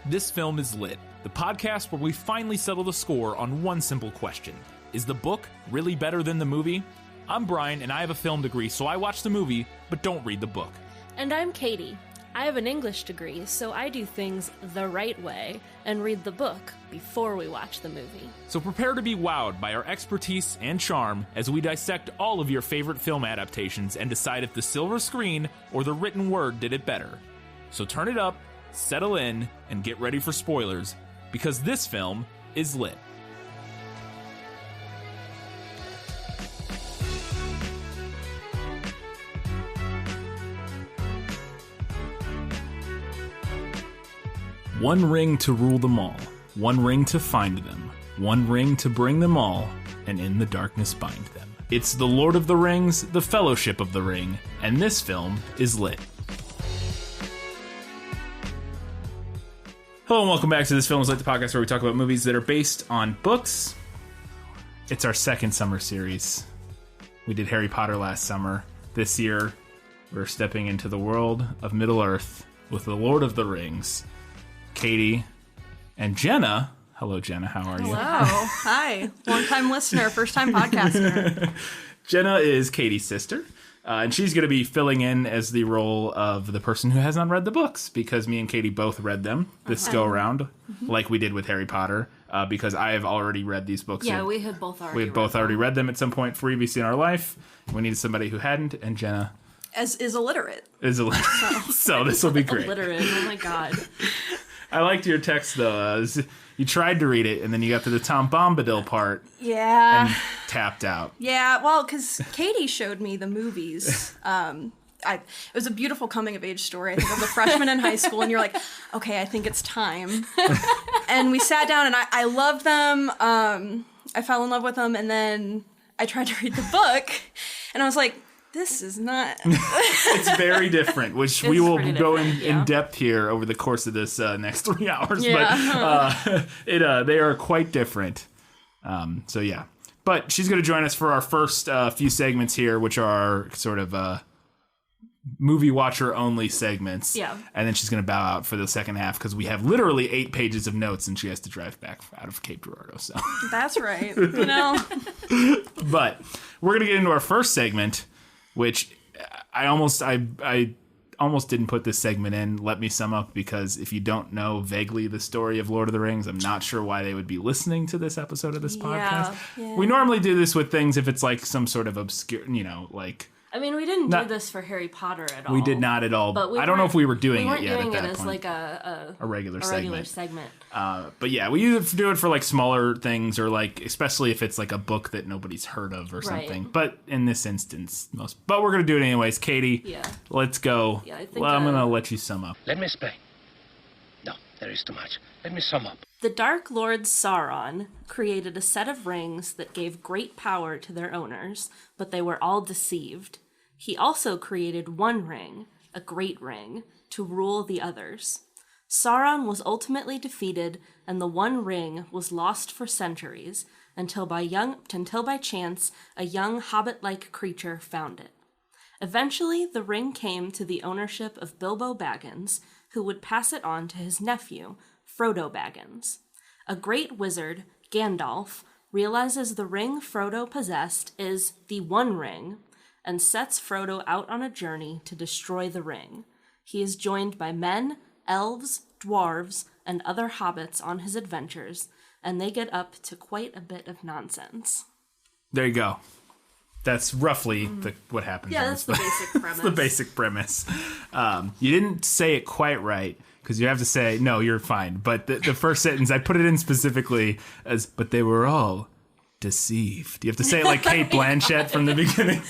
This Film is Lit, the podcast where we finally settle the score on one simple question. Is the book really better than the movie? I'm Brian, and I have a film degree, so I watch the movie, but don't read the book. And I'm Katie. I have an English degree, so I do things the right way and read the book before we watch the movie. So prepare to be wowed by our expertise and charm as we dissect all of your favorite film adaptations and decide if the silver screen or the written word did it better. So turn it up, settle in, and get ready for spoilers, because this film is lit. One ring to rule them all, one ring to find them, one ring to bring them all, and in the darkness bind them. It's the Lord of the Rings, the Fellowship of the Ring, and this film is lit. Hello and welcome back to This Film is Lit, the podcast where we talk about movies that are based on books. It's our second summer series. We did Harry Potter last summer. This year, we're stepping into the world of Middle-earth with the Lord of the Rings. Katie and Jenna. Hello, Jenna. How are you? Hello. Hi. Long-time listener, first-time podcaster. Jenna is Katie's sister. And she's going to be filling in as the role of the person who has not read the books, because me and Katie both read them this go-around, like we did with Harry Potter, because I have already read these books. Yeah, we had both already read them at some point previously in our life. We needed somebody who hadn't, and Jenna is illiterate. So this will be great. Illiterate. Oh, my God. I liked your text, though. You tried to read it, and then you got to the Tom Bombadil part. Yeah. And tapped out. Yeah, well, because Katie showed me the movies. It was a beautiful coming-of-age story. I think I was a freshman in high school, and you're like, okay, I think it's time. And we sat down, and I loved them. I fell in love with them, and then I tried to read the book, and I was like, this is not... It's very different, which we will go in depth here over the course of this next 3 hours. Yeah. But they are quite different. So yeah. But she's going to join us for our first few segments here, which are sort of movie watcher only segments. Yeah. And then she's going to bow out for the second half because we have literally 8 pages of notes and she has to drive back out of Cape Girardeau. So that's right. You know. But we're going to get into our first segment, which I almost didn't put this segment in. Let me sum up, because if you don't know vaguely the story of Lord of the Rings, I'm not sure why they would be listening to this episode of this podcast. Yeah. We normally do this with things if it's like some sort of obscure, like... I mean, we didn't do this for Harry Potter at all. We did not at all. But I don't know if we were doing it yet at that point. We weren't doing it as like a regular segment. But yeah, we either do it for like smaller things or like, especially if it's like a book that nobody's heard of or something. But in this instance, but we're going to do it anyways. Katie, let's go. Yeah, I'm going to let you sum up. Let me explain. No, there is too much. Let me sum up. The Dark Lord Sauron created a set of rings that gave great power to their owners, but they were all deceived. He also created one ring, a great ring, to rule the others. Sauron was ultimately defeated, and the one ring was lost for centuries, until by chance a young hobbit-like creature found it. Eventually, the ring came to the ownership of Bilbo Baggins, who would pass it on to his nephew, Frodo Baggins. A great wizard, Gandalf, realizes the ring Frodo possessed is the One Ring, and sets Frodo out on a journey to destroy the ring. He is joined by men, elves, dwarves, and other hobbits on his adventures, and they get up to quite a bit of nonsense. There you go. That's roughly what happens. Yeah, that's the basic premise. That's the basic premise. You didn't say it quite right, because you have to say, no, you're fine. But the first sentence, I put it in specifically as, but they were all deceived. You have to say it like Kate Blanchett from the beginning.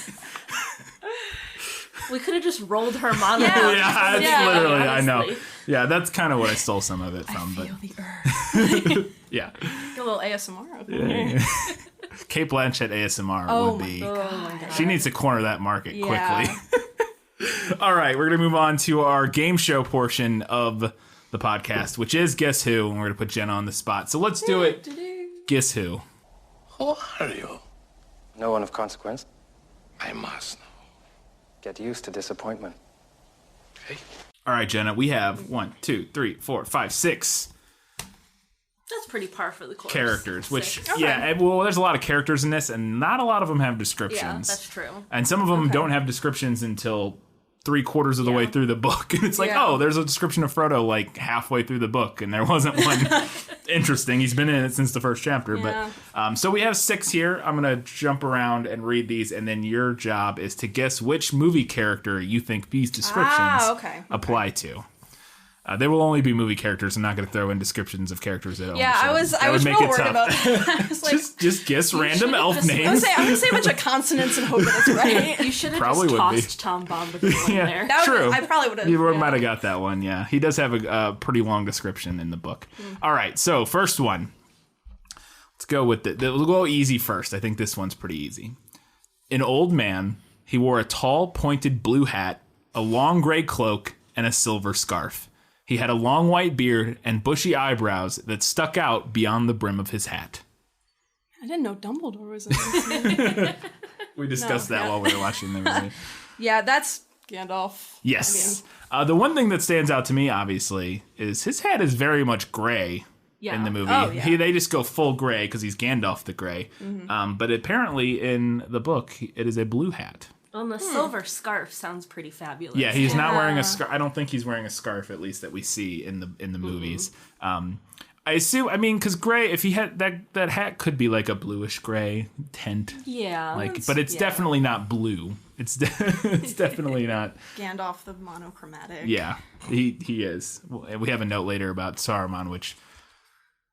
We could have just rolled her monologue. Yeah, that's literally, honestly. I know. Yeah, that's kind of what I stole some of it from. I feel the earth. Yeah. Get a little ASMR. Yeah. Kate Blanchett ASMR would be. Oh my God. She needs to corner that market quickly. All right, we're going to move on to our game show portion of the podcast, which is Guess Who, and we're going to put Jenna on the spot. So let's do it. Guess Who. Who are you? No one of consequence. I must know. Get used to disappointment. Okay. All right, Jenna, we have 1, 2, 3, 4, 5, 6 That's pretty par for the course. characters, which, 6. well, there's a lot of characters in this, and not a lot of them have Yeah, descriptions. that's true. And some of them don't have descriptions until 3/4 of the way through the book. And it's like, Yeah. oh, there's a description of Frodo like halfway through the book, and there wasn't one interesting. He's been in it since the first chapter. Yeah. But so we have 6 here. I'm going to jump around and read these, and then your job is to guess which movie character you think these descriptions apply to. They will only be movie characters. I'm not going to throw in descriptions of characters at all. Yeah, I was real worried about that. I was like, just guess random elf names. I'm gonna say a bunch of consonants and hope that it's right. You should have Probably just would be. tossed Tom Bombadil in there. That would, True. I probably would have. You might have got that one, yeah. He does have a pretty long description in the book. All right, so first one. Let's go with we'll go easy first. I think this one's pretty easy. An old man. He wore a tall, pointed blue hat, a long gray cloak, and a silver scarf. He had a long white beard and bushy eyebrows that stuck out beyond the brim of his hat. I didn't know Dumbledore was in this. We discussed that while we were watching the movie. Yeah, that's Gandalf. Yes. The one thing that stands out to me, obviously, is his hat is very much gray in the movie. Oh, yeah. They just go full gray because he's Gandalf the Grey. But apparently in the book, it is a blue hat. Well, and the silver scarf sounds pretty fabulous. Yeah, he's not wearing a scarf. I don't think he's wearing a scarf, at least that we see in the movies. I assume, because gray, if he had that hat could be like a bluish gray tint. Yeah. But it's definitely not blue. It's it's definitely not. Gandalf the monochromatic. Yeah, he is. We have a note later about Saruman, which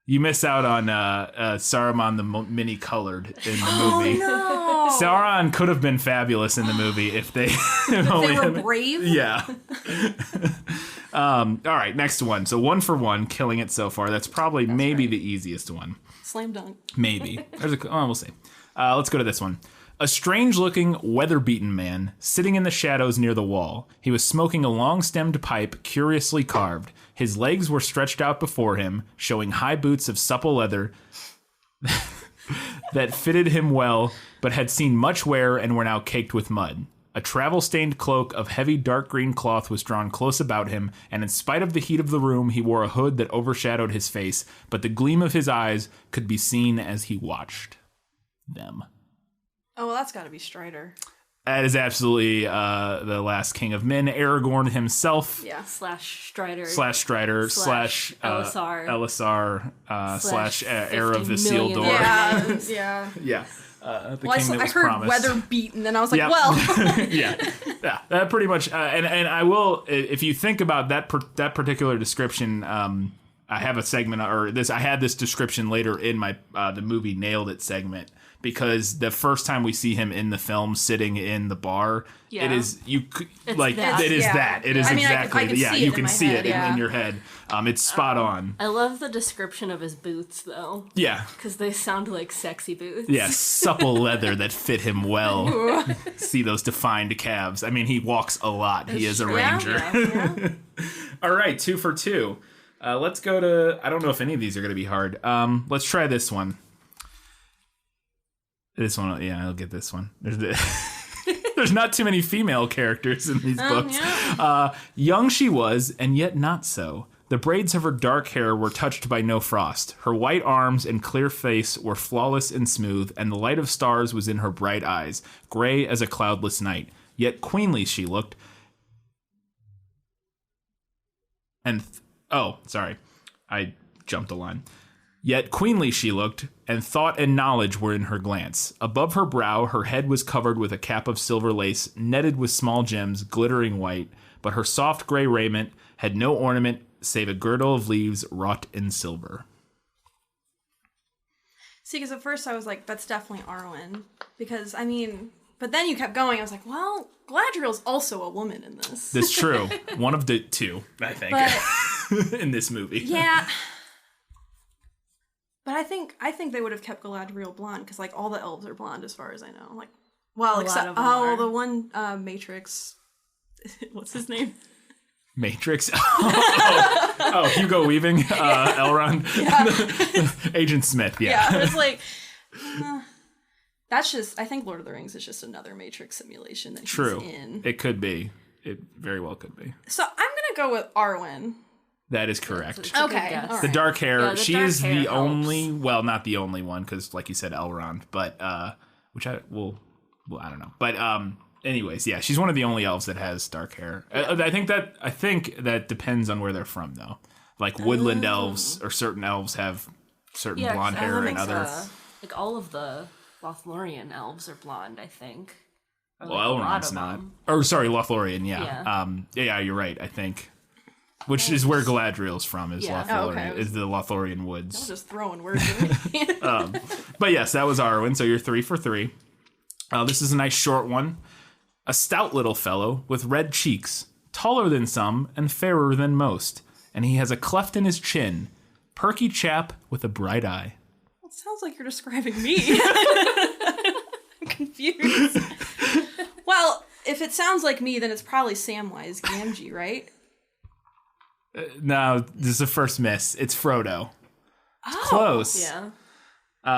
you miss out on Saruman the mini colored in the movie. No. Sauron could have been fabulous in the movie if they They were brave. Yeah. All right, next one. So 1 for 1, killing it so far. That's probably maybe the easiest one. Slam dunk. Maybe. We'll see. Let's go to this one. A strange-looking, weather-beaten man sitting in the shadows near the wall. He was smoking a long-stemmed pipe, curiously carved. His legs were stretched out before him, showing high boots of supple leather that fitted him well, but had seen much wear and were now caked with mud. A travel-stained cloak of heavy dark green cloth was drawn close about him, and in spite of the heat of the room, he wore a hood that overshadowed his face, but the gleam of his eyes could be seen as he watched them. Oh, well, that's got to be Strider. That is absolutely the last king of men, Aragorn himself. Yeah. Slash Strider. Slash Elisar. Slash Heir of the 50 million. Isildur. Yeah. Yeah. The Well, king that I was heard promised. weather beaten, and I was like, Yep. well. Yeah, that pretty much. And I will, if you think about that particular description, I have a segment I had this description later in my the movie Nailed It segment, because the first time we see him in the film sitting in the bar, it is that. it is Yeah. that it is I mean, exactly I can see it you in can my see head, it yeah. in your head. It's spot on. I love the description of his boots, though, Yeah. because they sound like sexy boots. Yes, supple leather that fit him well. See those defined calves. I mean, he walks a lot. He is a ranger. Yeah. All right, 2 for 2. Let's go to... I don't know if any of these are going to be hard. Let's try this one. This one, yeah, I'll get this one. There's not too many female characters in these books. Yeah. Young she was, and yet not so. The braids of her dark hair were touched by no frost. Her white arms and clear face were flawless and smooth, and the light of stars was in her bright eyes, gray as a cloudless night. Yet queenly she looked. Sorry. I jumped a line. Yet queenly she looked, and thought and knowledge were in her glance. Above her brow, her head was covered with a cap of silver lace, netted with small gems, glittering white, but her soft gray raiment had no ornament save a girdle of leaves wrought in silver. See, because at first I was like, that's definitely Arwen. Because, but then you kept going. I was like, well, Galadriel's also a woman in this. That's true. One of the two, I think, But, in this movie. yeah. But I think they would have kept Galadriel blonde, because, all the elves are blonde as far as I know. A Except, lot of them are. the one Matrix, what's his name? Matrix. Hugo Weaving, Elrond, Agent Smith. Yeah, it's that's just, I think Lord of the Rings is just another Matrix simulation that True. he's in. It could be. It very well could be. So I'm gonna gonna go with Arwen. That is correct. It's a good Okay, guess. all The right. dark hair. Yeah, the she dark is hair the helps. only. Well, not the only one, because like you said, Elrond. But which I don't know. But anyways, yeah, she's one of the only elves that has dark hair. I think that depends on where they're from, though. Like woodland elves or certain elves have certain blonde hair, and other. Like all of the Lothlorien elves are blonde, I think. Or Well, like a lot Elrond's of not. them. Or sorry, Lothlorien. Yeah. Yeah. Yeah, you're right. I think. Which is where Galadriel's from, is Yeah. Lothlorien, Oh, okay. is the Lothlorien I'm woods. just throwing words at me. But yes, that was Arwen, so you're 3 for 3. This is a nice short one. A stout little fellow with red cheeks, taller than some and fairer than most, and he has a cleft in his chin. Perky chap with a bright eye. It sounds like you're describing me. I'm confused. Well, if it sounds like me, then it's probably Samwise Gamgee, right? No, this is the first miss. It's Frodo. It's close. Yeah.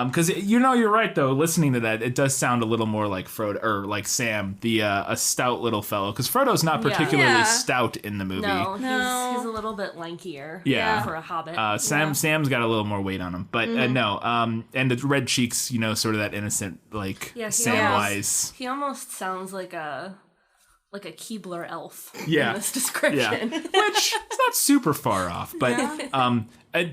Because you're right though. Listening to that, it does sound a little more like Frodo or like Sam, the a stout little fellow. Because Frodo's not particularly Yeah. stout in the movie. No, No. He's a little bit lankier. Yeah. For a hobbit. Sam's got a little more weight on him, but no. And the red cheeks, sort of that innocent like Yeah, he Samwise. He almost sounds like a Keebler elf Yeah. in this description. Yeah, which is not super far off. But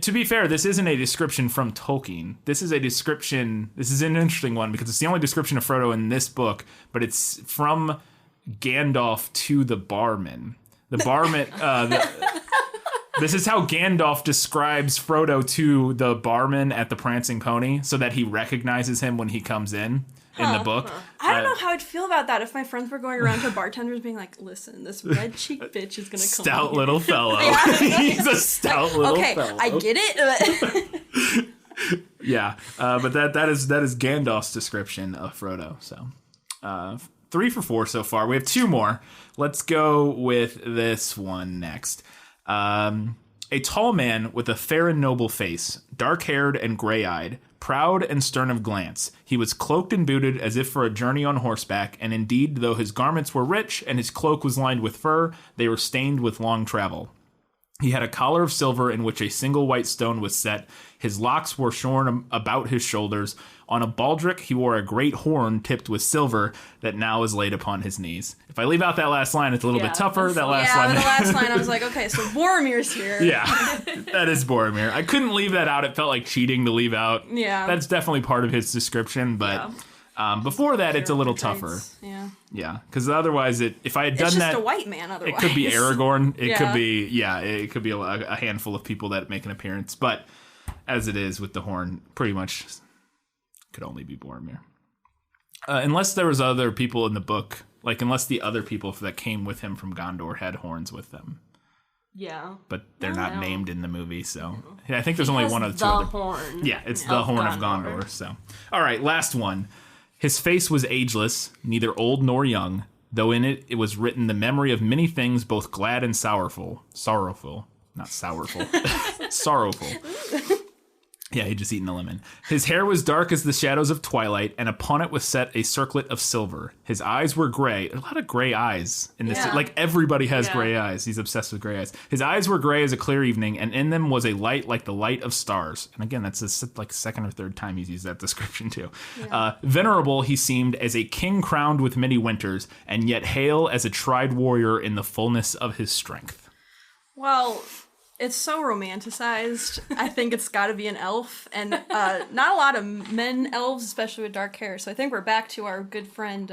to be fair, this isn't a description from Tolkien. This is a description. This is an interesting one because it's the only description of Frodo in this book, but it's from Gandalf to the barman. The barman. This is how Gandalf describes Frodo to the barman at the Prancing Pony, so that he recognizes him when he comes in the book. I don't know how I'd feel about that if my friends were going around to bartenders being like, listen, this red cheek bitch is going to come Stout in little fellow. He's a stout little Okay, fellow. I get it. Yeah, but that is Gandalf's description of Frodo. So 3 for 4 so far. We have 2 more. Let's go with this one next. A tall man with a fair and noble face, dark-haired and gray-eyed, proud and stern of glance. He was cloaked and booted as if for a journey on horseback, and indeed, though his garments were rich and his cloak was lined with fur, they were stained with long travel. He had a collar of silver in which a single white stone was set. His locks were shorn about his shoulders. On a baldric, he wore a great horn tipped with silver that now is laid upon his knees. If I leave out that last line, it's a little bit tougher. That last yeah, line. the last line, I was like, okay, so Boromir's here. Yeah, that is Boromir. I couldn't leave that out. It felt like cheating to leave out. Yeah. That's definitely part of his description, but before that, it's a little tougher. Yeah. Yeah, because otherwise, if I had done It's just that, a white man otherwise. it could be Aragorn. It could Yeah. be, it could be a handful of people that make an appearance. But as it is with the horn, pretty much could only be Boromir. Unless there was other people in the book, like unless the other people that came with him from Gondor had horns with them. Yeah. But they're not No. named in the movie, so I think there's only one or two the other. horn. Yeah, it's the Horn of Gondor. So, all right, last one. His face was ageless, neither old nor young, though in it was written the memory of many things, both glad and sorrowful. Sorrowful, not sourful. Sorrowful. Yeah, he'd just eaten a lemon. His hair was dark as the shadows of twilight, and upon it was set a circlet of silver. His eyes were gray. A lot of gray eyes in this. Yeah. Like, everybody has Yeah. gray eyes. He's obsessed with gray eyes. His eyes were gray as a clear evening, and in them was a light like the light of stars. And again, that's like second or third time he's used that description, too. Venerable he seemed as a king crowned with many winters, and yet hale as a tried warrior in the fullness of his strength. Well, it's so romanticized. I think it's got to be an elf, and not a lot of men elves, especially with dark hair. So I think we're back to our good friend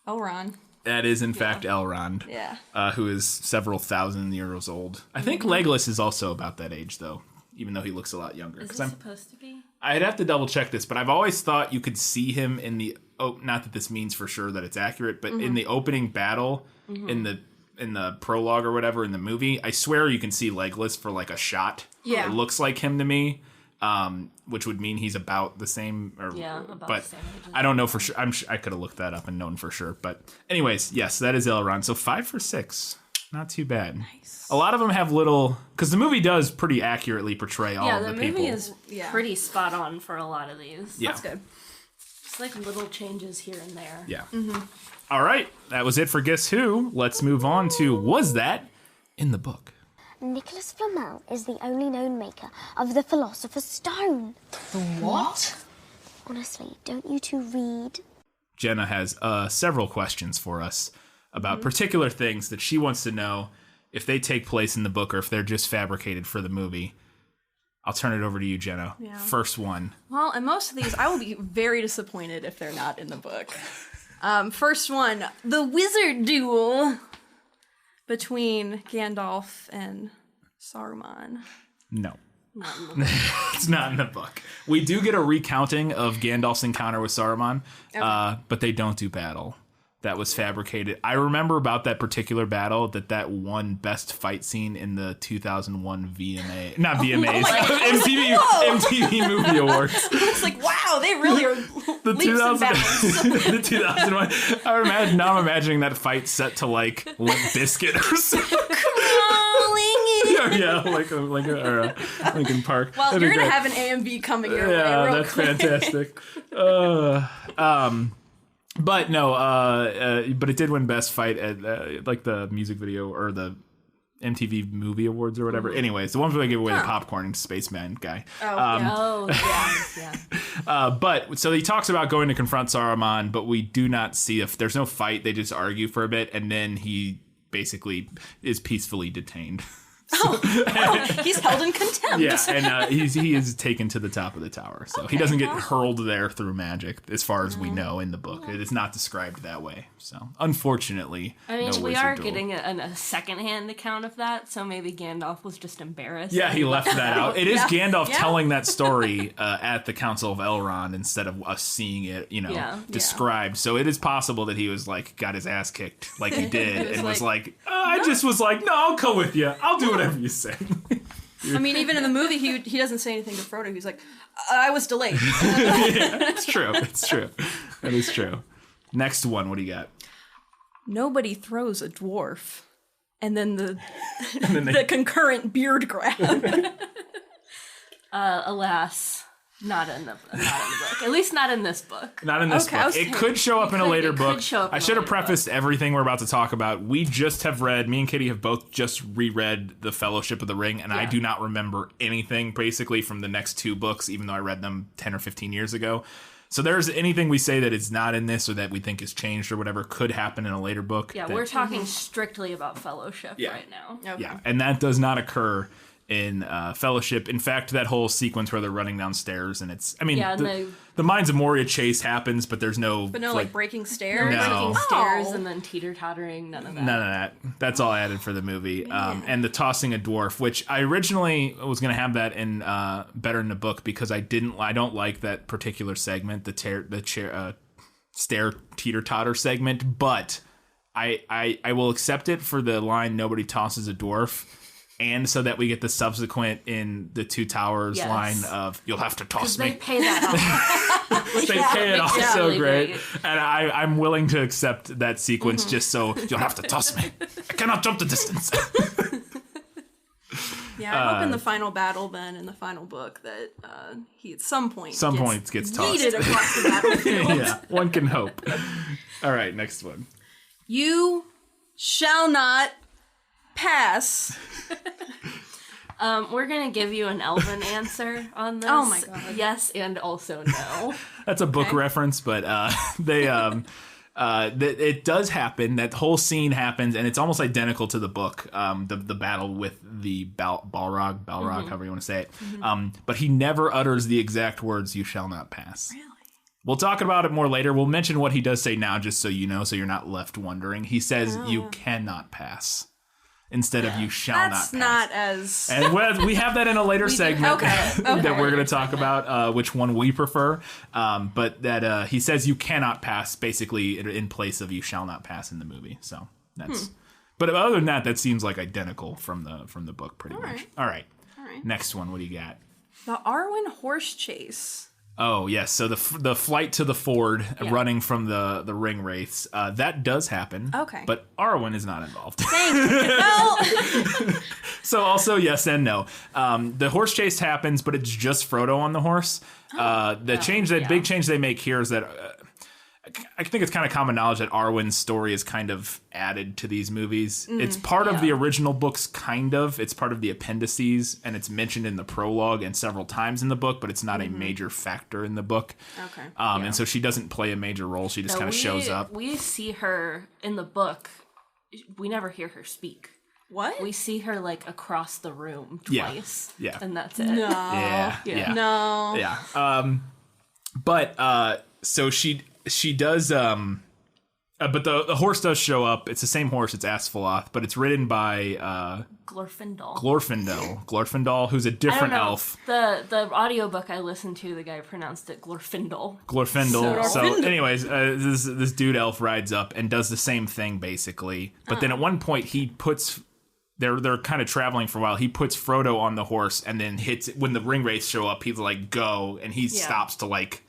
Elrond. That is, in fact, Elrond. Yeah. Who is several thousand years old. I think Legolas is also about that age, though, even though he looks a lot younger. Is 'Cause he supposed to be? I'd have to double check this, but I've always thought you could see him in the. Oh, not that this means for sure that it's accurate, but in the opening battle, in the prologue or whatever in the movie, I swear you can see Legolas for like a shot. Yeah. It looks like him to me. Which would mean he's about the same. About but the same age as I don't know for sure. I could have looked that up and known for sure. But anyways, yes, that is Elrond. So 5 for 6. Not too bad. Nice. A lot of them have little, because the movie does pretty accurately portray all of the people. movie is pretty spot on for a lot of these. Yeah. That's good. Just like little changes here and there. Yeah. All right. That was it for Guess Who. Let's move on to Was That in the book? Nicholas Flamel is the only known maker of the Philosopher's Stone. The what? Honestly, don't you two read? Jenna has several questions for us about particular things that she wants to know if they take place in the book or if they're just fabricated for the movie. I'll turn it over to you, Jenna. Yeah. First one. Well, and most of these, I will be very disappointed if they're not in the book. First one, the wizard duel between Gandalf and Saruman. No. It's not in the book. We do get a recounting of Gandalf's encounter with Saruman, but they don't do battle. That was fabricated. I remember about that particular battle that won best fight scene in the 2001 VMA, not VMAs, MTV Movie Awards. It's like, wow, they really are The leaps and bounds. the 2001. I'm imagining that fight set to like Limp Bizkit or something. Yeah, like Lincoln Park. Well, That'd you're be gonna great. have an AMV coming your way. Yeah, real that's quick. fantastic. But no, but it did win best fight at like the music video or the MTV Movie Awards or whatever. Anyways, the ones where they give away the popcorn spaceman guy. But so he talks about going to confront Saruman, but we do not see if there's no fight. They just argue for a bit, and then he basically is peacefully detained. He's held in contempt. Yeah, and he is taken to the top of the tower. So he doesn't get hurled there through magic, as far as we know in the book. It is not described that way. So, unfortunately, I mean, no we wizard are duel. getting a secondhand account of that, so maybe Gandalf was just embarrassed. Yeah, he left that out. It is Yeah. Gandalf Yeah. telling that story at the Council of Elrond instead of us seeing it, described. So it is possible that he was like, got his ass kicked like he did, and was like, I just was like, no, I'll go with you. I'll do whatever you say. I mean, even in the movie, he doesn't say anything to Frodo. He's like, I was delayed. Yeah, it's true. It's true. That is true. Next one, what do you got? Nobody throws a dwarf. And then the then the concurrent beard grab. Alas, not in the book. At least not in this book. Not in this Okay, I book. was It could show up in a later it book. could show up in I a should have later prefaced everything we're about to talk about. We just have read, me and Katie have both just reread The Fellowship of the Ring, and I do not remember anything basically from the next two books, even though I read them 10 or 15 years ago. So there's anything we say that is not in this or that we think is changed or whatever could happen in a later book. Yeah, that- we're talking strictly about Fellowship right now. Okay. Yeah, and that does not occur in Fellowship. In fact, that whole sequence where they're running downstairs and it's, I mean, Yeah, and the Mines of Moria chase happens, but there's no... But no, like breaking stairs. No. Breaking stairs Oh. and then teeter-tottering, none of that. None of that. That's all added for the movie. And the tossing a dwarf, which I originally was going to have that in better in the book because I don't like that particular segment, the stair teeter-totter segment, but I will accept it for the line nobody tosses a dwarf. And so that we get the subsequent in the Two Towers line of "You'll have to toss They me." pay that off. They pay it off so really great, great. and I'm willing to accept that sequence just so you'll have to toss me. I cannot jump the distance. Yeah, I hope in the final battle, then in the final book, that he at some point gets tossed. yeeted across the battlefield. Yeah, one can hope. All right, next one. You shall not pass. We're going to give you an elven answer on this. Oh my God. Yes, and also no. That's a book reference, but it does happen. That whole scene happens, and it's almost identical to the book. The battle with the Balrog, however you want to say it. But he never utters the exact words "You shall not pass." Really? We'll talk about it more later. We'll mention what he does say now, just so you know, so you're not left wondering. He says, "You cannot pass," instead of "You shall not pass." That's not as... And we have that in a later segment Okay. that we're going to talk about, which one we prefer. But that he says "You cannot pass" basically in place of "You shall not pass" in the movie. So that's. But other than that, that seems like identical from the book, pretty much. right. All right. All right. Next one. What do you got? The Arwen horse chase. Oh yes, so the flight to the ford, running from the ring wraiths, that does happen. Okay. But Arwen is not involved. Thank you. Well, So also yes and no. The horse chase happens, but it's just Frodo on the horse. Big change they make here is that I think it's kind of common knowledge that Arwen's story is kind of added to these movies. It's part of the original books, kind of. It's part of the appendices, and it's mentioned in the prologue and several times in the book, but it's not a major factor in the book. Okay. And so she doesn't play a major role. She just kind of shows up. We see her in the book. We never hear her speak. What? We see her like across the room Yeah. twice. Yeah. And that's it. No. Yeah. No. Yeah. But so she does but the horse does show up. It's the same horse. It's Asphalloth, but it's ridden by Glorfindel, who's a different elf. The audiobook I listened to, the guy pronounced it Glorfindel. So anyways, this dude elf rides up and does the same thing basically. But then at one point he puts they're kind of traveling for a while. He puts Frodo on the horse and then hits when the ring wraiths show up. He's like, go, and he stops to like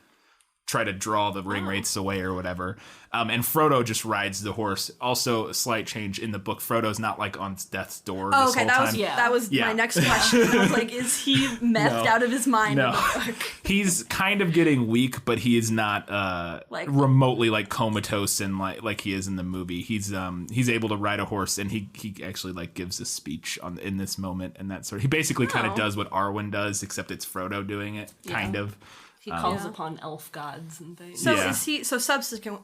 try to draw the ring wraiths away or whatever. And Frodo just rides the horse. Also, a slight change in the book. Frodo's not like on death's door this whole time. That was my next question. I was like, is he methed out of his mind in the book? He's kind of getting weak, but he is not remotely like comatose and like he is in the movie. He's able to ride a horse, and he actually like gives a speech in this moment and that sort. He basically kind of does what Arwen does, except it's Frodo doing it, kind of. He calls upon elf gods and things. So is he? So subsequent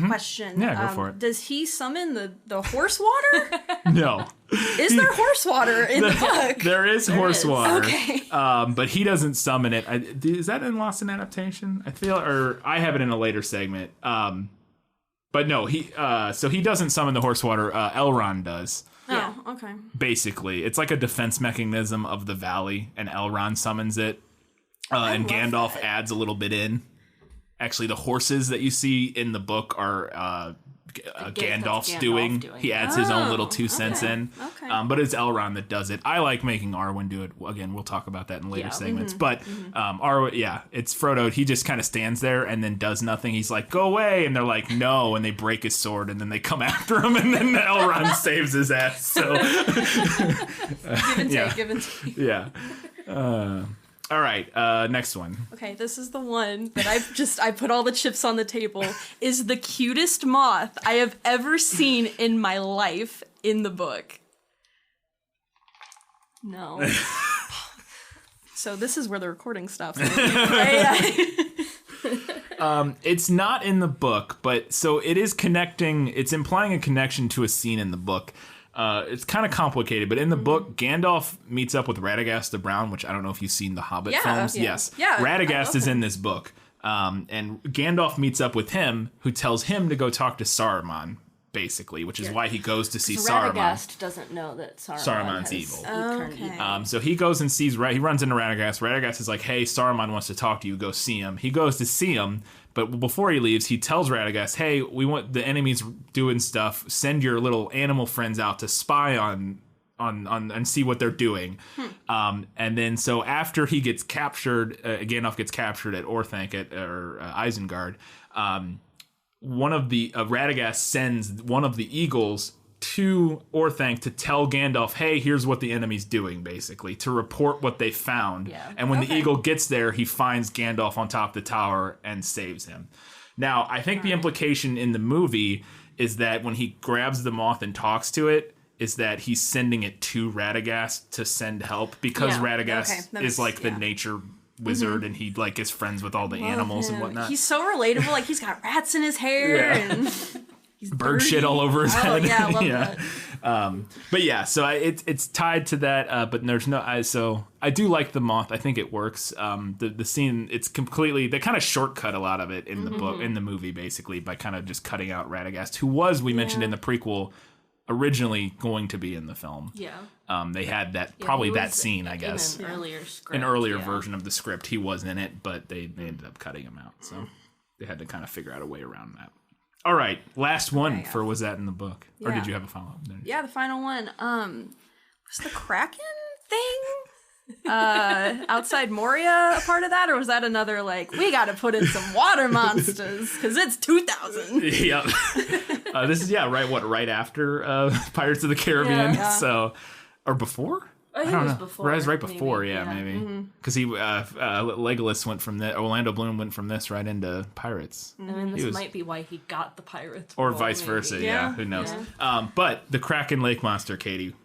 question. Yeah, go for it. Does he summon the horse water? No. Is there horse water in the book? There is horse water. Okay. But he doesn't summon it. Is that in Lost in Adaptation? I feel, or I have it in a later segment. But no, so he doesn't summon the horse water. Elrond does. Oh, okay. Basically, it's like a defense mechanism of the valley, and Elrond summons it. And Gandalf adds a little bit in. Actually, the horses that you see in the book are Gandalf's doing. He adds his own little 2 cents in. Okay. But it's Elrond that does it. I like making Arwen do it. Again, we'll talk about that in later segments. But Arwen, it's Frodo. He just kind of stands there and then does nothing. He's like, go away. And they're like, no. And they break his sword. And then they come after him. And then Elrond saves his ass. So give and take. Yeah. All right, next one. Okay, this is the one that I put all the chips on the table. Is the cutest moth I have ever seen in my life in the book. No. So this is where the recording stops. Right? It's not in the book, but so it is connecting. It's implying a connection to a scene in the book. It's kind of complicated, but in the book, Gandalf meets up with Radagast the Brown, which I don't know if you've seen the Hobbit films. Yeah. Yes. Yeah, Radagast is in this book. And Gandalf meets up with him, who tells him to go talk to Saruman, basically, which is why he goes to see Saruman. Radagast doesn't know that Saruman's has evil. Eternity. So he goes and sees, he runs into Radagast. Radagast is like, hey, Saruman wants to talk to you. Go see him. He goes to see him. But before he leaves, he tells Radagast, hey, we want the enemies doing stuff. Send your little animal friends out to spy on and see what they're doing. And then so after he gets captured, Gandalf gets captured at Orthanc or Isengard, one of the Radagast sends one of the eagles to Orthanc to tell Gandalf, hey, here's what the enemy's doing, basically, to report what they found. Yeah. And when the eagle gets there, he finds Gandalf on top of the tower and saves him. Now, I think the implication in the movie is that when he grabs the moth and talks to it, is that he's sending it to Radagast to send help, because Radagast is like the nature wizard and he like is friends with all the animals and whatnot. He's so relatable. Like he's got rats in his hair and he's bird shit all over his head. Yeah, I love that. But yeah, so it's tied to that. But there's no. So I do like the moth. I think it works. The scene, it's completely. They kind of shortcut a lot of it in the book, in the movie, basically by kind of just cutting out Radagast, who was mentioned in the prequel, originally going to be in the film. Yeah. They had that probably that scene, I guess. An earlier script. An earlier version of the script. He was in it, but they ended up cutting him out. So they had to kind of figure out a way around that. All right, last one for was that in the book? Or did you have a follow-up? Yeah, the final one. Was the Kraken thing outside Moria a part of that? Or was that another, like, we got to put in some water monsters because it's 2000? Yep. This is, right after Pirates of the Caribbean. Yeah. So, or before? Oh, he was before. It was right before, maybe. maybe. Because Legolas went from this, Orlando Bloom went from this right into Pirates. I mean, this might be why he got the pirates. Or role, vice maybe. versa, who knows. Yeah. But the Kraken Lake Monster, Katie.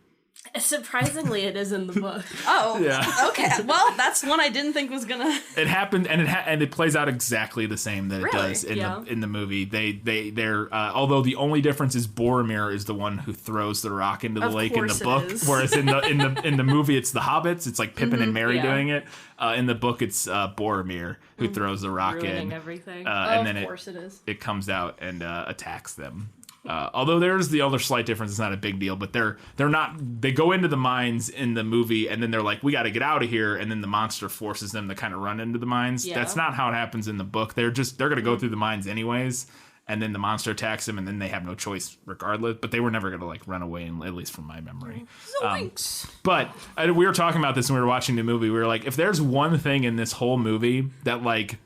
Surprisingly, it is in the book. Oh, Yeah. okay. Well, that's one I didn't think was gonna. It happened, and it plays out exactly the same that it Really? does in the movie. They're although the only difference is Boromir is the one who throws the rock into the Of lake in the course it book, is. whereas in the movie it's the hobbits. It's like Pippin and Merry Yeah. doing it. In the book it's Boromir who throws the rock Ruining in, everything. and then Of course it is. it comes out and attacks them. Although there's the other slight difference, it's not a big deal, but they're not. They go into the mines in the movie, and then they're like, "We got to get out of here," and then the monster forces them to kind of run into the mines. Yeah. That's not how it happens in the book. They're going to go through the mines anyways, and then the monster attacks them, and then they have no choice regardless. But they were never going to like run away, at least from my memory. But we were talking about this when we were watching the movie. We were like, if there's one thing in this whole movie that like.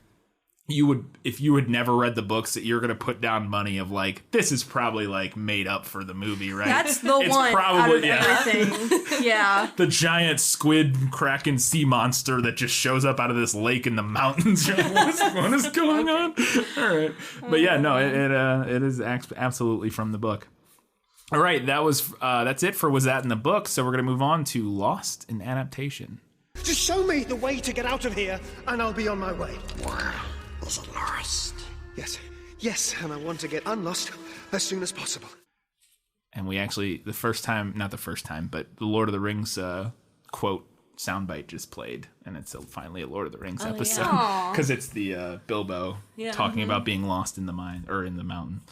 If you had never read the books, that you're going to put down money of like, this is probably like made up for the movie, right? That's the It's one probably, out of everything. Yeah. the giant squid kraken sea monster that just shows up out of this lake in the mountains. You're like, what is going on? All right. But yeah, no, it is absolutely from the book. All right. That's it for Was That in the Book? So we're going to move on to Lost in Adaptation. Just show me the way to get out of here, and I'll be on my way. Is it lost? Yes, and I want to get unlost as soon as possible. And we actually, not the first time, but the Lord of the Rings quote soundbite just played, and it's finally a Lord of the Rings episode because it's the Bilbo talking about being lost in the mine or in the mountain.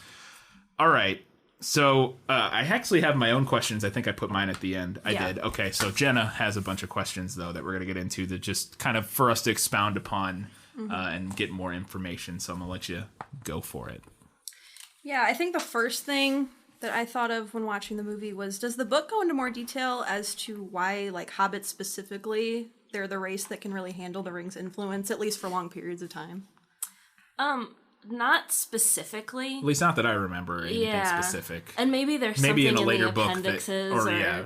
All right. So I actually have my own questions. I think I put mine at the end. I did. Okay, so Jenna has a bunch of questions, though, that we're going to get into that just kind of for us to expound upon and get more information. So I'm going to let you go for it. Yeah, I think the first thing that I thought of when watching the movie was, does the book go into more detail as to why, like, hobbits specifically, they're the race that can really handle the ring's influence, at least for long periods of time? Not specifically. At least not that I remember anything specific. And maybe there's something in a later the book appendixes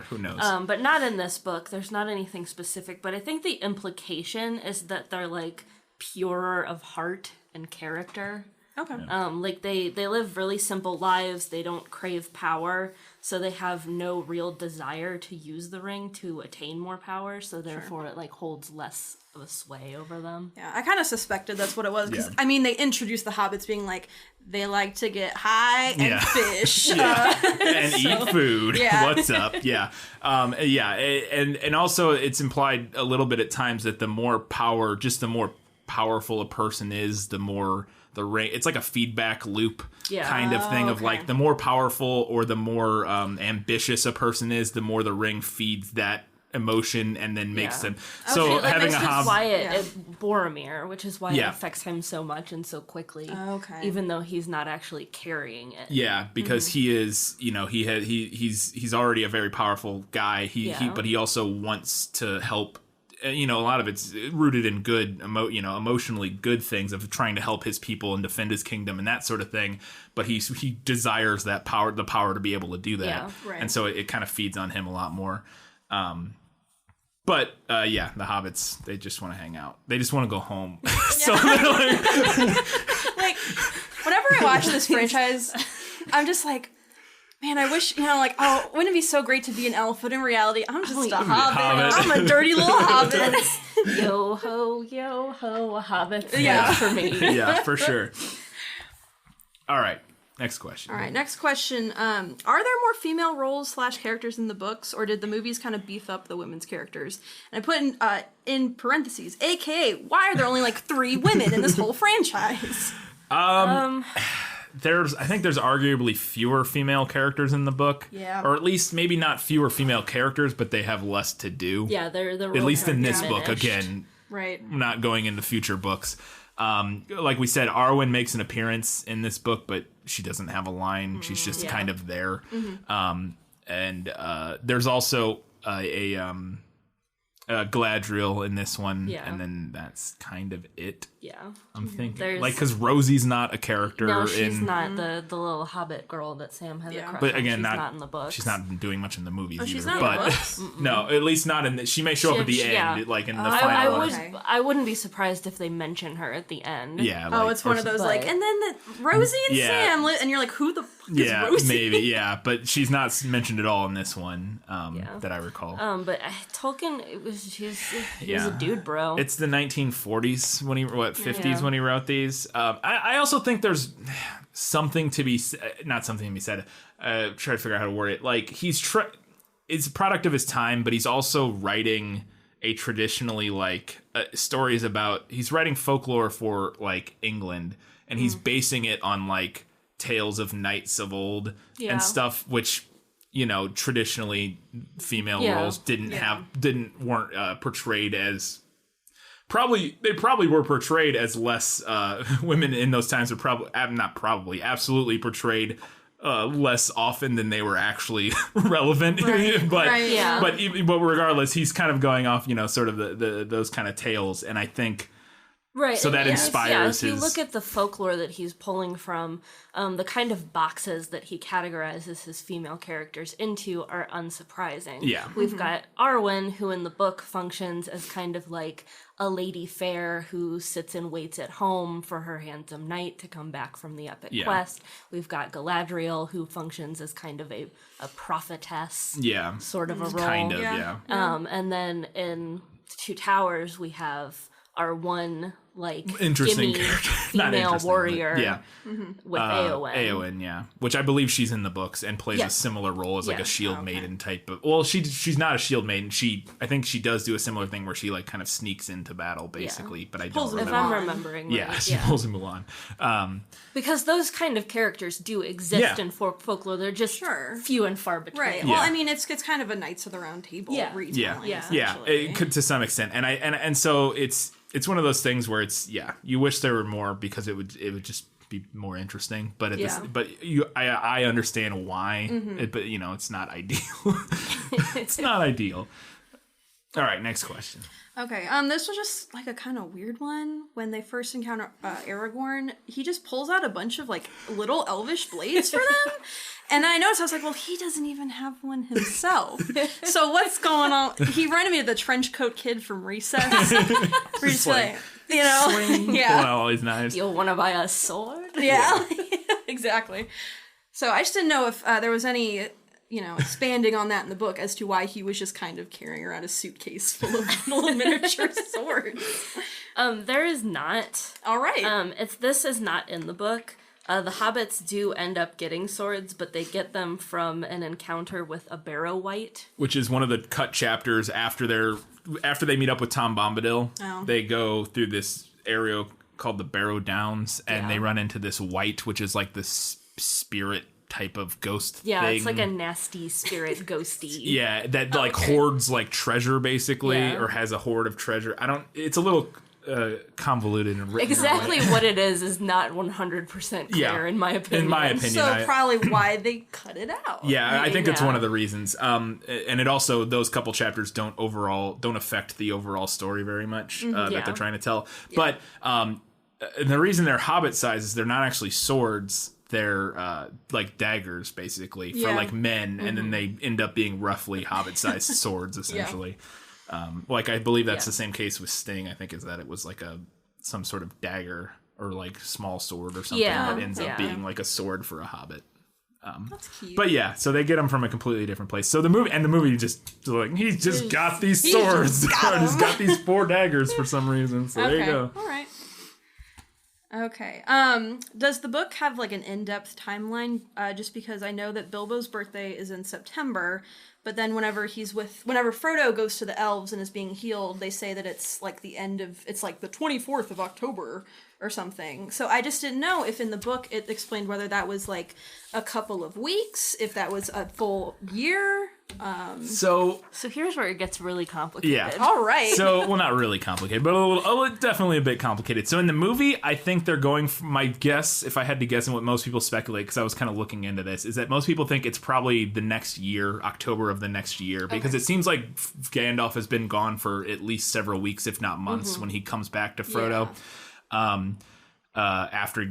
who knows. But not in this book. There's not anything specific. But I think the implication is that they're like purer of heart and character. Okay. Like they live really simple lives. They don't crave power, so they have no real desire to use the ring to attain more power. So therefore, it like holds less of a sway over them. Yeah, I kind of suspected that's what it was because I mean they introduced the hobbits being like they like to get high and fish and eat food. Yeah. What's up? Yeah, and also it's implied a little bit at times that the more powerful a person is, the more the ring. It's like a feedback loop kind of thing of like the more powerful or the more ambitious a person is, the more the ring feeds that emotion and then makes them. So like having a hobbit, Boromir, which is why it affects him so much and so quickly. Okay. Even though he's not actually carrying it. yeah, because he is, he's already a very powerful guy. But he also wants to help. A lot of it's rooted in good, emotionally good things of trying to help his people and defend his kingdom and that sort of thing. But he desires the power to be able to do that. Yeah, right. And so it kind of feeds on him a lot more. But the hobbits, they just want to hang out. They just want to go home. So they're like, whenever I watch this franchise, I'm just like, man, I wish, oh, wouldn't it be so great to be an elf? But in reality, I'm just a hobbit. I'm a dirty little hobbit. Yo ho, a hobbit. Yeah. For me. yeah, for sure. All right. Next question. All right, next question. Are there more female roles / characters in the books, or did the movies kind of beef up the women's characters? And I put in parentheses, AKA, why are there only like 3 women in this whole franchise? I think there's arguably fewer female characters in the book. Yeah. Or at least maybe not fewer female characters, but they have less to do. Yeah, they're the at least in this book, diminished. again. Right. Not going into future books. Like we said, Arwen makes an appearance in this book, but she doesn't have a line. She's just kind of there. And there's also Galadriel in this one, Yeah. and then that's kind of it. Yeah. I'm thinking, There's- like, because Rosie's not a character. No, she's in, not the little Hobbit girl that Sam has a crush But on. again, She's not, not in the books. She's not doing much in the movies either. she's not in but the books? no, at least not in. She may show up at the end, like in the final. I wouldn't be surprised if they mention her at the end. Yeah. Like, Oh, it's one of those but- and then Rosie and Yeah. Sam, and you're like, who the fuck is Yeah, Rosie? maybe. Yeah, but she's not mentioned at all in this one that I recall. But Tolkien, he was a Yeah. dude, bro. It's the 1940s when 50s when he wrote these. I also think there's something to be not something to be said. Try to figure out how to word it. Like it's a product of his time, but he's also writing a traditionally like stories about. He's writing folklore for like England, and he's basing it on like tales of knights of old and stuff, which traditionally female roles weren't portrayed as. They probably were portrayed as less women in those times were absolutely portrayed less often than they were actually relevant. But regardless, he's kind of going off sort of the those kind of tales, and I think so that inspires if you his. look at the folklore that he's pulling from, the kind of boxes that he categorizes his female characters into are unsurprising. Yeah. We've got Arwen, who in the book functions as kind of like a lady fair who sits and waits at home for her handsome knight to come back from the epic quest. We've got Galadriel, who functions as kind of a prophetess. Yeah. Sort of a role. Kind of, yeah. And then in Two Towers, we have our one interesting gimme character. Not female interesting, warrior but, yeah. with Éowyn. Éowyn, yeah, which I believe she's in the books and plays a similar role as like a shield maiden type of. Well, she's not a shield maiden. I think she does do a similar thing where she like kind of sneaks into battle basically. But I don't remember. If I'm remembering, yeah, right. she pulls a Mulan. Because those kind of characters do exist in folklore. They're just few and far between. Right. Well, I mean, it's kind of a Knights of the Round Table retelling. Yeah. It could to some extent, and so it's one of those things where you wish there were more because it would just be more interesting. But I understand why. But it's not ideal. It's not ideal. All right, next question. Okay, this was just like a kind of weird one. When they first encounter Aragorn, he just pulls out a bunch of like little elvish blades for them. And I noticed, I was like, well, he doesn't even have one himself. So what's going on? He reminded me of the trench coat kid from Recess. Where he's like, Swing, pull out all these knives. You'll want to buy a sword? Yeah, exactly. So I just didn't know if there was any, expanding on that in the book as to why he was just kind of carrying around a suitcase full of little miniature swords. There is not. All right. This is not in the book. The hobbits do end up getting swords, but they get them from an encounter with a Barrow Wight, which is one of the cut chapters after they meet up with Tom Bombadil. Oh. They go through this area called the Barrow Downs, and they run into this wight, which is like this spirit type of ghost thing. It's like a nasty spirit ghosty. Yeah, that hoards like treasure basically, or has a hoard of treasure. It's a little convoluted and written. Exactly what it is not 100% clear in my opinion. So probably why they cut it out. Yeah, I think it's one of the reasons. And it also, those couple chapters don't affect the overall story very much that they're trying to tell. Yeah. But the reason they're hobbit size is they're not actually swords. They're like daggers, basically, for like men, and then they end up being roughly hobbit-sized swords, essentially. I believe that's the same case with Sting. I think is that it was like some sort of dagger or like small sword or something that ends up being like a sword for a hobbit. That's cute. But yeah, so they get them from a completely different place. So the movie just like he's just got these swords. He's got these 4 daggers for some reason. So there you go. All right. Okay. Does the book have like an in-depth timeline? Just because I know that Bilbo's birthday is in September, but then whenever Frodo goes to the elves and is being healed, they say that it's like it's like the 24th of October or something. So I just didn't know if in the book it explained whether that was like a couple of weeks, if that was a full year. So here's where it gets really complicated. Yeah. All right. So, well, not really complicated, but definitely a bit complicated. So in the movie, I think they're going, my guess, if I had to guess and what most people speculate, because I was kind of looking into this, is that most people think it's probably the next year, October of the next year, because it seems like Gandalf has been gone for at least several weeks, if not months, when he comes back to Frodo. After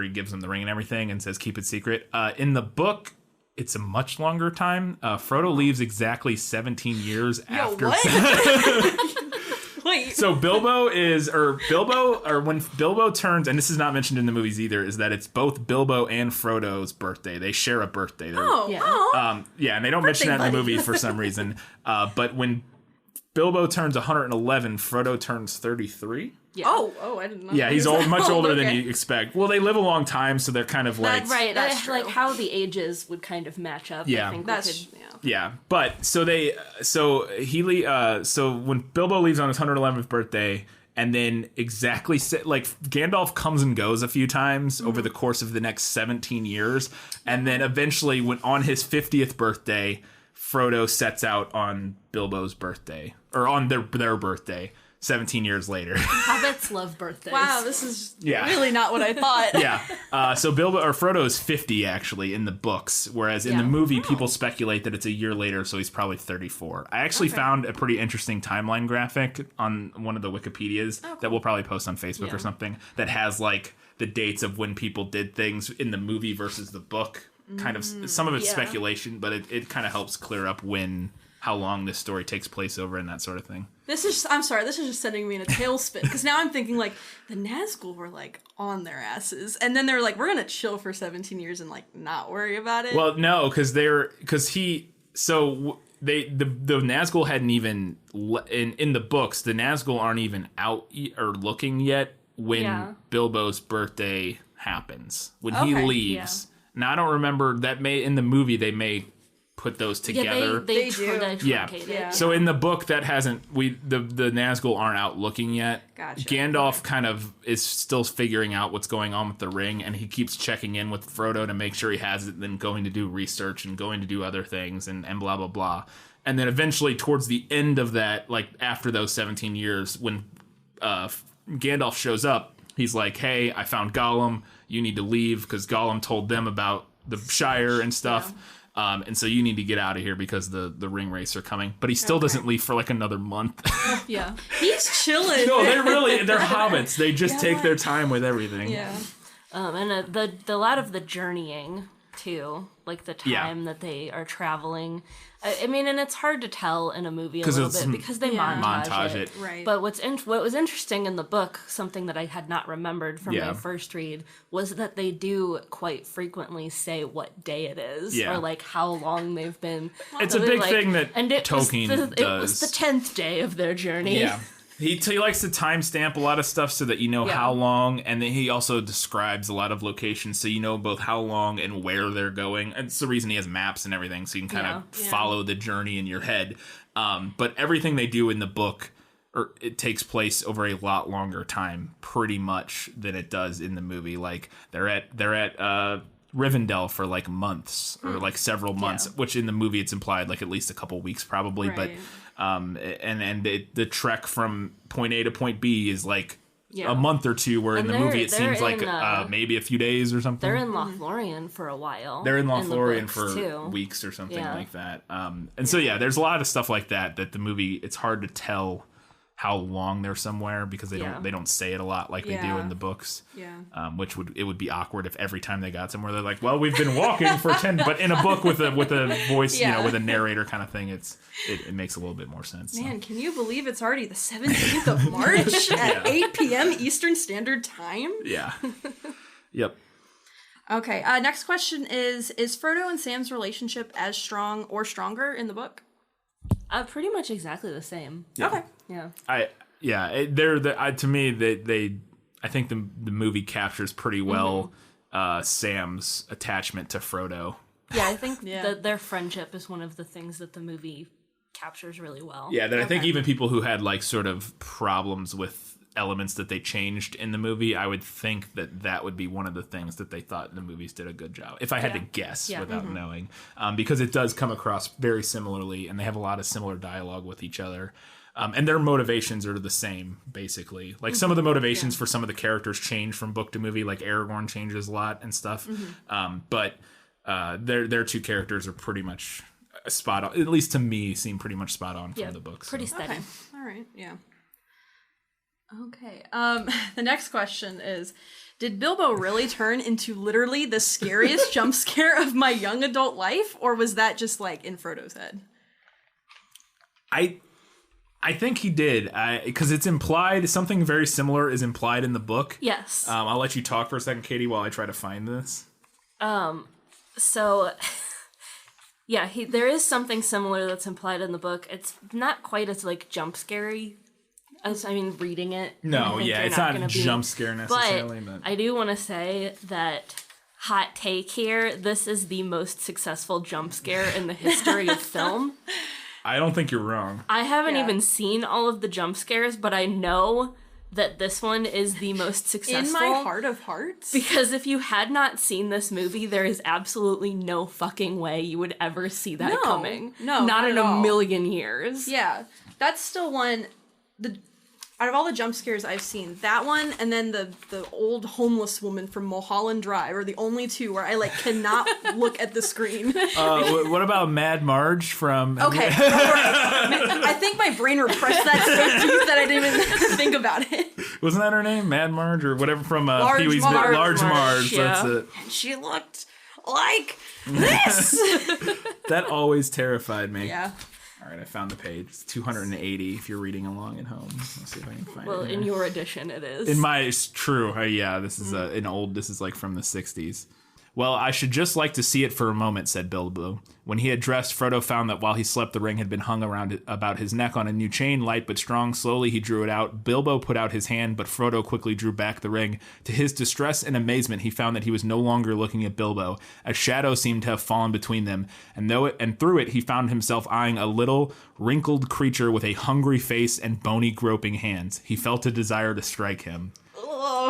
he gives him the ring and everything and says, keep it secret. In the book, it's a much longer time. Frodo leaves exactly 17 years after. Wait. So when Bilbo turns, and this is not mentioned in the movies either, is that it's both Bilbo and Frodo's birthday. They share a birthday. Yeah. And they don't mention that in the movie for some reason. But when Bilbo turns 111, Frodo turns 33. Yeah. Oh, I didn't know. Yeah, he's much older than you expect. Well, they live a long time, so they're kind of like... Right, That's like true. how the ages would kind of match up. Yeah. I think Yeah, but so when Bilbo leaves on his 111th birthday, and then exactly Gandalf comes and goes a few times over the course of the next 17 years, and then eventually, when on his 50th birthday, Frodo sets out on Bilbo's birthday, or on their birthday. 17 years later. Hobbits love birthdays. Wow, this is really not what I thought. Yeah. So Frodo is 50 actually in the books, whereas in the movie people speculate that it's a year later, so he's probably 34. I actually found a pretty interesting timeline graphic on one of the Wikipedias that we'll probably post on Facebook or something that has like the dates of when people did things in the movie versus the book. Kind of some of it's speculation, but it kind of helps clear up how long this story takes place over and that sort of thing. I'm sorry, this is just sending me in a tailspin, because now I'm thinking, like, the Nazgul were, like, on their asses, and then they're like, we're gonna chill for 17 years and, like, not worry about it. Well, no, the Nazgul hadn't even, in the books, the Nazgul aren't even out or looking yet when Bilbo's birthday happens, when he leaves. Now, I don't remember, in the movie, they may put those together. They do. Yeah. So in the book that the Nazgul aren't out looking yet. Gotcha. Gandalf kind of is still figuring out what's going on with the ring, and he keeps checking in with Frodo to make sure he has it, then going to do research and going to do other things and blah blah blah. And then eventually towards the end of that, like after those 17 years, when Gandalf shows up, he's like, hey, I found Gollum, you need to leave, because Gollum told them about the Shire and stuff. And so you need to get out of here because the ring wraiths are coming. But he still doesn't leave for like another month. Yeah. He's chilling. No, they're hobbits. They just take their time with everything. Yeah. And the lot of the journeying too, like the time that they are traveling. I mean, and it's hard to tell in a movie a little bit because they montage it. Right. But what was interesting in the book, something that I had not remembered from my first read, was that they do quite frequently say what day it is or like how long they've been. It's a big thing that Tolkien does. It was the 10th day of their journey. Yeah. He likes to timestamp a lot of stuff so that you know how long, and then he also describes a lot of locations so you know both how long and where they're going. And it's the reason he has maps and everything, so you can kind of follow the journey in your head. But everything they do in the book, it takes place over a lot longer time, pretty much, than it does in the movie. Like they're at Rivendell for like months or like several months, which in the movie it's implied like at least a couple weeks probably, but the trek from point A to point B is like a month or two, where in the movie it seems like maybe a few days or something. They're in Lothlorien for a while. They're in Lothlorien for weeks or something like that. So there's a lot of stuff like that the movie, it's hard to tell how long they're somewhere because they don't say it a lot like they do in the books. Yeah. It would be awkward if every time they got somewhere they're like, well, we've been walking for 10, but in a book with a voice, with a narrator kind of thing, it makes a little bit more sense. Man, can you believe it's already the 17th of March at 8 p.m. Eastern Standard Time? Yeah. Yep. Okay. Next question is Frodo and Sam's relationship as strong or stronger in the book? Pretty much exactly the same. Yeah. Okay. Yeah. To me, I think the movie captures pretty well Sam's attachment to Frodo. Yeah, I think that their friendship is one of the things that the movie captures really well. Yeah, that I think even people who had like sort of problems with elements that they changed in the movie, I would think that would be one of the things that they thought the movies did a good job. If I had to guess without knowing, because it does come across very similarly, and they have a lot of similar dialogue with each other. And their motivations are the same, basically. Like, some of the motivations for some of the characters change from book to movie, like Aragorn changes a lot and stuff. But their two characters are pretty much spot on, at least to me, seem pretty much spot on from the books. Pretty steady. Okay. All right. Yeah. Okay. The next question is, did Bilbo really turn into literally the scariest jump scare of my young adult life, or was that just like in Frodo's head? I think he did, because it's implied, something very similar is implied in the book. Yes. I'll let you talk for a second, Katie, while I try to find this. So, yeah, there is something similar that's implied in the book. It's not quite as, like, jump scary as, reading it. No, yeah, it's not jump scare necessarily. But I do want to say that, hot take here, this is the most successful jump scare in the history of film. I don't think you're wrong. I haven't even seen all of the jump scares, but I know that this one is the most successful. In my heart of hearts? Because if you had not seen this movie, there is absolutely no fucking way you would ever see that coming. No, not in at a all. million years. Yeah, that's still one. Out of all the jump scares I've seen, that one and then the old homeless woman from Mulholland Drive are the only two where I cannot look at the screen. What about Mad Marge from? Okay, right. I think my brain repressed that so deep that I didn't even think about it. Wasn't that her name, Mad Marge or whatever from Large Pee-wee's Marge. Large Marge? Yeah. That's it. And she looked like this. That always terrified me. Yeah. All right, I found the page. It's 280 if you're reading along at home. Let's see if I can find it. Well, in your edition, it is. In my, it's true. Yeah, this is this is like from the 60s. Well, I should just like to see it for a moment, said Bilbo. When he had dressed, Frodo found that while he slept, the ring had been hung around about his neck on a new chain, light but strong. Slowly he drew it out. Bilbo put out his hand, but Frodo quickly drew back the ring. To his distress and amazement, he found that he was no longer looking at Bilbo. A shadow seemed to have fallen between them, and through it he found himself eyeing a little, wrinkled creature with a hungry face and bony, groping hands. He felt a desire to strike him.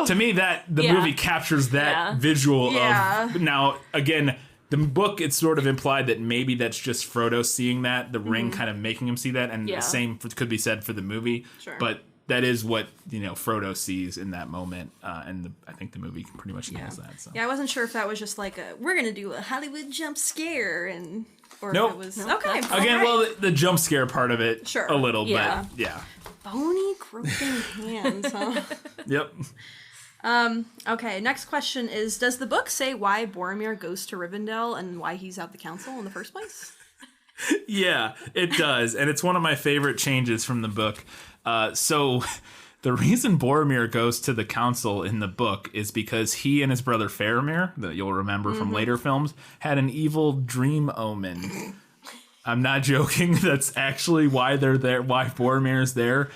To me, the movie captures that visual of... Now, again, the book, it's sort of implied that maybe that's just Frodo seeing that, the ring kind of making him see that, and the same could be said for the movie. Sure. But that is what, Frodo sees in that moment, and I think the movie pretty much nails that. So. Yeah, I wasn't sure if that was just we're going to do a Hollywood jump scare, or nope. if it was... Okay. Again, well, the jump scare part of it, sure. A little, yeah. But yeah. Bony, groping hands, huh? Yep. Okay, next question is, does the book say why Boromir goes to Rivendell and why he's at the council in the first place? Yeah, it does. And it's one of my favorite changes from the book. So the reason Boromir goes to the council in the book is because he and his brother Faramir, that you'll remember from later films, had an evil dream omen. I'm not joking. That's actually why they're there, why Boromir's there.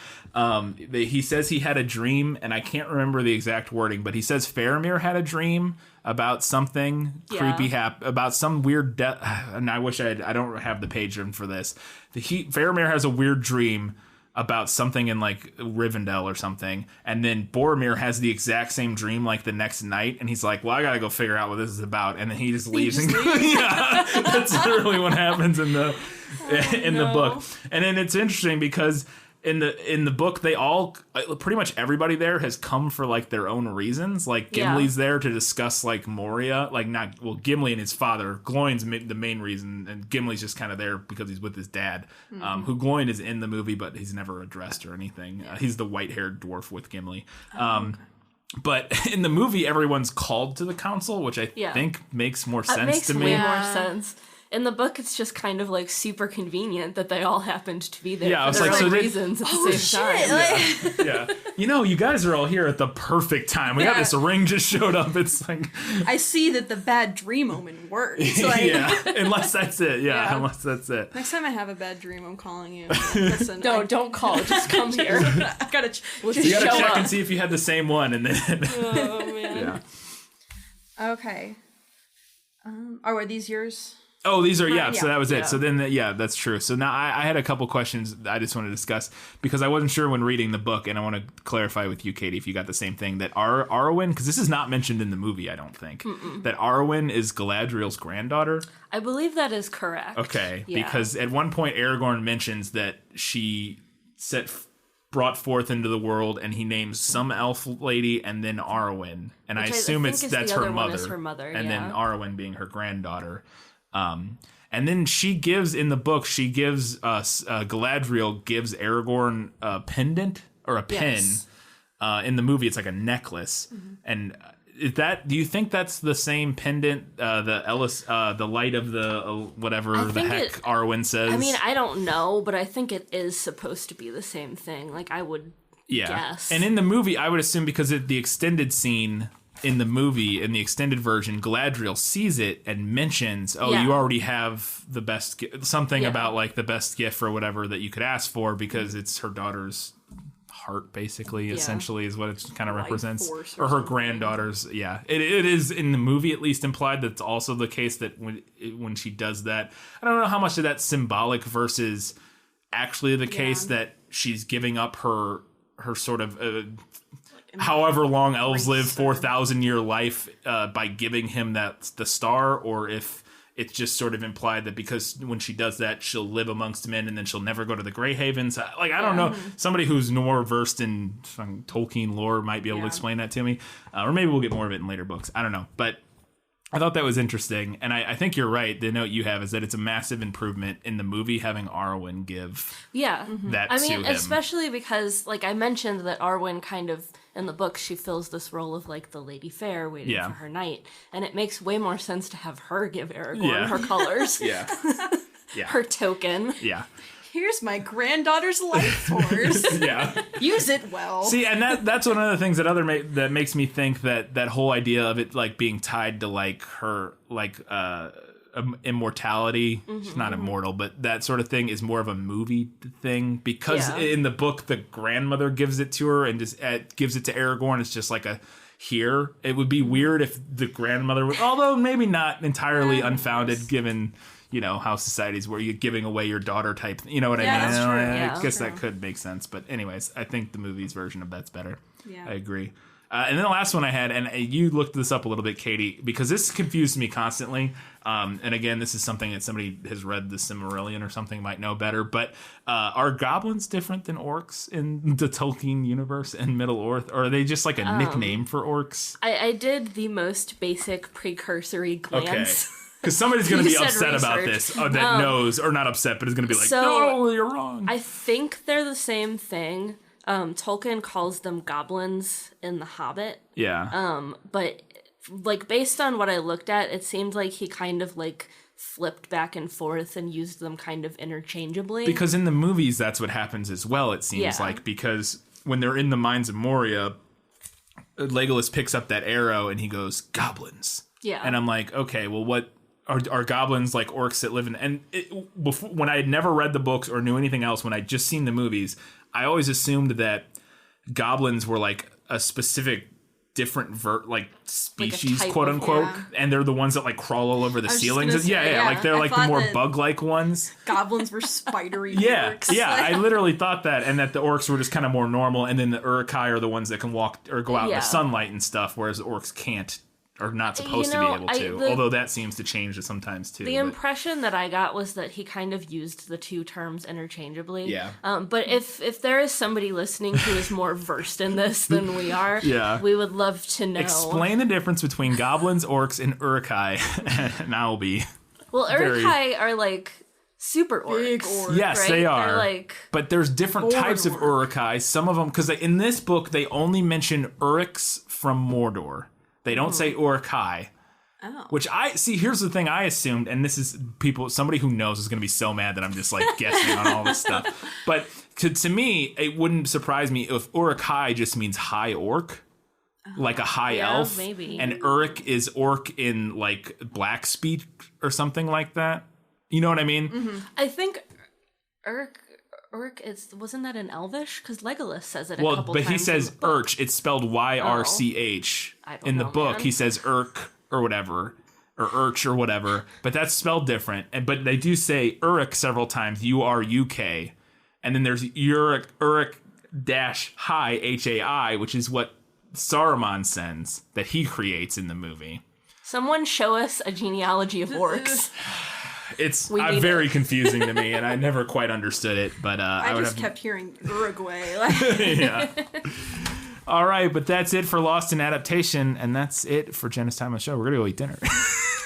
He says he had a dream, and I can't remember the exact wording, but he says Faramir had a dream about something creepy about some weird death. And I wish I don't have the page in for this. Faramir has a weird dream about something in Rivendell or something, and then Boromir has the exact same dream the next night, and he's like, well, I gotta go figure out what this is about, and then he just leaves and goes. Yeah, that's literally what happens in the book. And then it's interesting because in the book, they all, pretty much everybody there has come for their own reasons. Gimli's there to discuss Moria, Gimli and his father. Gloin's the main reason, and Gimli's just kind of there because he's with his dad, who Gloin is in the movie, but he's never addressed or anything. He's the white-haired dwarf with Gimli. But in the movie, everyone's called to the council, which I think makes more sense to me. Makes way more sense. In the book, it's just kind of super convenient that they all happened to be there. Yeah, for their own reasons at the same time. Yeah. You guys are all here at the perfect time. We got this ring just showed up. It's I see that the bad dream omen works. Yeah, unless that's it. Yeah, unless that's it. Next time I have a bad dream, I'm calling you. Listen, no, don't call. Just come here. You gotta check and see if you had the same one, and then. Oh man. Yeah. Okay. Are these yours? Oh, these are, Right, so yeah. that was it. Yeah. So then, that's true. So now I had a couple questions I just want to discuss because I wasn't sure when reading the book, and I want to clarify with you, Katie, if you got the same thing, that Arwen, because this is not mentioned in the movie, I don't think, that Arwen is Galadriel's granddaughter. I believe that is correct. Okay, Yeah. because at one point Aragorn mentions that she brought forth into the world, and he names some elf lady and then Arwen, and I Which assume think is that's the her other one mother, is her mother, and yeah. then Arwen being her granddaughter. And then she gives in the book, Galadriel gives Aragorn a pendant or a pin. Yes. In the movie, it's like a necklace, and. Do you think that's the same pendant? The light of the whatever the heck Arwen says. I mean, I don't know, but I think it is supposed to be the same thing. Like, I would guess. And in the movie, I would assume because of the extended scene in the movie, in the extended version, Galadriel sees it and mentions, you already have the best something about like the best gift or whatever that you could ask for because it's her daughter's heart, basically, essentially, is what it kind of represents, or her granddaughter's. It is in the movie at least implied that it's also the case that when she does that, I don't know how much of that's symbolic versus actually the case that she's giving up her sort of however long elves live, 4,000-year life by giving him the star, or if it's just sort of implied that because when she does that, she'll live amongst men and then she'll never go to the Grey Havens. Like, I don't know. Somebody who's more versed in Tolkien lore might be able to explain that to me. Or maybe we'll get more of it in later books. I don't know. But I thought that was interesting. And I think you're right. The note you have is that it's a massive improvement in the movie having Arwen give that to him. Especially because, like I mentioned, that Arwen kind of, in the book, she fills this role of like the Lady Fair waiting for her knight. And it makes way more sense to have her give Aragorn her colors. Her token. Yeah. Here's my granddaughter's life force. Use it well. See, and that's one of the things that makes me think that whole idea of it like being tied to like her like immortality. She's not immortal, but that sort of thing is more of a movie thing because in the book the grandmother gives it to her and just gives it to Aragorn. It's just like here. It would be weird if the grandmother would, although maybe not entirely unfounded given how societies where you're giving away your daughter type, you know what I mean? That's true. I guess that could make sense. But anyways, I think the movie's version of that's better. Yeah. I agree. And then the last one I had, and you looked this up a little bit, Katie, because this confused me constantly. And again, this is something that somebody has read the Silmarillion or something might know better. But are goblins different than orcs in the Tolkien universe in Middle-earth? Or are they just like a nickname for orcs? I did the most basic precursory glance. Okay. Because somebody's going to be upset about this that knows, or not upset, but is going to be like, no, you're wrong. I think they're the same thing. Tolkien calls them goblins in The Hobbit. Yeah. But like based on what I looked at, it seemed like he kind of like flipped back and forth and used them kind of interchangeably. Because in the movies, that's what happens as well, it seems like. Because when they're in the Mines of Moria, Legolas picks up that arrow and he goes, goblins. Yeah. And I'm like, okay, well, what... Are goblins like orcs that live in... And before, when I had never read the books or knew anything else, when I'd just seen the movies, I always assumed that goblins were like a specific different species, like quote unquote, and they're the ones that like crawl all over the ceilings. Like they're like the more bug-like ones. Goblins were spidery. orcs. I literally thought that, and that the orcs were just kind of more normal, and then the Uruk-hai are the ones that can walk or go out in the sunlight and stuff, whereas the orcs can't. Or not supposed to be able to, although that seems to change sometimes too. The impression that I got was that he kind of used the two terms interchangeably. Yeah. But if there is somebody listening who is more versed in this than we are, we would love to know. Explain the difference between goblins, orcs, and Uruk-hai, and I'll be. Well, Uruk-hai are like super orcs. Big orcs. Yes, right? they are. They're like but there's different types of Uruk-hai. Some of them, because in this book they only mention Uruks from Mordor. They don't say Uruk-hai. Oh. Which here's the thing I assumed, and this is somebody who knows is going to be so mad that I'm just like guessing on all this stuff. But to me, it wouldn't surprise me if Uruk-hai just means high orc, like a high elf. Maybe. And Uruk is orc in like black speak or something like that. You know what I mean? Mm-hmm. I think Uruk wasn't that in Elvish? Because Legolas says it a couple times. Well, but he says Urch. It's spelled Yrch. In the book, he says Urk or whatever. or Urch or whatever, but that's spelled different. But they do say Uruk several times, U-R-U-K. And then there's Uruk dash Hai, H-A-I, which is what Saruman sends that he creates in the movie. Someone show us a genealogy of orcs. It's very confusing to me, and I never quite understood it. But I just kept hearing Uruguay. Yeah. All right, but that's it for Lost in Adaptation, and that's it for Jenna's Time on the Show. We're gonna go eat dinner.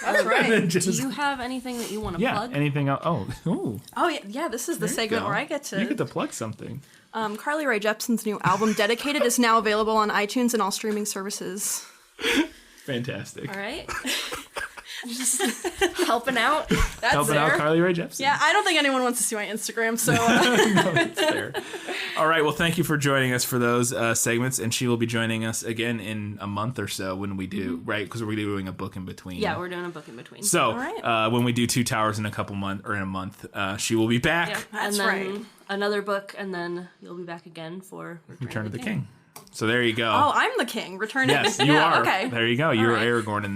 That's right. Do you have anything that you want to plug? Anything else? Oh, Yeah. This is the segment where I get to. You get to plug something. Carly Rae Jepsen's new album, Dedicated, is now available on iTunes and all streaming services. Fantastic. All right. Just helping out. That's Helping there. out Carly Rae Jepsen. Yeah, I don't think anyone wants to see my Instagram, so. No, that's fair. All right, well, thank you for joining us for those segments, and she will be joining us again in a month or so when we do, right? Because we're doing a book in between. Yeah, we're doing a book in between. So, right. when we do Two Towers in a month, she will be back. Yeah, That's and then right. Another book, and then you'll be back again for Return of the King. So there you go. Oh, I'm the king. Return Yes, to you are. Okay. There you go. You're right. Aragorn in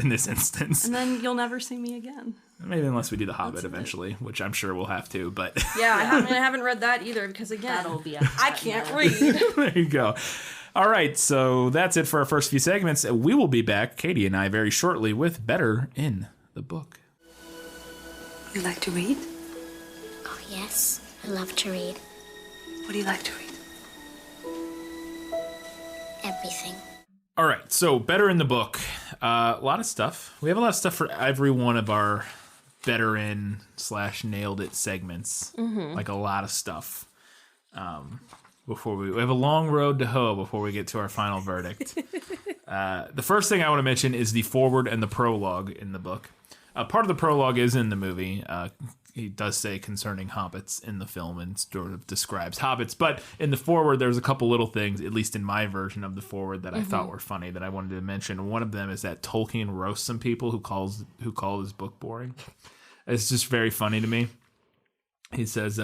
this instance. And then you'll never see me again. Maybe unless we do The Hobbit eventually, which I'm sure we'll have to. But Yeah, I haven't read that either because again, That'll be I can't read. there you go. All right, so that's it for our first few segments. We will be back, Katie and I, very shortly with Better in the Book. You like to read? Oh, yes. I love to read. What do you like to read? Everything. All right, so Better in the Book. A lot of stuff. We have a lot of stuff for every one of our Better in / Nailed It segments. Like a lot of stuff. Before we have a long road to hoe before we get to our final verdict. The first thing I want to mention is the foreword and the prologue in the book. Part of the prologue is in the movie. He does say concerning hobbits in the film and sort of describes hobbits. But in the foreword, there's a couple little things, at least in my version of the foreword, that I thought were funny that I wanted to mention. One of them is that Tolkien roasts some people who call his book boring. It's just very funny to me. He says,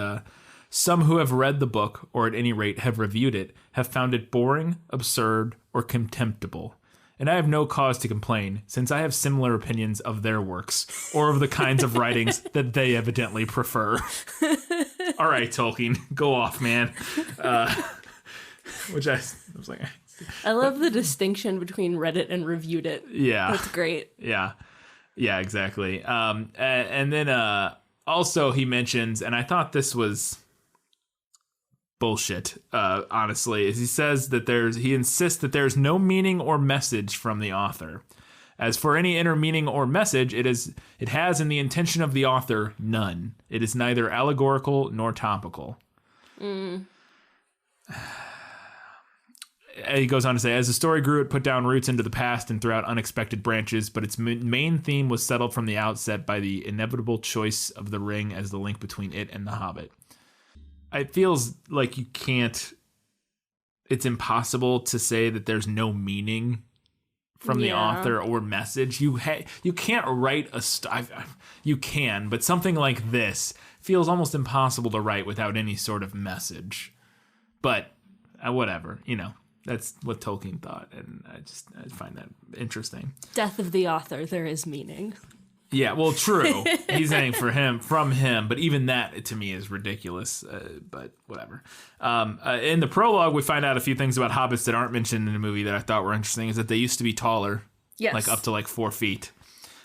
some who have read the book, or at any rate have reviewed it, have found it boring, absurd, or contemptible. And I have no cause to complain, since I have similar opinions of their works, or of the kinds of writings that they evidently prefer. All right, Tolkien, go off, man. Which I was like... I love the distinction between read it and reviewed it. Yeah. That's great. Yeah. Yeah, exactly. And then also he mentions, and I thought this was... bullshit, honestly, is he says that he insists that there's no meaning or message from the author. As for any inner meaning or message, it has in the intention of the author none. It is neither allegorical nor topical. He goes on to say, as the story grew, it put down roots into the past and threw out unexpected branches, but its main theme was settled from the outset by the inevitable choice of the ring as the link between it and the Hobbit. It feels like it's impossible to say that there's no meaning from the author or message. You can't write you can, but something like this feels almost impossible to write without any sort of message. But whatever, that's what Tolkien thought, and I find that interesting. Death of the author, there is meaning. Yeah, well, true. He's saying from him, but even that to me is ridiculous. But whatever. In the prologue, we find out a few things about hobbits that aren't mentioned in the movie that I thought were interesting. Is that they used to be taller, like up to 4 feet,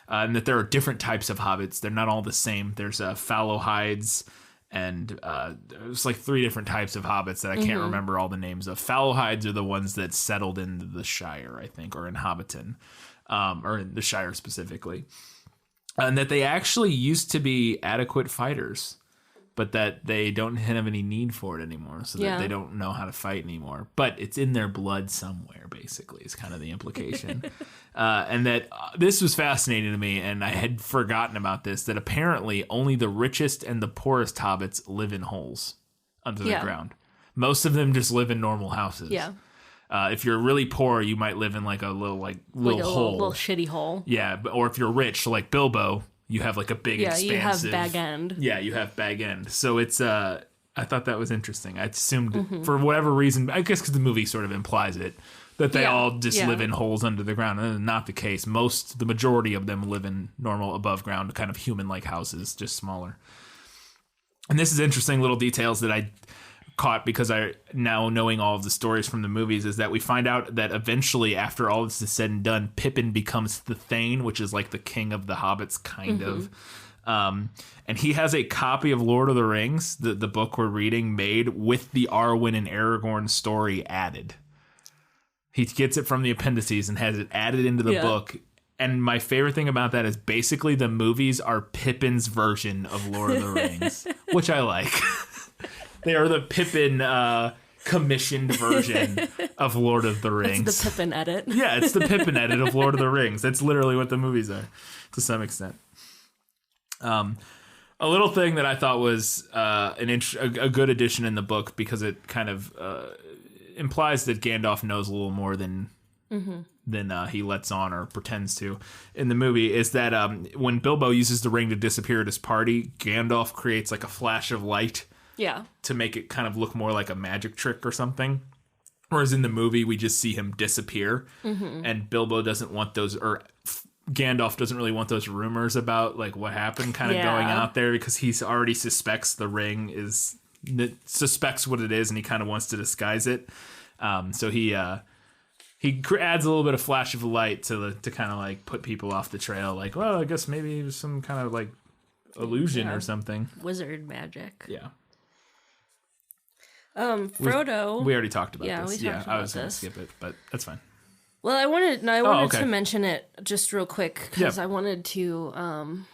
and that there are different types of hobbits. They're not all the same. There's fallow hides, and there's 3 different types of hobbits that I can't remember all the names of. Fallow hides are the ones that settled into the Shire, I think, or in Hobbiton, or in the Shire specifically. And that they actually used to be adequate fighters, but that they don't have any need for it anymore, so that they don't know how to fight anymore. But it's in their blood somewhere, basically, is kind of the implication. And that this was fascinating to me, and I had forgotten about this, that apparently only the richest and the poorest hobbits live in holes under the ground. Most of them just live in normal houses. Yeah. If you're really poor, you might live in a little hole. Little shitty hole. Yeah, or if you're rich, like Bilbo, you have a big expansive... Yeah, you have Bag End. Yeah, you have Bag End. So it's... I thought that was interesting. I assumed, for whatever reason, I guess because the movie sort of implies it, That they Yeah, all just yeah. live in holes under the ground. And that's not the case. The majority of them live in normal above ground, kind of human-like houses, just smaller. And this is interesting little details that I caught because I now knowing all of the stories from the movies is that we find out that eventually, after all this is said and done, Pippin becomes the Thane, which is like the king of the hobbits, kind of. And he has a copy of Lord of the Rings, the book we're reading, made with the Arwen and Aragorn story added. He gets it from the appendices and has it added into the book. And my favorite thing about that is basically the movies are Pippin's version of Lord of the Rings, which I like. They are the Pippin commissioned version of Lord of the Rings. It's the Pippin edit. Yeah, it's the Pippin edit of Lord of the Rings. That's literally what the movies are, to some extent. A little thing that I thought was a good addition in the book, because it kind of implies that Gandalf knows a little more than he lets on or pretends to in the movie, is that when Bilbo uses the ring to disappear at his party, Gandalf creates like a flash of light to make it kind of look more like a magic trick or something. Whereas in the movie, we just see him disappear, and Bilbo doesn't want those, or Gandalf doesn't really want those rumors about like what happened kind of going out there, because he already suspects the ring suspects what it is, and he kind of wants to disguise it. So he adds a little bit of flash of light to kind of like put people off the trail. Like, well, I guess maybe it was some kind of like illusion or something. Wizard magic. Yeah. Frodo. We already talked about Yeah, this. we talked about I was going to this. skip it, but that's fine. Well, I wanted okay. to mention it just real quick because I wanted to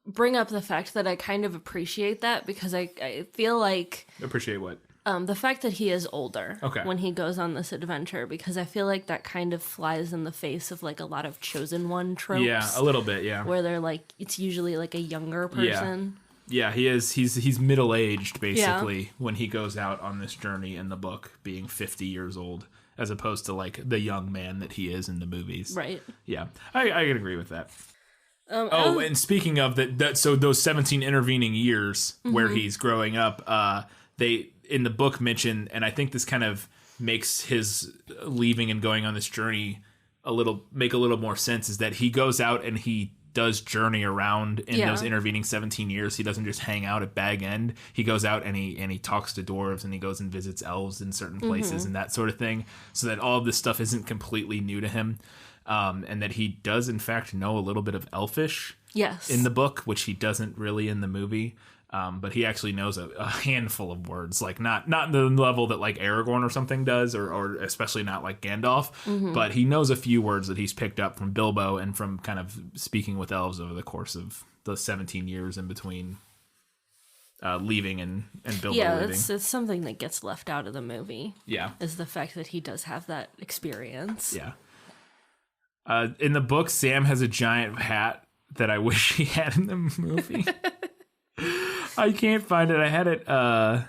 bring up the fact that I kind of appreciate that, because I feel like Appreciate what? the fact that he is older Okay. when he goes on this adventure, because I feel like that kind of flies in the face of like a lot of chosen one tropes. Yeah, a little bit, yeah. Where they're like, it's usually like a younger person. Yeah, he is. He's middle-aged, basically, when he goes out on this journey in the book, being 50 years old, as opposed to, like, the young man that he is in the movies. Right. Yeah, I can agree with that. And speaking of that, so those 17 intervening years where he's growing up, they, in the book, mention, and I think this kind of makes his leaving and going on this journey make a little more sense, is that he goes out and he does journey around in those intervening 17 years. He doesn't just hang out at Bag End. He goes out and he talks to dwarves, and he goes and visits elves in certain places and that sort of thing, so that all of this stuff isn't completely new to him, and that he does in fact know a little bit of Elfish in the book, which he doesn't really in the movie. But he actually knows a handful of words, like not the level that like Aragorn or something does, or especially not like Gandalf, but he knows a few words that he's picked up from Bilbo and from kind of speaking with elves over the course of the 17 years in between leaving and Bilbo leaving. Yeah, it's something that gets left out of the movie. Yeah. Is the fact that he does have that experience. Yeah. In the book, Sam has a giant hat that I wish he had in the movie. I can't find it. I had it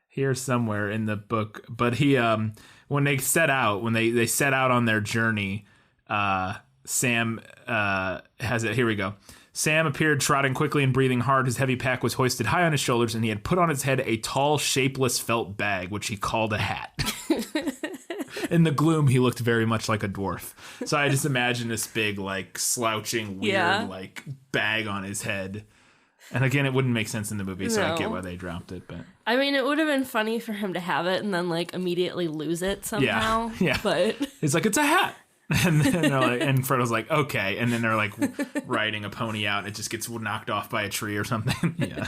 here somewhere in the book. But he, when they set out on their journey, Sam has it. Here we go. Sam appeared trotting quickly and breathing hard. His heavy pack was hoisted high on his shoulders, and he had put on his head a tall, shapeless felt bag, which he called a hat. In the gloom, he looked very much like a dwarf. So I just imagine this big, like, slouching, weird, like, bag on his head. And again, it wouldn't make sense in the movie, so I get why they dropped it. But I mean, it would have been funny for him to have it and then like immediately lose it somehow. Yeah. But it's like, it's a hat. And then they're like, and Frodo's like, okay. And then they're like riding a pony out, and it just gets knocked off by a tree or something. Yeah.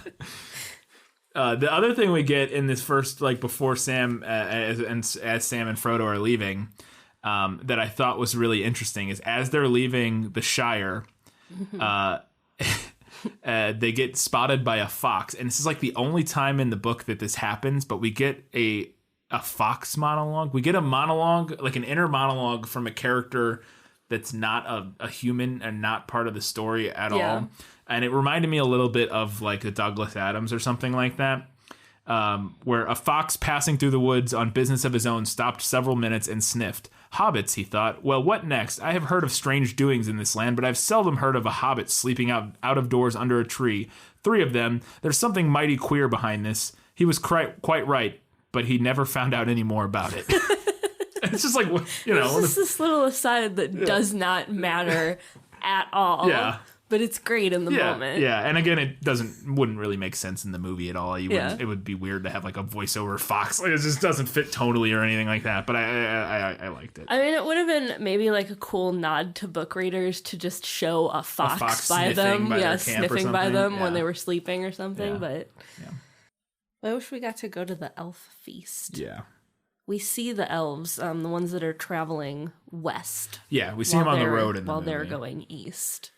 The other thing we get in this first, like before Sam, as Sam and Frodo are leaving, that I thought was really interesting is as they're leaving the Shire, they get spotted by a fox, and this is like the only time in the book that this happens, but we get a fox monologue. We get a monologue, like an inner monologue from a character that's not a human and not part of the story at all. And it reminded me a little bit of like a Douglas Adams or something like that, where a fox passing through the woods on business of his own stopped several minutes and sniffed. Hobbits, he thought. Well, what next? I have heard of strange doings in this land, but I've seldom heard of a hobbit sleeping out of doors under a tree. 3 of them. There's something mighty queer behind this. He was quite right, but he never found out any more about it. It's just like, you know. It's just this little aside that does not matter at all. Yeah. But it's great in the moment. Yeah, and again, wouldn't really make sense in the movie at all. It would be weird to have like a voiceover fox. Like, it just doesn't fit tonally or anything like that. But I liked it. I mean, it would have been maybe like a cool nod to book readers to just show a fox by them. Sniffing by them when they were sleeping or something. Yeah. But I wish we got to go to the elf feast. Yeah. We see the elves, the ones that are traveling west. Yeah, we see them on the road while they're going east.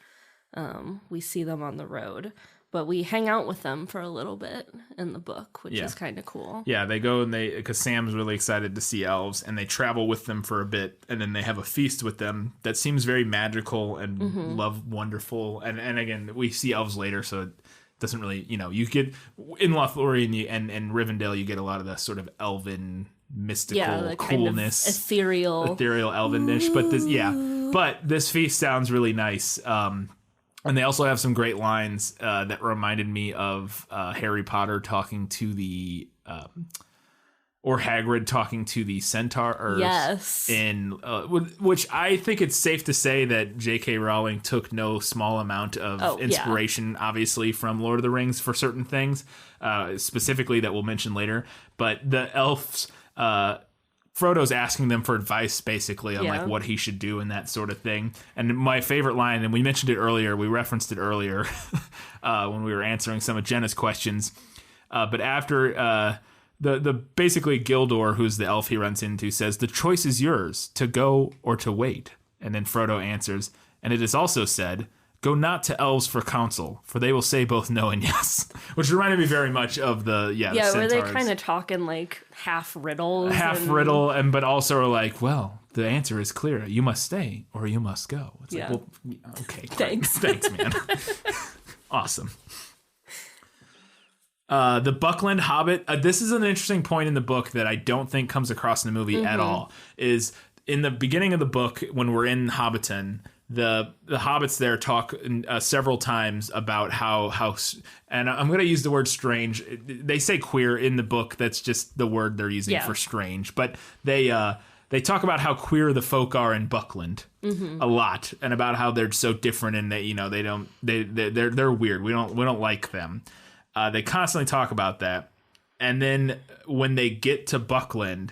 We see them on the road, but we hang out with them for a little bit in the book, which is kind of cool. Yeah, they go and because Sam's really excited to see elves, and they travel with them for a bit, and then they have a feast with them that seems very magical and wonderful. And again, we see elves later, so it doesn't really, you get in Lothlorien and Rivendell, you get a lot of the sort of elven mystical the coolness, kind of ethereal elvenish. But this feast sounds really nice. And they also have some great lines that reminded me of Harry Potter talking to the, or Hagrid talking to the centaurs. Yes. Which I think it's safe to say that J.K. Rowling took no small amount of inspiration, obviously, from Lord of the Rings for certain things, specifically that we'll mention later. But the elves... Frodo's asking them for advice, basically, on like what he should do and that sort of thing. And my favorite line, and we mentioned it earlier, we referenced it earlier when we were answering some of Jenna's questions. But after the basically Gildor, who's the elf he runs into, says, "The choice is yours, to go or to wait." And then Frodo answers, "And it is also said, go not to elves for counsel, for they will say both no and yes." Which reminded me very much of the where they kind of talking like half riddles, but also are like, well, the answer is clear: you must stay or you must go. It's like, well, okay, thanks, man. Awesome. The Buckland Hobbit. This is an interesting point in the book that I don't think comes across in the movie at all. Is in the beginning of the book when we're in Hobbiton. The hobbits there talk several times about how and I'm going to use the word strange. They say queer in the book. That's just the word they're using for strange. But they talk about how queer the folk are in Buckland a lot, and about how they're so different and that they're weird. We don't like them. They constantly talk about that, and then when they get to Buckland,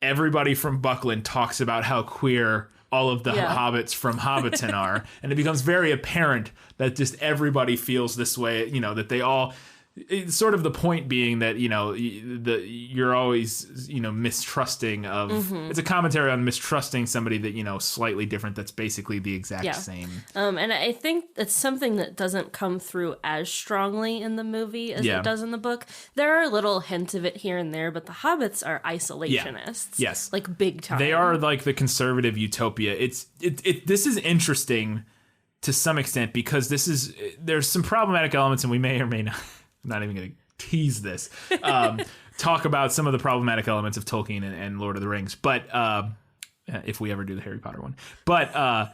everybody from Buckland talks about how queer all of the hobbits from Hobbiton are, and it becomes very apparent that just everybody feels this way, that they all, it's sort of the point being that, you're always, mistrusting of, it's a commentary on mistrusting somebody that, slightly different, that's basically the exact same. And I think it's something that doesn't come through as strongly in the movie as it does in the book. There are little hints of it here and there, but the hobbits are isolationists. Yes. Like big time. They are like the conservative utopia. This is interesting to some extent because there's some problematic elements, and we may or may not, I'm not even going to tease this, talk about some of the problematic elements of Tolkien and Lord of the Rings, but if we ever do the Harry Potter one. But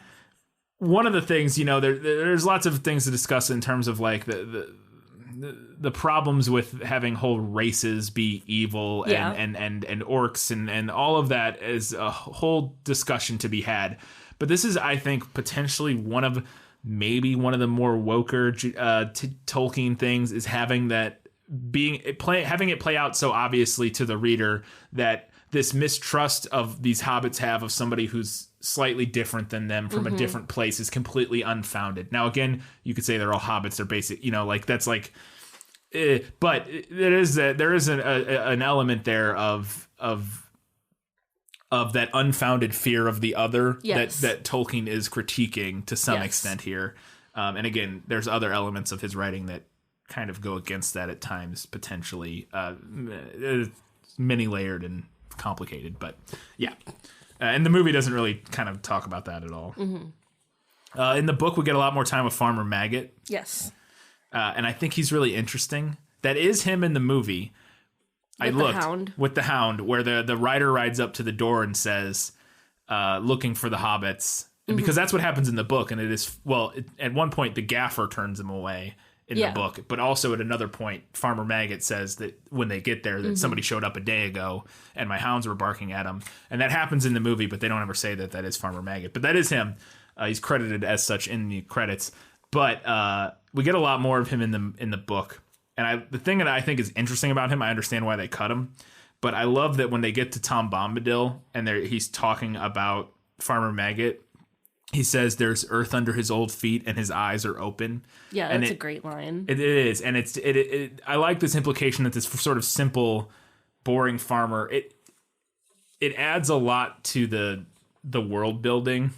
one of the things, there's lots of things to discuss in terms of like the problems with having whole races be evil and orcs and all of that is a whole discussion to be had. But this is, I think, potentially maybe one of the more woker Tolkien things is having it play out so obviously to the reader that this mistrust of these hobbits have of somebody who's slightly different than them from a different place is completely unfounded. Now, again, you could say they're all hobbits. They're basic, that's like, but there is an element there of that unfounded fear of the other that Tolkien is critiquing to some extent here. And again, there's other elements of his writing that kind of go against that at times, potentially. Many layered and complicated, but yeah. And the movie doesn't really kind of talk about that at all. In the book, we get a lot more time with Farmer Maggot. Yes. And I think he's really interesting. That is him in the movie. With the hound, where the rider rides up to the door and says, looking for the hobbits. And because that's what happens in the book. And it is, at one point, the gaffer turns him away. in the book. But also at another point, Farmer Maggot says that when they get there, that somebody showed up a day ago and my hounds were barking at him. And that happens in the movie, but they don't ever say that is Farmer Maggot. But that is him. He's credited as such in the credits. But we get a lot more of him in the book. And the thing that I think is interesting about him, I understand why they cut him. But I love that when they get to Tom Bombadil and he's talking about Farmer Maggot, he says there's earth under his old feet and his eyes are open. Yeah, and that's a great line. It is. And I like this implication that this sort of simple, boring farmer, it adds a lot to the world building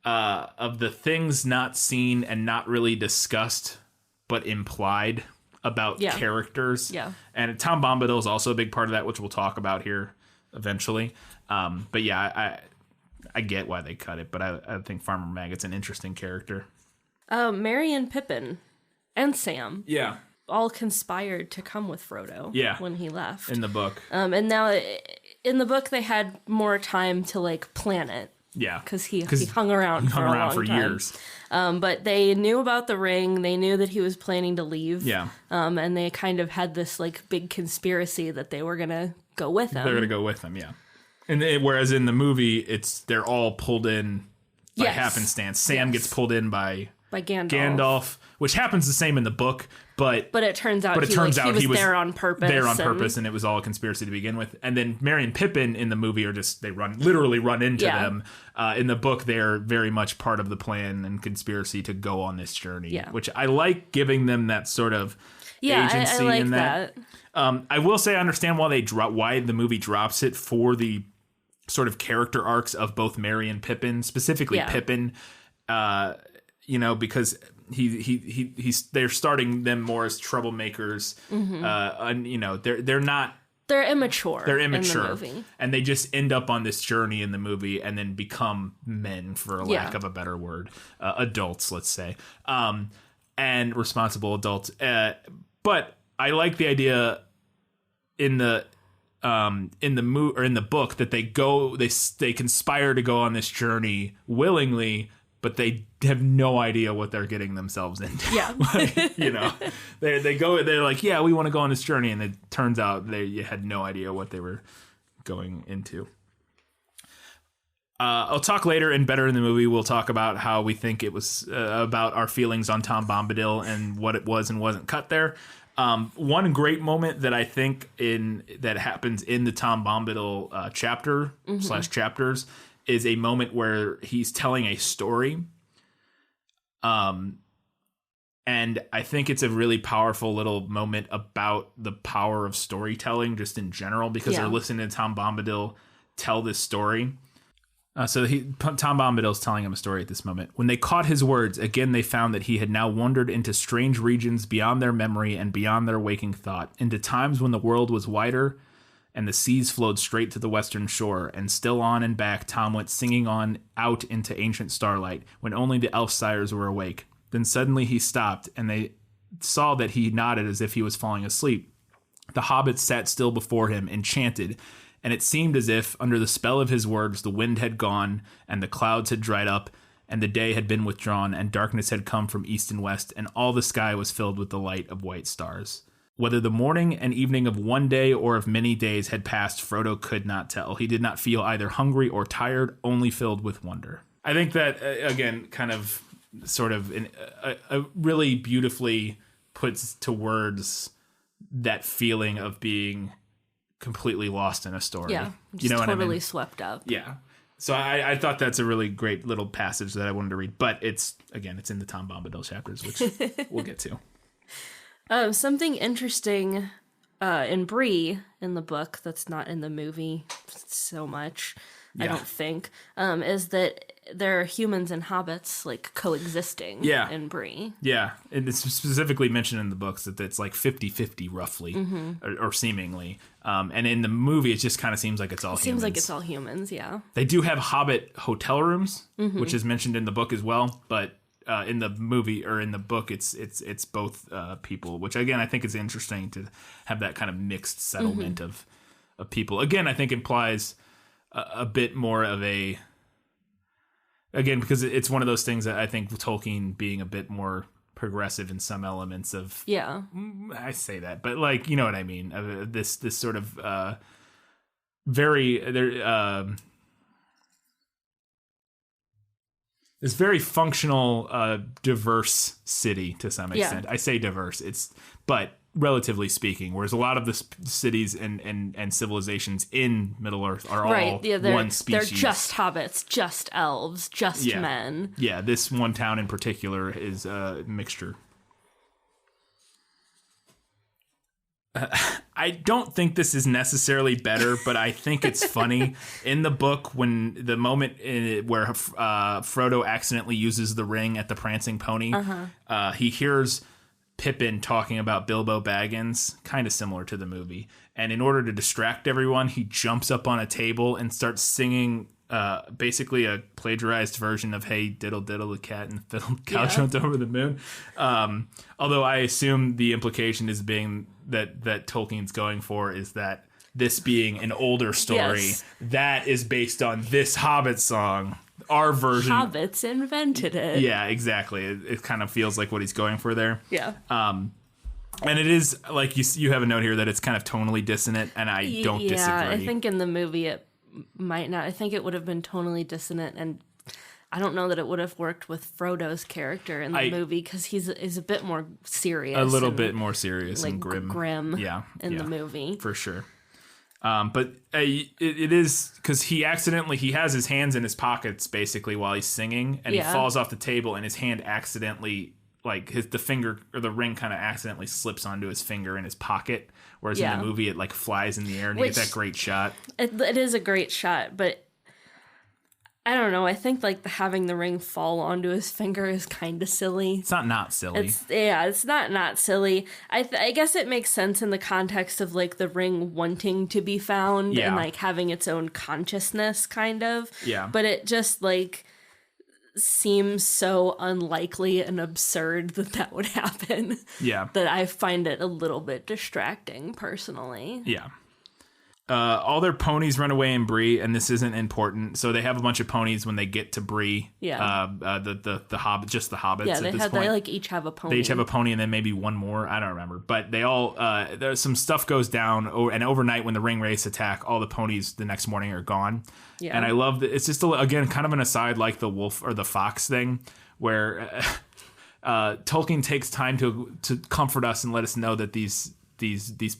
of the things not seen and not really discussed, but implied about characters. Yeah. And Tom Bombadil is also a big part of that, which we'll talk about here eventually. But yeah, I get why they cut it, but I think Farmer Maggot's an interesting character. Merry and Pippin and Sam. Yeah. All conspired to come with Frodo when he left. In the book. And now in the book they had more time to like plan it. Yeah. Because he hung around for a long time. Years. But they knew about the ring. They knew that he was planning to leave. Yeah. And they kind of had this like big conspiracy that they were going to go with him. They're going to go with him, yeah. And whereas in the movie, they're all pulled in by happenstance. Sam gets pulled in by Gandalf, which happens the same in the book, but it turns out he was there on purpose, and it was all a conspiracy to begin with. And then Merry and Pippin in the movie they literally run into them. In the book, they're very much part of the plan and conspiracy to go on this journey, which I like giving them that sort of agency. I like in that. I will say I understand why why the movie drops it for the sort of character arcs of both Merry and Pippin, specifically Pippin, because they're starting them more as troublemakers. They're immature. In the movie. And they just end up on this journey in the movie and then become men, for lack of a better word, adults, let's say, and responsible adults. But I like the idea in the book that they conspire to go on this journey willingly, but they have no idea what they're getting themselves into. Yeah. They're like, yeah, we want to go on this journey. And it turns out they had no idea what they were going into. I'll talk later in Better in the Movie. We'll talk about how we think it was about our feelings on Tom Bombadil and what it was and wasn't cut there. One great moment that I think that happens in the Tom Bombadil chapter / chapters is a moment where he's telling a story. And I think it's a really powerful little moment about the power of storytelling just in general, because they're listening to Tom Bombadil tell this story. Tom Bombadil's telling him a story at this moment. When they caught his words, again they found that he had now wandered into strange regions beyond their memory and beyond their waking thought, into times when the world was wider and the seas flowed straight to the western shore, and still on and back Tom went singing on out into ancient starlight, when only the elf sires were awake. Then suddenly he stopped, and they saw that he nodded as if he was falling asleep. The hobbits sat still before him, enchanted, and it seemed as if, under the spell of his words, the wind had gone, and the clouds had dried up, and the day had been withdrawn, and darkness had come from east and west, and all the sky was filled with the light of white stars. Whether the morning and evening of one day or of many days had passed, Frodo could not tell. He did not feel either hungry or tired, only filled with wonder. I think that, again, kind of sort of really beautifully puts to words that feeling of being completely lost in a story. Yeah, just totally swept up. Yeah. So I thought that's a really great little passage that I wanted to read. But it's in the Tom Bombadil chapters, which we'll get to. Something interesting in Bree in the book that's not in the movie so much, I don't think, is that there are humans and hobbits like coexisting in Bree. Yeah, and it's specifically mentioned in the books that it's like 50-50 roughly, or seemingly. And in the movie, it just kind of seems like it's all humans. Seems like it's all humans, yeah. They do have hobbit hotel rooms, which is mentioned in the book as well, but in the movie or in the book, it's both people, which again I think is interesting to have that kind of mixed settlement of people. Again, I think implies a bit more of because it's one of those things that I think Tolkien being a bit more progressive in some elements of. Yeah. I say that, but like, you know what I mean. This sort of very this very functional, diverse city to some extent. I say diverse, but relatively speaking, whereas a lot of the cities and civilizations in Middle Earth are all one species. They're just hobbits, just elves, just men. Yeah, this one town in particular is a mixture. I don't think this is necessarily better, but I think it's funny. In the book, when the moment where Frodo accidentally uses the ring at the prancing pony, he hears Pippin talking about Bilbo Baggins, kind of similar to the movie. And in order to distract everyone, he jumps up on a table and starts singing basically a plagiarized version of Hey Diddle Diddle, the cat and the fiddle cow jumped over the moon. Although I assume the implication is being that Tolkien's going for is that this being an older story that is based on this Hobbit song. Our version. Hobbits invented it. Yeah, exactly. It kind of feels like what he's going for there. Yeah. And it is, like, you have a note here that it's kind of tonally dissonant, and I don't disagree. Yeah, I think in the movie it might not. I think it would have been tonally dissonant, and I don't know that it would have worked with Frodo's character in the movie, because he's a bit more serious. A little bit more serious and grim. In the movie. For sure. But it is because he has his hands in his pockets basically while he's singing, and he falls off the table, and his hand accidentally, like the finger or the ring kind of accidentally slips onto his finger in his pocket, whereas in the movie it like flies in the air, and you get that great shot. It is a great shot, but I don't know. I think like having the ring fall onto his finger is kind of silly. It's not silly. It's not silly. I guess it makes sense in the context of like the ring wanting to be found and like having its own consciousness, kind of. Yeah. But it just like seems so unlikely and absurd that would happen. Yeah. That I find it a little bit distracting personally. Yeah. All their ponies run away in Bree, and this isn't important. So they have a bunch of ponies when they get to Bree. Yeah. The hobbit, just the hobbits. Yeah, at this point. They like each have a pony. They each have a pony, and then maybe one more. I don't remember, but they all. There's some stuff goes down, and overnight when the ring wraiths attack, all the ponies the next morning are gone. Yeah. And I love that. It's just again kind of an aside, like the wolf or the fox thing, where Tolkien takes time to comfort us and let us know that these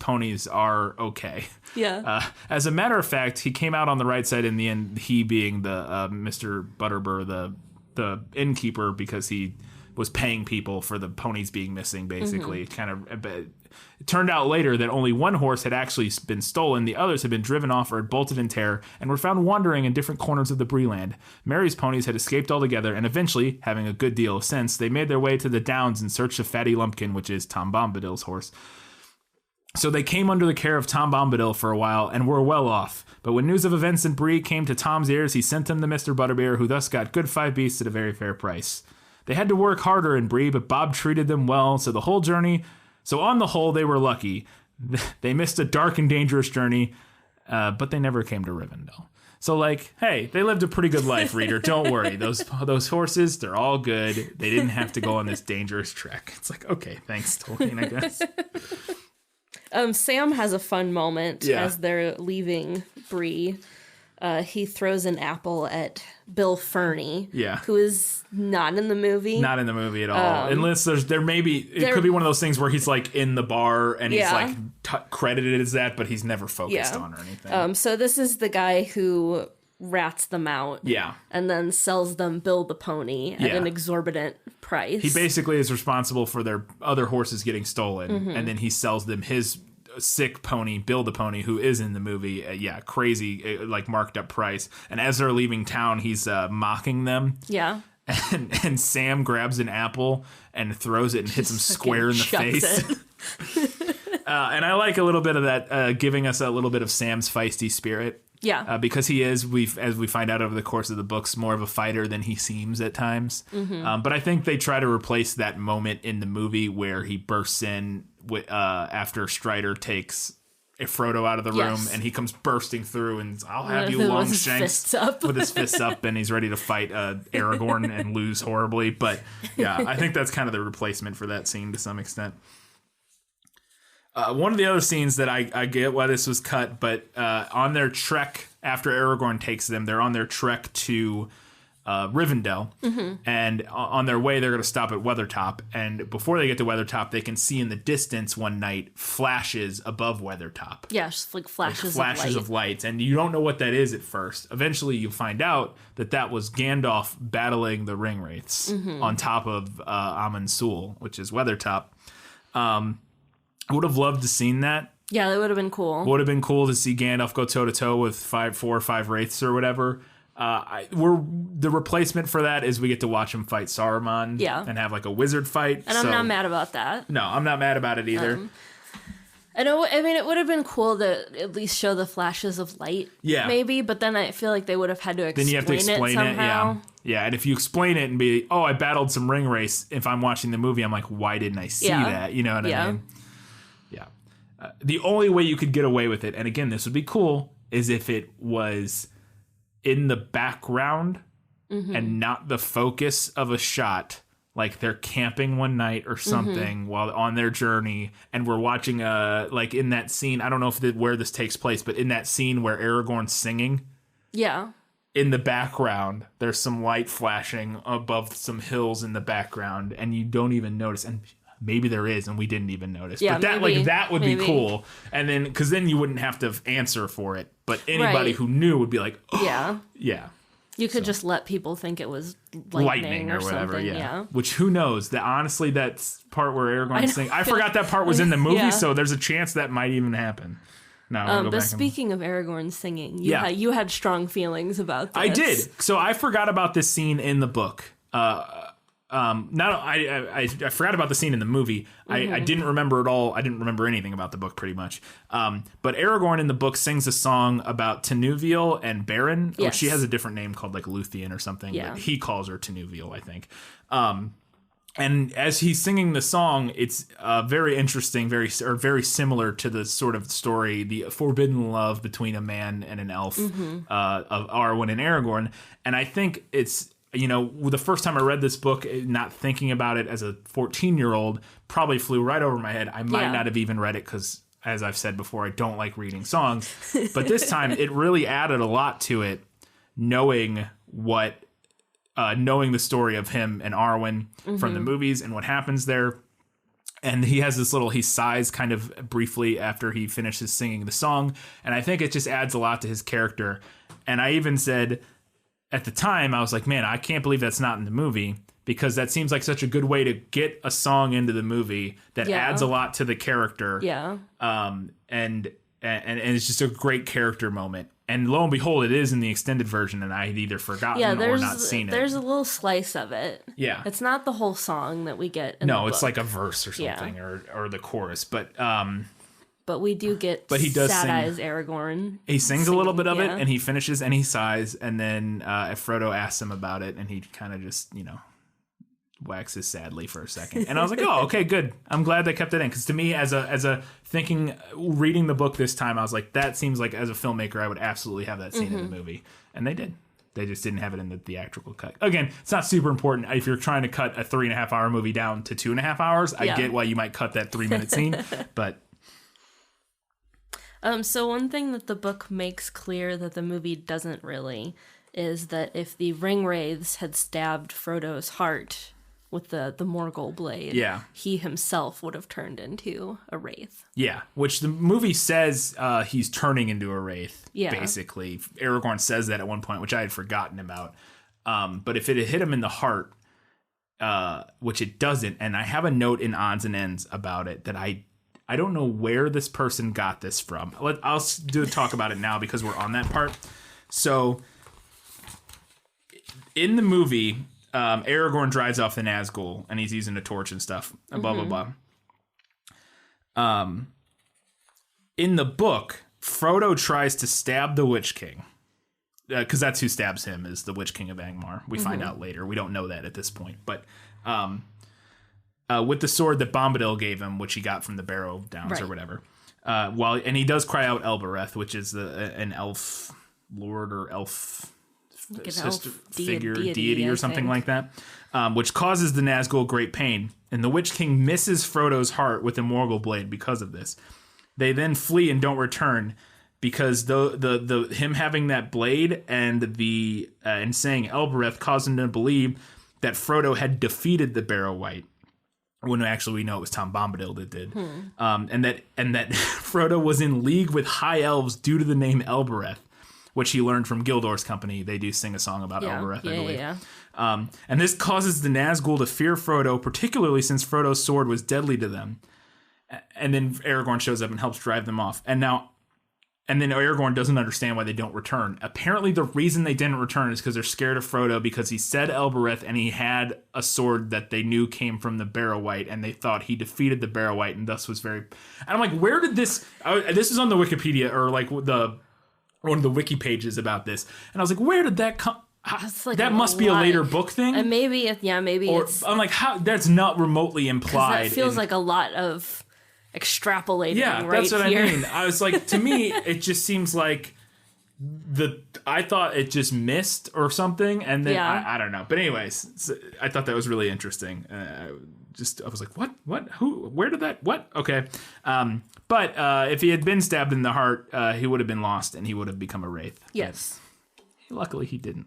ponies are okay. Yeah. As a matter of fact, he came out on the right side in the end, he being the Mr. Butterbur, the innkeeper, because he was paying people for the ponies being missing, basically. It turned out later that only one horse had actually been stolen. The others had been driven off or had bolted in terror and were found wandering in different corners of the Breeland. Mary's ponies had escaped altogether, and eventually, having a good deal of sense, they made their way to the downs in search of Fatty Lumpkin, which is Tom Bombadil's horse. So they came under the care of Tom Bombadil for a while and were well off. But when news of events in Bree came to Tom's ears, he sent them to Mr. Butterbeer, who thus got good 5 beasts at a very fair price. They had to work harder in Bree, but Bob treated them well, so on the whole, they were lucky. They missed a dark and dangerous journey, but they never came to Rivendell. So, like, hey, they lived a pretty good life, reader. Don't worry. Those horses, they're all good. They didn't have to go on this dangerous trek. It's like, okay, thanks, Tolkien, I guess. Sam has a fun moment as they're leaving Bree. He throws an apple at Bill Ferny, who is not in the movie. Not in the movie at all. Unless it could be one of those things where he's like in the bar and he's like credited as that, but he's never focused on or anything. So this is the guy who rats them out. Yeah. And then sells them Bill the pony at an exorbitant price. He basically is responsible for their other horses getting stolen, and then he sells them his sick pony, Bill the pony, who is in the movie. Crazy, like marked up price. And as they're leaving town, he's mocking them. Yeah. And Sam grabs an apple and throws it and hits him square in the face. And I like a little bit of that, giving us a little bit of Sam's feisty spirit. Yeah. Because he is, as we find out over the course of the books, more of a fighter than he seems at times. But I think they try to replace that moment in the movie where he bursts in after Strider takes Frodo out of the room, Yes. and he comes bursting through, and I'll have you With long his shanks fists up. with his fists up, and he's ready to fight Aragorn and lose horribly. But yeah, I think that's kind of the replacement for that scene to some extent. One of the other scenes that I get why this was cut, but on their trek after Aragorn takes them, they're on their trek to Rivendell, and on their way they're going to stop at Weathertop, and before they get to Weathertop they can see in the distance one night flashes above Weathertop. Yeah, just like flashes of lights, and you don't know what that is at first. Eventually you find out that was Gandalf battling the ring wraiths on top of Amon Sul, which is Weathertop. I would have loved to seen that. Yeah, that would have been cool. Would have been cool to see Gandalf go toe to toe with 4 or 5 wraiths or whatever. The replacement for that is we get to watch him fight Saruman, and have like a wizard fight. And I'm not mad about that. No, I'm not mad about it either. I mean, it would have been cool to at least show the flashes of light, maybe. But then I feel like they would have had to explain it. Then you have to explain it somehow. Yeah. And if you explain it and be, I battled some ring wraiths. If I'm watching the movie, I'm like, why didn't I see that? You know what I mean? Yeah. The only way you could get away with it, and again, this would be cool, is if it was in the background and not the focus of a shot, like they're camping one night or something while on their journey, and we're watching like in that scene, I don't know where this takes place, but in that scene where Aragorn's singing, in the background there's some light flashing above some hills in the background, and you don't even notice, and maybe there is and we didn't even notice. But that would be cool, and then because then you wouldn't have to answer for it, but anybody who knew would be like, you could just let people think it was lightning or whatever. Which, who knows? That honestly, that's part where Aragorn's singing. I forgot that part was in the movie, so there's a chance that might even happen. No, but speaking of Aragorn singing, you had strong feelings about this. I did. So I forgot about this scene in the book. I forgot about the scene in the movie. I didn't remember at all. I didn't remember anything about the book, pretty much. But Aragorn in the book sings a song about Tinuviel and Beren. Yes. She has a different name called like Luthien or something. Yeah. But he calls her Tinuviel, I think. And as he's singing the song, it's very interesting, very similar to the sort of story, the forbidden love between a man and an elf of Arwen and Aragorn. And I think it's, the first time I read this book, not thinking about it as a 14-year-old, probably flew right over my head. I might not have even read it because, as I've said before, I don't like reading songs. But this time, it really added a lot to it, knowing the story of him and Arwen from the movies and what happens there. And he has he sighs kind of briefly after he finishes singing the song. And I think it just adds a lot to his character. And I even said, at the time, I was like, man, I can't believe that's not in the movie, because that seems like such a good way to get a song into the movie that adds a lot to the character. Yeah. And it's just a great character moment. And lo and behold, it is in the extended version, and I had either forgotten or not seen it. There's a little slice of it. Yeah. It's not the whole song that we get in the book. It's like a verse or something, or the chorus. But we do get Sad Eyes Aragorn. He sings a little bit of it, and he finishes, and he sighs, and then Frodo asks him about it, and he kind of just, waxes sadly for a second. And I was like, oh, okay, good. I'm glad they kept it in, because to me, as a reading the book this time, I was like, that seems like, as a filmmaker, I would absolutely have that scene in the movie. And they did. They just didn't have it in the theatrical cut. Again, it's not super important. If you're trying to cut a 3.5 hour movie down to 2.5 hours, I get why you might cut that 3-minute scene, but... So one thing that the book makes clear that the movie doesn't really is that if the ringwraiths had stabbed Frodo's heart with the Morgul blade, he himself would have turned into a wraith. Yeah, which the movie says he's turning into a wraith, basically. Aragorn says that at one point, which I had forgotten about. But if it had hit him in the heart, which it doesn't, and I have a note in Odds and Ends about it that I don't know where this person got this from. I'll talk about it now because we're on that part. So, in the movie, Aragorn drives off the Nazgul, and he's using a torch and stuff, and blah, blah, blah. In the book, Frodo tries to stab the Witch King, because that's who stabs him, is the Witch King of Angmar. We find out later. We don't know that at this point, but... with the sword that Bombadil gave him, which he got from the Barrow Downs or whatever. And he does cry out Elbereth, which is an elf lord or elf like sister elf figure, deity deity I or something think. like that, which causes the Nazgul great pain. And the Witch King misses Frodo's heart with the Morgul blade because of this. They then flee and don't return because the him having that blade and and saying Elbereth caused him to believe that Frodo had defeated the Barrow Wight. When actually we know it was Tom Bombadil that did, and that Frodo was in league with high elves due to the name Elbereth, which he learned from Gildor's company. They do sing a song about Elbereth, I believe. And this causes the Nazgul to fear Frodo, particularly since Frodo's sword was deadly to them. And then Aragorn shows up and helps drive them off. And then Aragorn doesn't understand why they don't return. Apparently the reason they didn't return is because they're scared of Frodo because he said Elbereth and he had a sword that they knew came from the Barrow Wight and they thought he defeated the Barrow Wight and thus was very... And I'm like, where did this... this is on the Wikipedia or like one of the wiki pages about this. And I was like, where did that come... Like that must be a later book thing? And maybe it's... I'm like, how? That's not remotely implied. That feels like a lot of... extrapolating that's what here. I mean. I was like, to me, it just seems like I thought it just missed or something, and then I don't know. But anyways, so I thought that was really interesting. I was like, what, who, where did that, what? Okay. But if he had been stabbed in the heart, he would have been lost and he would have become a wraith. Yes. But luckily he didn't.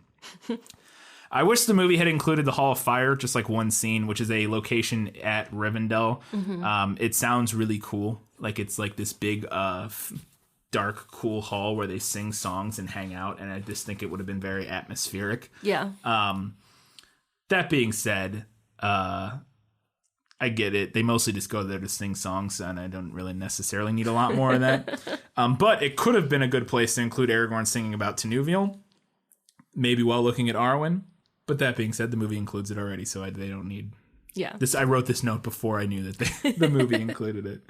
I wish the movie had included the Hall of Fire, just like one scene, which is a location at Rivendell. It sounds really cool. Like it's like this big, dark, cool hall where they sing songs and hang out. And I just think it would have been very atmospheric. Yeah. That being said, I get it. They mostly just go there to sing songs, and I don't really necessarily need a lot more of that. But it could have been a good place to include Aragorn singing about Tenuvial, maybe while looking at Arwen. But that being said, the movie includes it already, so they don't need... Yeah. I wrote this note before I knew that the movie included it.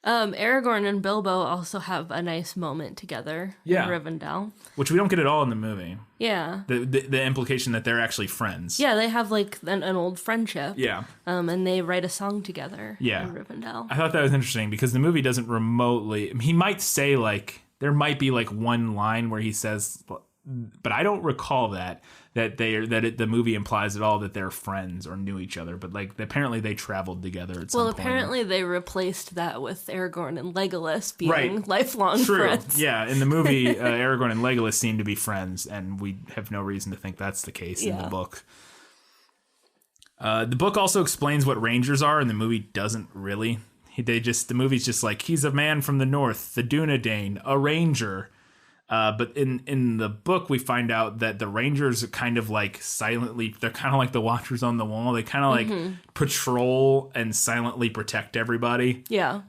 Aragorn and Bilbo also have a nice moment together in Rivendell. Which we don't get at all in the movie. Yeah. The implication that they're actually friends. Yeah, they have like an old friendship. Yeah. And they write a song together in Rivendell. I thought that was interesting because the movie doesn't remotely... He might say like... There might be like one line where he says... But I don't recall that the movie implies at all that they're friends or knew each other. But like apparently they traveled together at some point. Well, apparently they replaced that with Aragorn and Legolas being lifelong friends. Yeah, in the movie, Aragorn and Legolas seem to be friends, and we have no reason to think that's the case in the book. The book also explains what rangers are, and the movie doesn't really. The movie's just like, he's a man from the north, the Dunedain, a ranger. But in the book, we find out that the Rangers are kind of like silently, they're kind of like the Watchers on the Wall. They kind of like patrol and silently protect everybody. Yeah.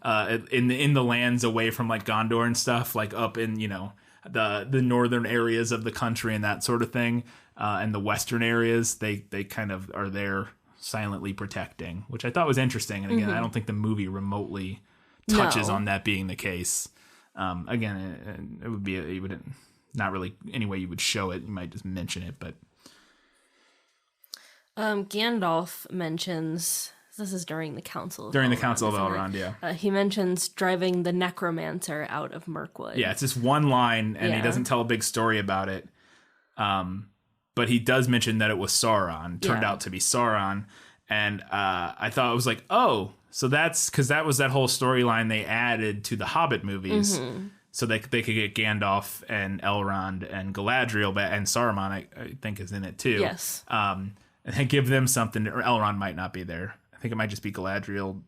In the lands away from like Gondor and stuff, like up in, the northern areas of the country and that sort of thing. And the western areas, they kind of are there silently protecting, which I thought was interesting. And again, I don't think the movie remotely touches on that being the case. Again, it would be you wouldn't not really any way you would show it. You might just mention it, but Gandalf mentions this is during the Council of Elrond. Yeah, he mentions driving the necromancer out of Mirkwood. Yeah, it's just one line, and he doesn't tell a big story about it. But he does mention that it was Sauron. Turned out to be Sauron, and I thought it was like, oh. So that's because that was that whole storyline they added to the Hobbit movies, so they could get Gandalf and Elrond and Galadriel, and Saruman I think is in it too. Yes, and they give them something. Or Elrond might not be there. I think it might just be Galadriel.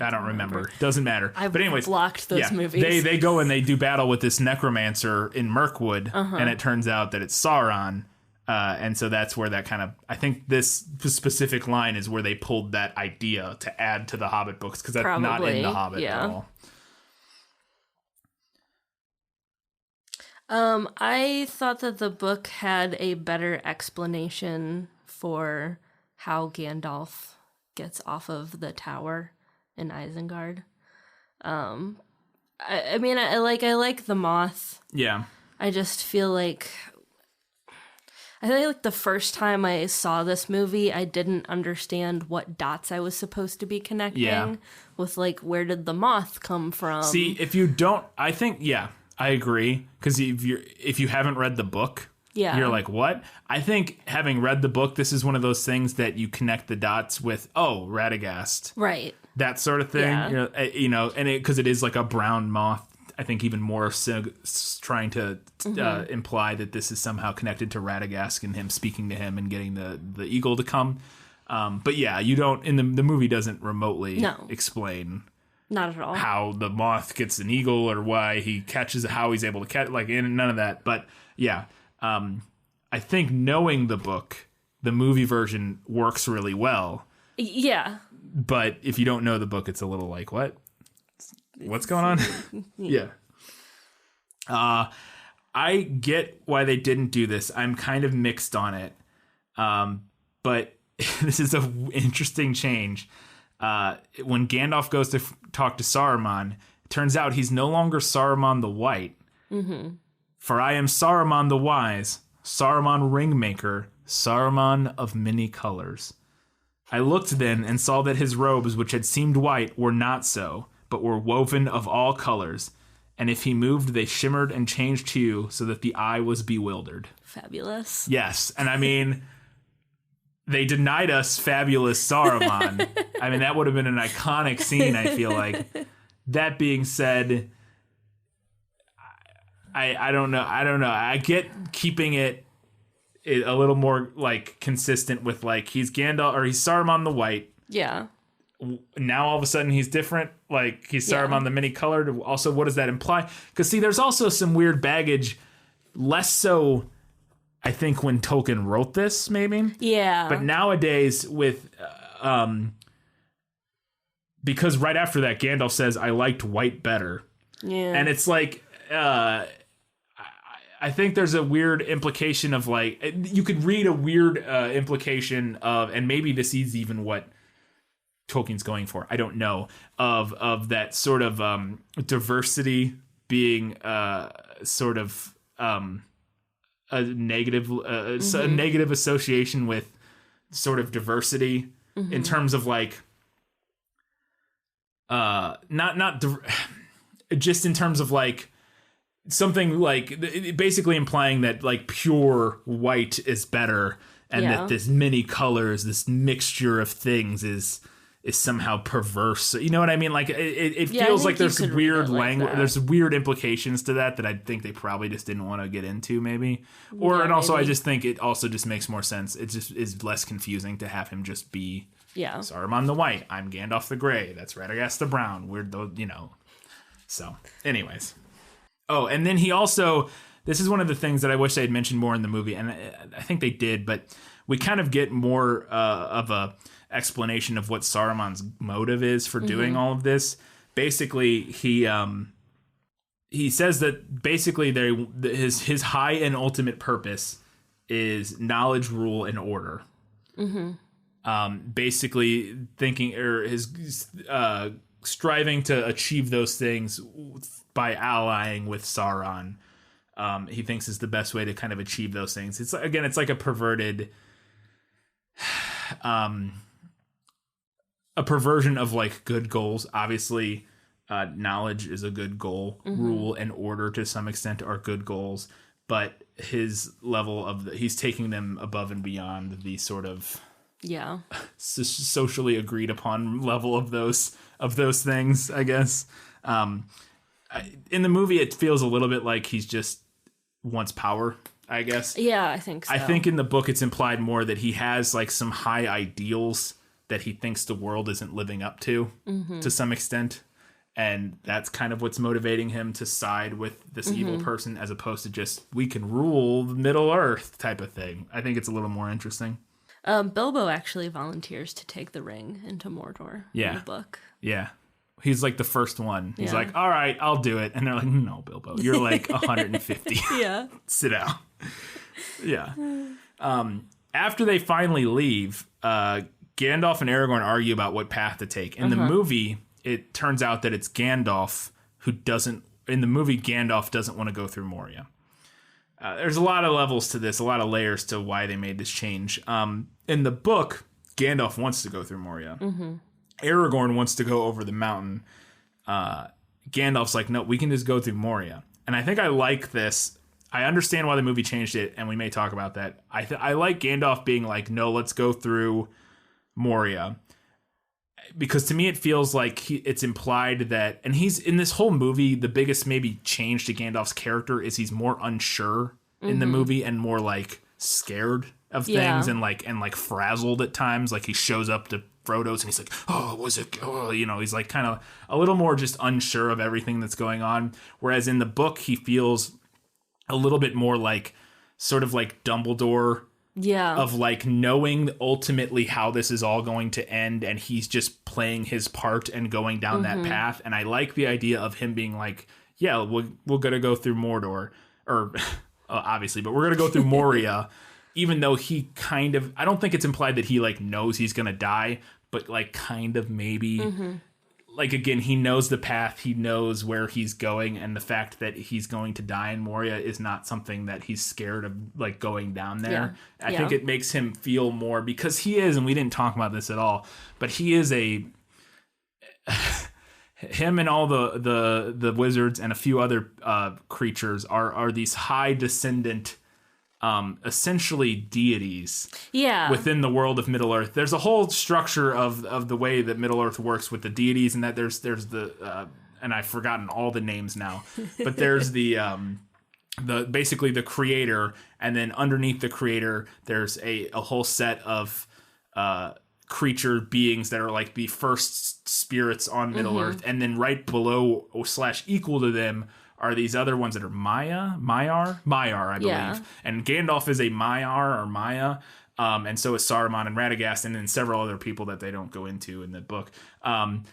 I don't remember. Doesn't matter. But anyways, blocked those movies. They go and they do battle with this necromancer in Mirkwood, and it turns out that it's Sauron. And so that's where that kind of, I think this specific line is where they pulled that idea to add to the Hobbit books, because that's not in the Hobbit at all. I thought that the book had a better explanation for how Gandalf gets off of the tower in Isengard. I mean, I like the moth. Yeah. I just feel like I think like the first time I saw this movie, I didn't understand what dots I was supposed to be connecting with, like, where did the moth come from? See, if you don't, I think, I agree. Because if you haven't read the book, you're like, what? I think having read the book, this is one of those things that you connect the dots with, oh, Radagast. Right. That sort of thing. Yeah. And because it is like a brown moth, I think even more so trying to imply that this is somehow connected to Radagast and him speaking to him and getting the eagle to come. But yeah, you don't, in the movie doesn't remotely explain not at all how the moth gets an eagle or why he catches, how he's able to catch, like, none of that. But yeah, I think knowing the book, the movie version works really well. Yeah. But if you don't know the book, it's a little like, what's going on? Yeah. I get why they didn't do this. I'm kind of mixed on it. But this is an interesting change. When Gandalf goes to talk to Saruman, it turns out he's no longer Saruman the White. Mm-hmm. For I am Saruman the Wise, Saruman Ringmaker, Saruman of many colors. I looked then and saw that his robes, which had seemed white, were not so, but were woven of all colors. And if he moved, they shimmered and changed hue so that the eye was bewildered. Fabulous. Yes. And I mean, they denied us fabulous Saruman. I mean, that would have been an iconic scene, I feel like. That being said, I don't know. I get keeping it a little more, like, consistent with, like, he's Gandalf, or he's Saruman the White. Yeah. Now all of a sudden he's different. Like, he's Saruman the many colored. Also, what does that imply? Because, see, there's also some weird baggage, less so, I think, when Tolkien wrote this, maybe. Yeah. But nowadays with, because right after that, Gandalf says, I liked white better. Yeah. And it's like, I think there's a weird implication of, like, you could read a weird implication of, and maybe this is even what Tolkien's going for, I don't know, of that sort of diversity being sort of a negative a negative association with sort of diversity in terms of, like, just in terms of, like, something like basically implying that, like, pure white is better, and that this many colors, this mixture of things is somehow perverse. You know what I mean? Like, it feels like there's weird language, there's weird implications to that I think they probably just didn't want to get into, maybe. And also, I just think it also just makes more sense. It just is less confusing to have him just be Saruman the White. I'm Gandalf the Grey. That's Radagast the Brown. Weird though, you know. So, anyways. Oh, and then he also, this is one of the things that I wish they had mentioned more in the movie, and I think they did, but we kind of get more of a explanation of what Saruman's motive is for doing all of this. Basically, he says that basically his high and ultimate purpose is knowledge, rule, and order. Basically thinking, or his striving to achieve those things by allying with Sauron, he thinks is the best way to kind of achieve those things. It's like a perverted, a perversion of, like, good goals. Obviously, knowledge is a good goal. Rule and order to some extent are good goals, but his level of he's taking them above and beyond the sort of socially agreed upon level of those things, I guess. In the movie, it feels a little bit like he's just wants power, I guess. Yeah, I think so. I think in the book it's implied more that he has, like, some high ideals that he thinks the world isn't living up to some extent. And that's kind of what's motivating him to side with this evil person, as opposed to just, we can rule Middle Earth type of thing. I think it's a little more interesting. Bilbo actually volunteers to take the ring into Mordor in the book. Yeah. He's, like, the first one. He's like, all right, I'll do it. And they're like, no, Bilbo, you're, like, 150. Yeah. Sit down. Yeah. After they finally leave, Gandalf and Aragorn argue about what path to take. In the movie, it turns out that it's Gandalf who doesn't... In the movie, Gandalf doesn't want to go through Moria. there's a lot of levels to this, a lot of layers to why they made this change. In the book, Gandalf wants to go through Moria. Aragorn wants to go over the mountain. Gandalf's like, no, we can just go through Moria. And I think I like this. I understand why the movie changed it, and we may talk about that. I like Gandalf being like, no, let's go through Moria. Because to me, it feels like it's implied that, and he's in this whole movie, the biggest maybe change to Gandalf's character is he's more unsure in the movie and more like scared of things and like frazzled at times. Like he shows up to Frodo's and he's like, oh, was it? Oh, you know, he's like kind of a little more just unsure of everything that's going on. Whereas in the book, he feels a little bit more like sort of like Dumbledore. Yeah. Of like knowing ultimately how this is all going to end, and he's just playing his part and going down that path. And I like the idea of him being like, yeah, we're gonna go through Mordor, or obviously, but we're gonna go through Moria, even though he kind of, I don't think it's implied that he like knows he's gonna die, but like kind of maybe. Like, again, he knows the path, he knows where he's going, and the fact that he's going to die in Moria is not something that he's scared of, like, going down there. Yeah. I think it makes him feel more, because he is, and we didn't talk about this at all, but he is him and all the wizards and a few other creatures are these high descendant essentially deities within the world of Middle-earth. There's a whole structure of the way that Middle-earth works with the deities, and that there's the and I've forgotten all the names now, but there's the basically the creator, and then underneath the creator there's a whole set of creature beings that are like the first spirits on Middle-earth, and then right below / equal to them are these other ones that are Maiar, I believe. Yeah. And Gandalf is a Maiar or Maya, and so is Saruman and Radagast, and then several other people that they don't go into in the book. And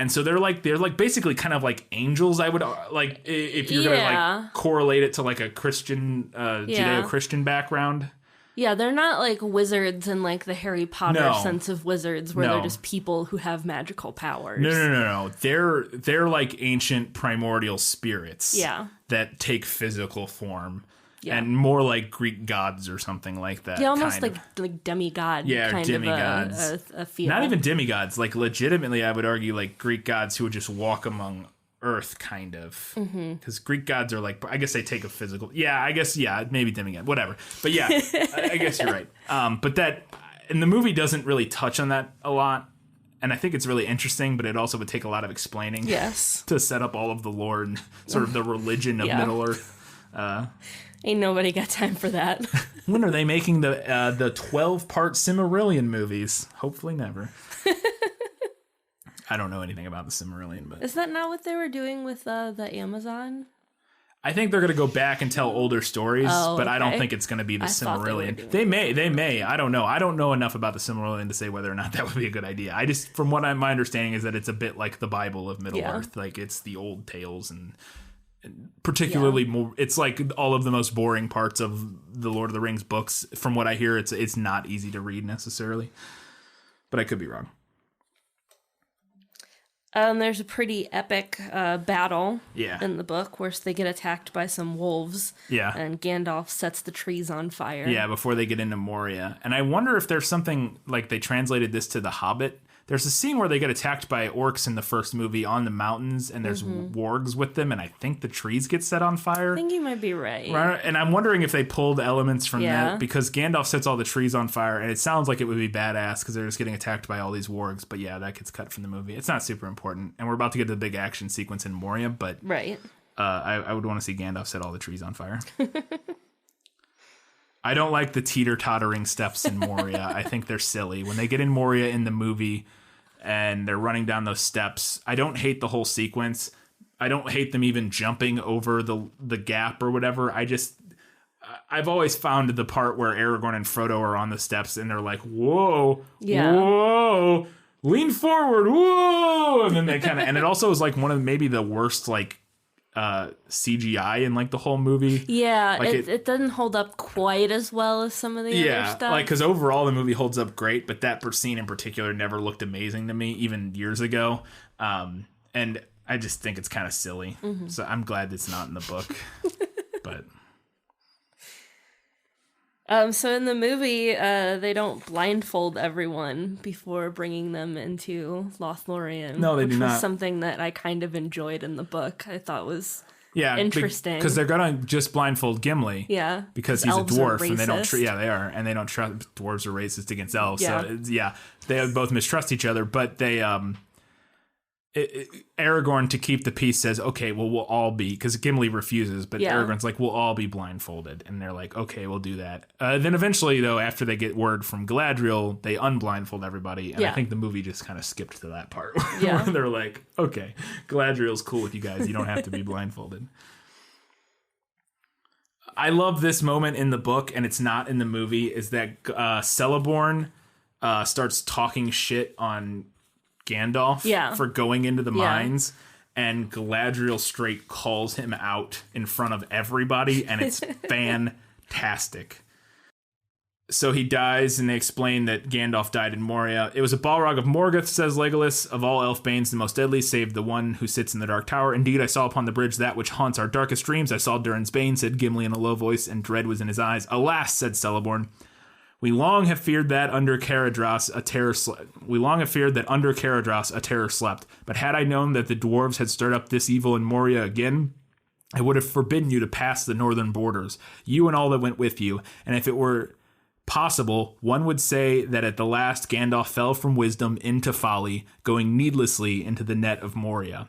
so they're like basically kind of like angels. I would like, if you're gonna like correlate it to like a Christian, Judeo-Christian background. Yeah, they're not like wizards in like the Harry Potter sense of wizards, where they're just people who have magical powers. No. They're like ancient primordial spirits. Yeah. That take physical form. Yeah. And more like Greek gods or something like that. Yeah, almost like demigod. Yeah, kind demigods. Of a feel. Not even demigods. Like legitimately, I would argue like Greek gods who would just walk among Earth, kind of, because Greek gods are like, I guess they take a physical. Yeah, I guess maybe demigod, whatever. But yeah, I guess you're right. But that, and the movie doesn't really touch on that a lot, and I think it's really interesting. But it also would take a lot of explaining. Yes. To set up all of the lore and sort of the religion of Middle Earth. Ain't nobody got time for that. When are they making the 12-part Silmarillion movies? Hopefully never. I don't know anything about the Silmarillion, but is that not what they were doing with the Amazon? I think they're going to go back and tell older stories, but I don't think it's going to be the Silmarillion. They may. I don't know. I don't know enough about the Silmarillion to say whether or not that would be a good idea. I just, from what my understanding is that it's a bit like the Bible of Middle-earth. Like it's the old tales and particularly more. It's like all of the most boring parts of the Lord of the Rings books. From what I hear, it's not easy to read necessarily, but I could be wrong. There's a pretty epic battle in the book where they get attacked by some wolves. Yeah. And Gandalf sets the trees on fire. Yeah, before they get into Moria. And I wonder if there's something like they translated this to The Hobbit. There's a scene where they get attacked by orcs in the first movie on the mountains, and there's wargs with them, and I think the trees get set on fire. I think you might be right. And I'm wondering if they pulled elements from that, because Gandalf sets all the trees on fire, and it sounds like it would be badass because they're just getting attacked by all these wargs. But yeah, that gets cut from the movie. It's not super important, and we're about to get to the big action sequence in Moria, but I would want to see Gandalf set all the trees on fire. I don't like the teeter-tottering steps in Moria. I think they're silly. When they get in Moria in the movie and they're running down those steps, I don't hate the whole sequence. I don't hate them even jumping over the gap or whatever. I've always found the part where Aragorn and Frodo are on the steps and they're like, whoa, whoa, lean forward, whoa. And then they kind of, and it also is like one of maybe the worst like CGI in like the whole movie. Yeah, like it doesn't hold up quite as well as some of the other stuff. Like because overall the movie holds up great, but that scene in particular never looked amazing to me even years ago. And I just think it's kind of silly. So I'm glad it's not in the book. But So in the movie, they don't blindfold everyone before bringing them into Lothlorien. No, they do which was not. something that I kind of enjoyed in the book. I thought was interesting. Because they're gonna just blindfold Gimli. Yeah, because he's a elves are dwarf and they don't. racist. They are, and they don't trust dwarves are racist against elves. Yeah. So they both mistrust each other. But they Aragorn, to keep the peace, says, okay, well, we'll all be, because Gimli refuses, but Aragorn's like, we'll all be blindfolded. And they're like, okay, we'll do that. Then eventually, though, after they get word from Galadriel, they unblindfold everybody. And I think the movie just kind of skipped to that part where they're like, okay, Galadriel's cool with you guys. You don't have to be blindfolded. I love this moment in the book, and it's not in the movie, is that Celeborn starts talking shit on Gandalf for going into the mines, and Galadriel straight calls him out in front of everybody, and it's fantastic. So he dies, and they explain that Gandalf died in Moria. It was a Balrog of Morgoth, says Legolas, of all elf-banes the most deadly, save the one who sits in the Dark Tower. Indeed, I saw upon the bridge that which haunts our darkest dreams. I saw Durin's bane, said Gimli in a low voice, and dread was in his eyes. Alas, said Celeborn, we long have feared that under Caradhras a terror slept. But had I known that the dwarves had stirred up this evil in Moria again, I would have forbidden you to pass the northern borders, you and all that went with you. And if it were possible, one would say that at the last Gandalf fell from wisdom into folly, going needlessly into the net of Moria.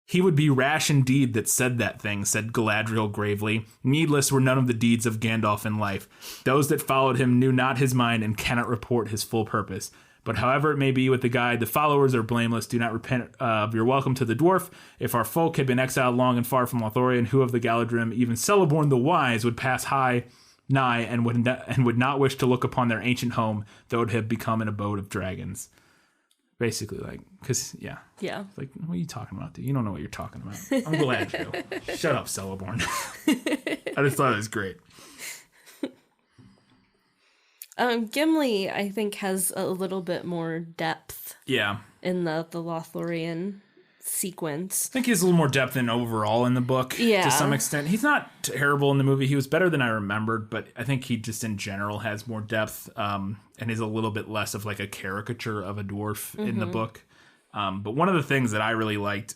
He would be rash indeed that said that thing, said Galadriel gravely. Needless were none of the deeds of Gandalf in life. Those that followed him knew not his mind and cannot report his full purpose. But however it may be with the guide, the followers are blameless. Do not repent of your welcome to the dwarf. If our folk had been exiled long and far from Lothlorien, who of the Galadrim, even Celeborn the Wise, would pass nigh and would not wish to look upon their ancient home, though it had become an abode of dragons. Basically, like, because, like, what are you talking about, dude? You don't know what you're talking about. I'm Galadriel. Shut up, Celeborn. I just thought it was great. Gimli, I think, has a little bit more depth. Yeah. In the Lothlorien sequence. I think he has a little more depth than overall in the book to some extent. He's not terrible in the movie. He was better than I remembered, but I think he just in general has more depth and is a little bit less of like a caricature of a dwarf in the book. But one of the things that I really liked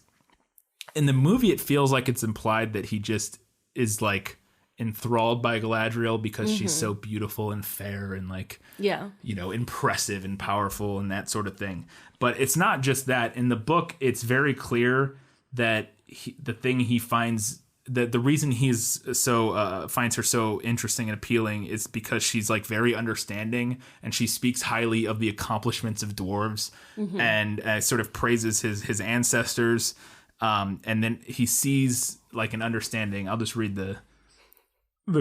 in the movie, it feels like it's implied that he just is like enthralled by Galadriel because she's so beautiful and fair and like, impressive and powerful and that sort of thing. But it's not just that. In the book, it's very clear that the thing he finds, that the reason he's finds her so interesting and appealing is because she's like very understanding and she speaks highly of the accomplishments of dwarves and sort of praises his ancestors. And then he sees like an understanding. I'll just read the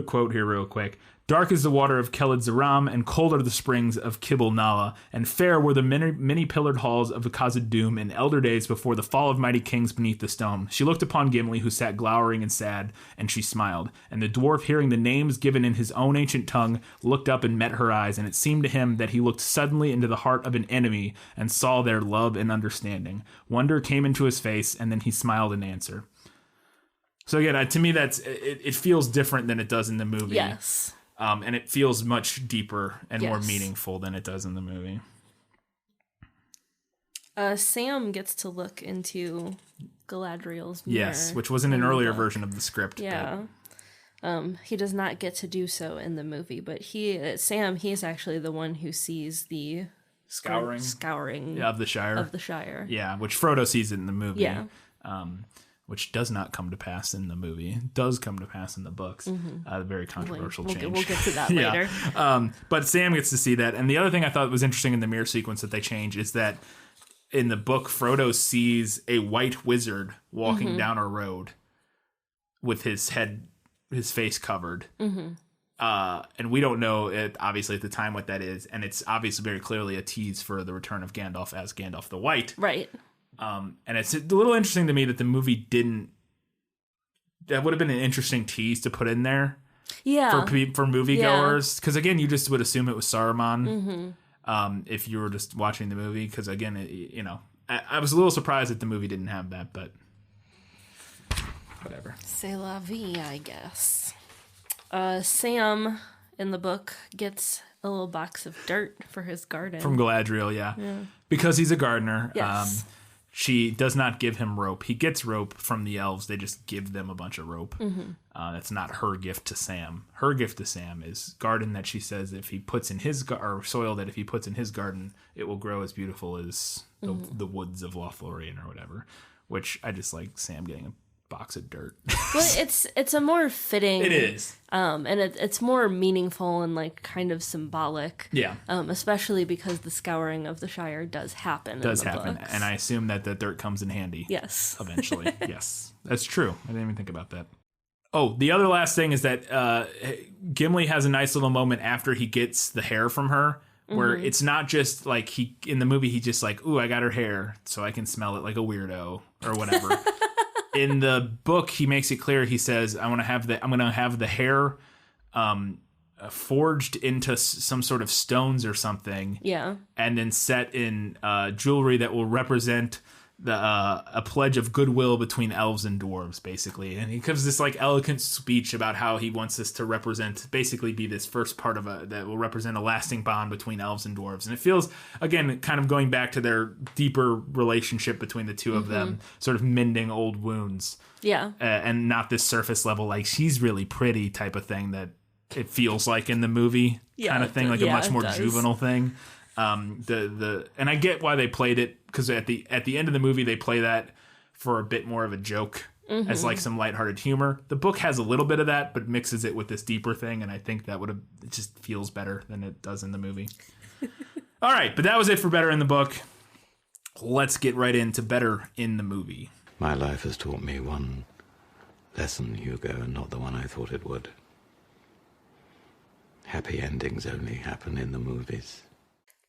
quote here real quick. Dark is the water of Keled Zaram, and cold are the springs of Kibble Nala, and fair were the many pillared halls of the Khazad Dûm in elder days before the fall of mighty kings beneath the stone. She looked upon Gimli, who sat glowering and sad, and she smiled. And the dwarf, hearing the names given in his own ancient tongue, looked up and met her eyes, and it seemed to him that he looked suddenly into the heart of an enemy and saw there love and understanding. Wonder came into his face, and then he smiled in answer. So again, to me, it feels different than it does in the movie. Yes. And it feels much deeper and more meaningful than it does in the movie. Sam gets to look into Galadriel's mirror. Yes, which was in an earlier version of the script. Yeah. He does not get to do so in the movie, but Sam, he's actually the one who sees the scouring of the Shire. Yeah, which Frodo sees it in the movie. Yeah. Which does not come to pass in the movie. It does come to pass in the books. A very controversial change. We'll get to that later. But Sam gets to see that. And the other thing I thought was interesting in the mirror sequence that they change is that in the book, Frodo sees a white wizard walking down a road with his face covered. And we don't know, obviously, at the time what that is. And it's obviously very clearly a tease for the return of Gandalf as Gandalf the White. Right. And it's a little interesting to me that the movie didn't. That would have been an interesting tease to put in there, for moviegoers. Because again, you just would assume it was Saruman if you were just watching the movie. Because again, I was a little surprised that the movie didn't have that, but whatever. C'est la vie, I guess. Sam in the book gets a little box of dirt for his garden. From Galadriel, yeah. Because he's a gardener. Yes. She does not give him rope. He gets rope from the elves. They just give them a bunch of rope. That's not her gift to Sam. Her gift to Sam is garden that she says if he puts in his or soil that if he puts in his garden, it will grow as beautiful as the woods of Lothlorien or whatever. Which I just like Sam getting a box of dirt. Well, it's a more fitting. It is. And it's more meaningful and like kind of symbolic. Yeah. Especially because the scouring of the Shire does happen. Does in the happen, books. and I assume that the dirt comes in handy. Yes. Eventually. Yes, that's true. I didn't even think about that. Oh, the other last thing is that Gimli has a nice little moment after he gets the hair from her, where it's not just like in the movie, he just like, ooh, I got her hair, so I can smell it like a weirdo or whatever. In the book, he makes it clear. He says, I'm gonna have the hair forged into some sort of stones or something. Yeah. And then set in jewelry that will represent a pledge of goodwill between elves and dwarves, basically. And he gives this like eloquent speech about how he wants this to basically be this first part of that will represent a lasting bond between elves and dwarves. And it feels, again, kind of going back to their deeper relationship between the two of them, sort of mending old wounds. Yeah. And not this surface level, like, she's really pretty type of thing that it feels like in the movie kind of thing, like a much more juvenile thing. And I get why they played it, because at the end of the movie they play that for a bit more of a joke, as like some lighthearted humor. The book has a little bit of that, but mixes it with this deeper thing, and I think that it just feels better than it does in the movie. All right, but that was it for better in the book. Let's get right into better in the movie. My life has taught me one lesson, Hugo, and not the one I thought it would. Happy endings only happen in the movies.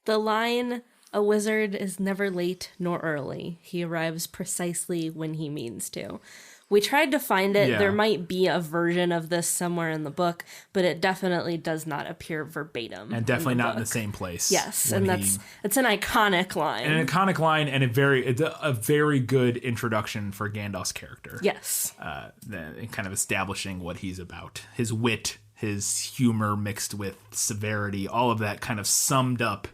The line, "A wizard is never late nor early. He arrives precisely when he means to." We tried to find it. Yeah. There might be a version of this somewhere in the book, but it definitely does not appear verbatim. And definitely not in the book. same place. Yes, and it's an iconic line. An iconic line, and it's a very good introduction for Gandalf's character. Yes. Kind of establishing what he's about. His wit, his humor mixed with severity, all of that kind of summed up.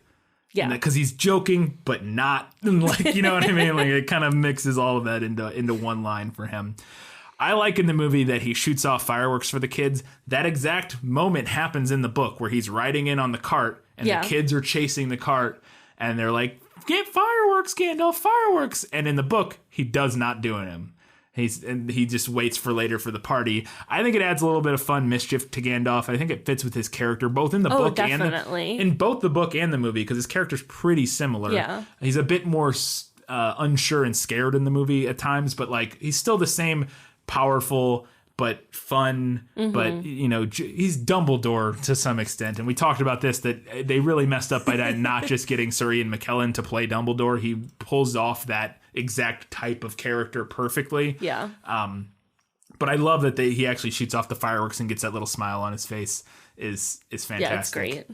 Yeah. Because he's joking, but not, like, you know what I mean? Like, it kind of mixes all of that into one line for him. I like in the movie that he shoots off fireworks for the kids. That exact moment happens in the book where he's riding in on the cart and the kids are chasing the cart and they're like, "Get fireworks, Gandalf, fireworks." And in the book, he does not do them. He just waits for later for the party. I think it adds a little bit of fun mischief to Gandalf. I think it fits with his character, both in the book definitely. in both the book and the movie, because his character's pretty similar. Yeah. He's a bit more unsure and scared in the movie at times, but like he's still the same powerful but fun. But he's Dumbledore to some extent, and we talked about this, that they really messed up by not just getting Sir Ian McKellen to play Dumbledore. He pulls off that exact type of character perfectly. Yeah. But I love that he actually shoots off the fireworks and gets that little smile on his face is fantastic. Yeah, it's great.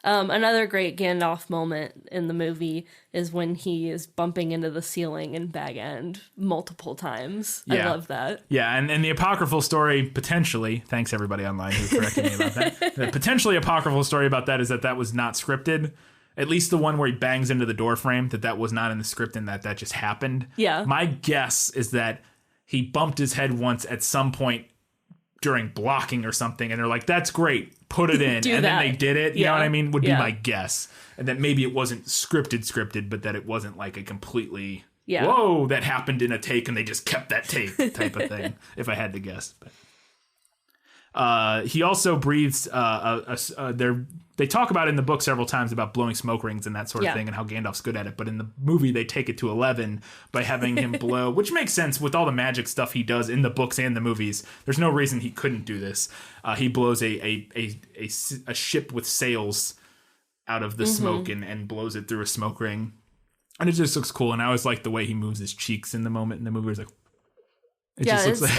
Another great Gandalf moment in the movie is when he is bumping into the ceiling in Bag End multiple times. Yeah. I love that. Yeah, and the apocryphal story, potentially, thanks everybody online who corrected me about that, the potentially apocryphal story about that is that was not scripted. At least the one where he bangs into the door frame, that was not in the script and that just happened. Yeah. My guess is that he bumped his head once at some point during blocking or something, and they're like, "That's great, put it in." And then they did it, you know what I mean? Would be my guess. And that maybe it wasn't scripted, but that it wasn't like a completely, whoa, that happened in a take and they just kept that take type of thing, if I had to guess. But he also breathes they talk about it in the book several times about blowing smoke rings and that sort of thing, and how Gandalf's good at it. But in the movie, they take it to 11 by having him blow, which makes sense with all the magic stuff he does in the books and the movies. There's no reason he couldn't do this. He blows a ship with sails out of the smoke and blows it through a smoke ring. And it just looks cool. And I always like the way he moves his cheeks in the moment in the movie. It's like,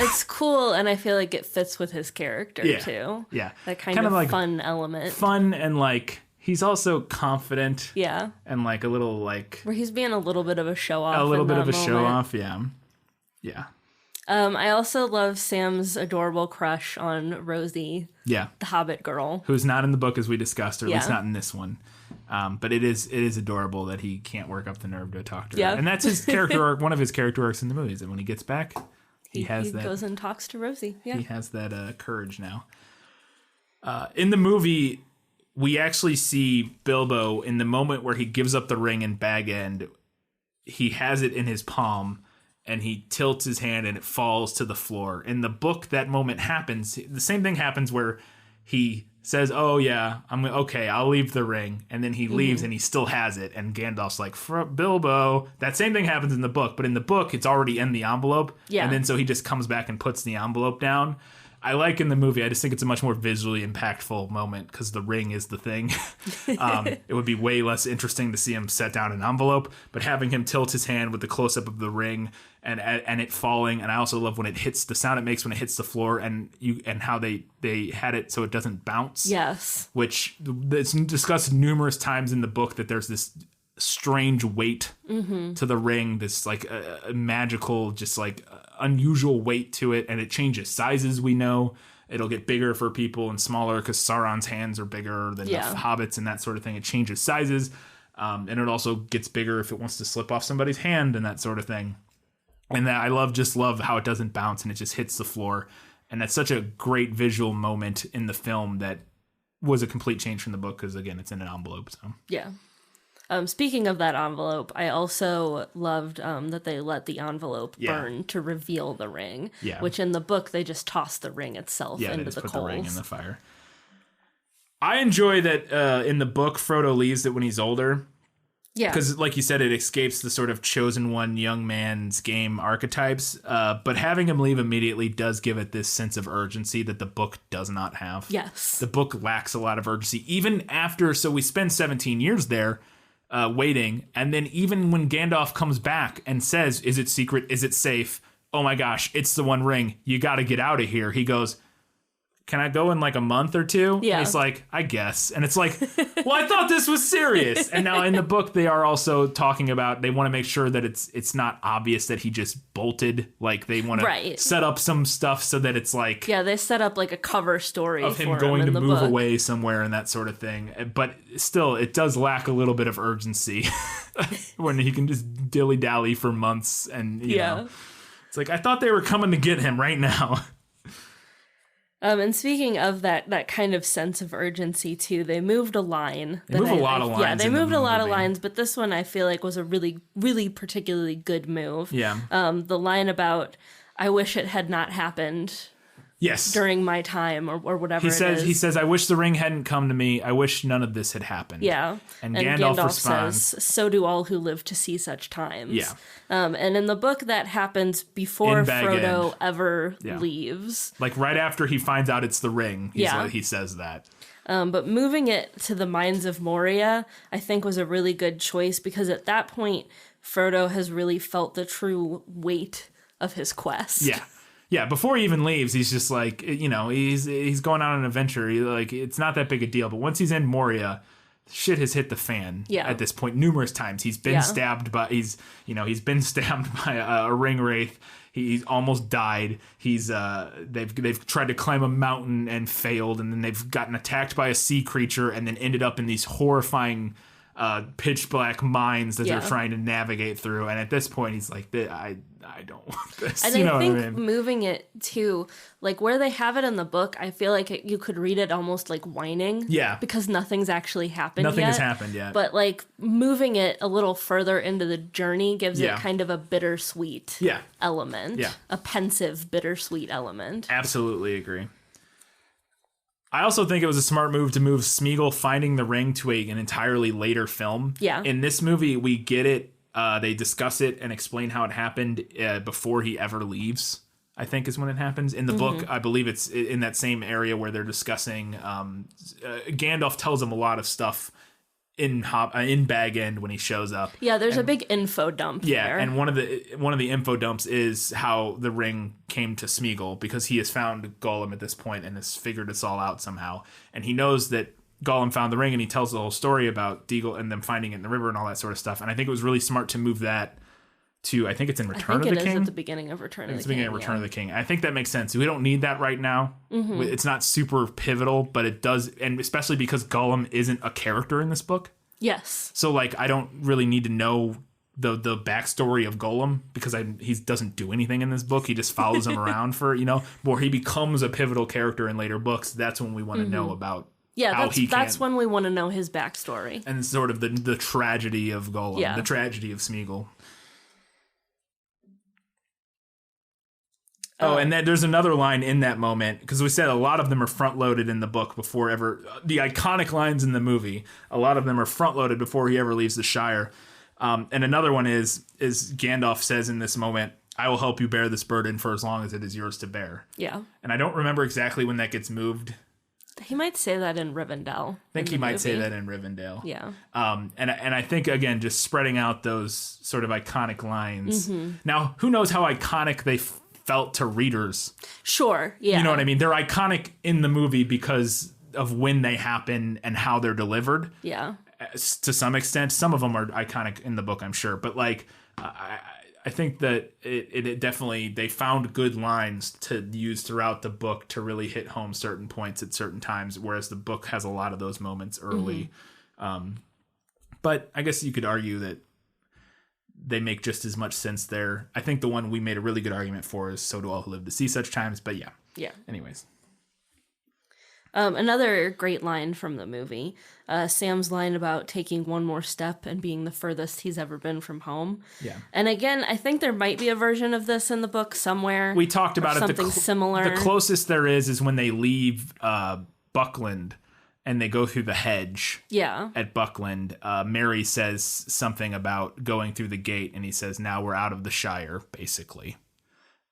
it's cool, and I feel like it fits with his character too. Yeah. That kind of like fun element. Fun, and like he's also confident. Yeah. And like a little like where he's being a little bit of a show off. A little bit of a show off, yeah. Yeah. I also love Sam's adorable crush on Rosie, Yeah. the Hobbit girl. Who's not in the book, as we discussed, or at least Yeah. not in this one. But it is adorable that he can't work up the nerve to talk to her. Yeah. And that's his character arc, one of his character arcs in the movies. And when he gets back, he goes and talks to Rosie. Yeah. he has that courage now. In the movie, we actually see Bilbo in the moment where he gives up the ring in Bag End. He has it in his palm, and he tilts his hand, and it falls to the floor. In the book, that moment happens. The same thing happens where he says, "Oh yeah, I'll leave the ring," and then he leaves, and he still has it. And Gandalf's like, "Bilbo." That same thing happens in the book, but in the book, it's already in the envelope. Yeah. And then so he just comes back and puts the envelope down. I like in the movie, I just think it's a much more visually impactful moment because the ring is the thing. It would be way less interesting to see him set down an envelope, but having him tilt his hand with the close-up of the ring and it falling, and I also love when it hits the sound it makes when it hits the floor, and how they had it so it doesn't bounce. Yes. Which it's discussed numerous times in the book that there's this strange weight to the ring, this like a magical, just like unusual weight to it, and it changes sizes. We know it'll get bigger for people and smaller because Sauron's hands are bigger than the hobbits and that sort of thing. It changes sizes, and it also gets bigger if it wants to slip off somebody's hand and that sort of thing. And that I love how it doesn't bounce and it just hits the floor, and that's such a great visual moment in the film that was a complete change from the book because again it's in an envelope. So Yeah. Speaking of that envelope, I also loved that they let the envelope burn to reveal the ring. Yeah. Which in the book they just toss the ring itself they into just the put coals. the ring in the fire. I enjoy that in the book Frodo leaves it when he's older. Yeah. Because, like you said, it escapes the sort of chosen one young man's game archetypes. But having him leave immediately does give it this sense of urgency that the book does not have. Yes. The book lacks a lot of urgency. Even after, so we spend 17 years there waiting. And then even when Gandalf comes back and says, "Is it secret? Is it safe? Oh my gosh, it's the One Ring. You got to get out of here." He goes, "Can I go in like a month or two?" Yeah. And he's like, "I guess." And it's like, well, I thought this was serious. And now in the book, they are also talking about, they want to make sure that it's not obvious that he just bolted. Like they want to set up some stuff so that it's like, yeah, they set up like a cover story of him for going him in to the move book. away somewhere and that sort of thing. But still, it does lack a little bit of urgency when he can just dilly dally for months. And you know, it's like, I thought they were coming to get him right now. And speaking of that kind of sense of urgency too, they moved a line. They move a lot of lines. Yeah, they in the moved a lot of movie. lines, but this one I feel like was a really, really particularly good move. Yeah. The line about, "I wish it had not happened." Yes. During my time or whatever He says, it is. "I wish the ring hadn't come to me. I wish none of this had happened." Yeah. And Gandalf responds, says, "So do all who live to see such times." Yeah. And in the book that happens before In Bag Frodo End. ever Yeah. leaves. like right after he finds out it's the ring. Yeah. He says that. But moving it to the Mines of Moria, I think was a really good choice because at that point, Frodo has really felt the true weight of his quest. Yeah. Yeah, before he even leaves, he's just like, you know, he's going on an adventure. Like, it's not that big a deal. But once he's in Moria, shit has hit the fan. Yeah. At this point, numerous times, he's been stabbed by he's been stabbed by a ring wraith. He's almost died. They've tried to climb a mountain and failed, and then they've gotten attacked by a sea creature, and then ended up in these horrifying pitch black mines that they're trying to navigate through. And at this point, he's like, I don't want this. And you know I think what I mean? moving it to, like, where they have it in the book, I feel like you could read it almost like whining. Yeah. Because nothing's actually happened Nothing yet. has happened yet. But, like, moving it a little further into the journey gives Yeah. it kind of a bittersweet element. Yeah. A pensive, bittersweet element. Absolutely agree. I also think it was a smart move to move Smeagol finding the ring to an entirely later film. Yeah. In this movie, we get it. They discuss it and explain how it happened before he ever leaves, I think is when it happens. In the book, I believe it's in that same area where they're discussing. Gandalf tells him a lot of stuff in Bag End when he shows up. Yeah, there's a big info dump there. And one of the info dumps is how the ring came to Smeagol, because he has found Gollum at this point and has figured this all out somehow. And he knows that Gollum found the ring, and he tells the whole story about Deagle and them finding it in the river and all that sort of stuff. And I think it was really smart to move that to, I think it's in Return of I the think it King. is at the beginning of Return of the It's King. the beginning of Return of the King. I think that makes sense. We don't need that right now. It's not super pivotal, but it does, and especially because Gollum isn't a character in this book. Yes. So like I don't really need to know the backstory of Gollum because he doesn't do anything in this book. He just follows him around for, where he becomes a pivotal character in later books. That's when we want to know about how that's when we want to know his backstory. And sort of the tragedy of Gollum, the tragedy of Smeagol. Oh, and then there's another line in that moment, because we said a lot of them are front-loaded in the book before ever... The iconic lines in the movie, a lot of them are front-loaded before he ever leaves the Shire. And another one is Gandalf says in this moment, "I will help you bear this burden for as long as it is yours to bear." Yeah. And I don't remember exactly when that gets moved. He might say that in Rivendell. I think he might say that in Rivendell. Yeah. And I think, again, just spreading out those sort of iconic lines. Now, who knows how iconic they felt to readers? Sure, yeah. You know what I mean? They're iconic in the movie because of when they happen and how they're delivered. Yeah. To some extent. Some of them are iconic in the book, I'm sure. But, like, I think that it definitely, they found good lines to use throughout the book to really hit home certain points at certain times, whereas the book has a lot of those moments early. But I guess you could argue that they make just as much sense there. I think the one we made a really good argument for is "So do all who live to see such times," but yeah. Yeah. Anyways. Another great line from the movie, Sam's line about taking one more step and being the furthest he's ever been from home. Yeah. And again, I think there might be a version of this in the book somewhere. We talked about it. Something similar. The closest there is when they leave Buckland and they go through the hedge. Yeah. At Buckland, Mary says something about going through the gate, and he says, "Now we're out of the Shire," basically.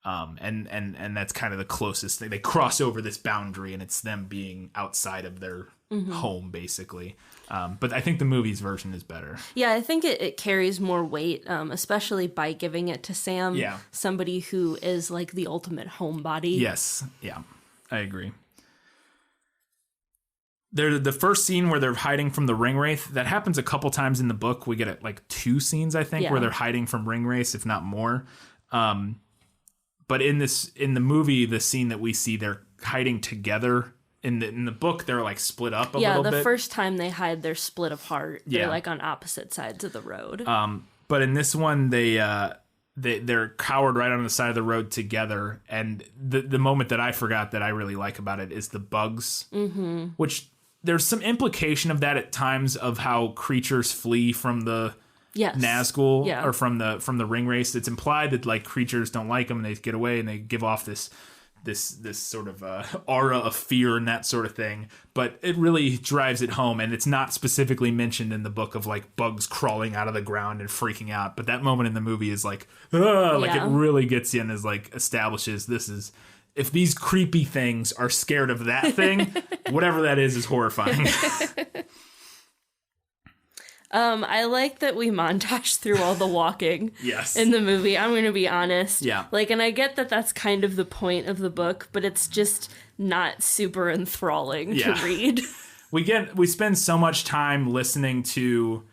And that's kind of the closest thing. They cross over this boundary, and it's them being outside of their home, basically. But I think the movie's version is better. Yeah, I think it carries more weight, especially by giving it to Sam, somebody who is like the ultimate homebody. Yes, yeah, I agree. The first scene where they're hiding from the Ringwraith, that happens a couple times in the book. We get like 2 scenes, I think, where they're hiding from Ringwraiths, if not more. But in the movie, the scene that we see, they're hiding together. In the book, they're like split up a little bit. Yeah, the first time they hide, they're split apart. They're like on opposite sides of the road. But in this one, they're cowered right on the side of the road together. And the moment that I forgot that I really like about it is the bugs, which there's some implication of that at times of how creatures flee from the Nazgul or from the Ringwraiths. It's implied that like creatures don't like them and they get away and they give off this sort of aura of fear and that sort of thing. But it really drives it home, and it's not specifically mentioned in the book of like bugs crawling out of the ground and freaking out. But that moment in the movie is like, it really gets you and is like establishes this is. If these creepy things are scared of that thing, whatever that is horrifying. I like that we montage through all the walking in the movie. I'm going to be honest. Yeah. Like, and I get that that's kind of the point of the book, but it's just not super enthralling to read. We spend so much time listening to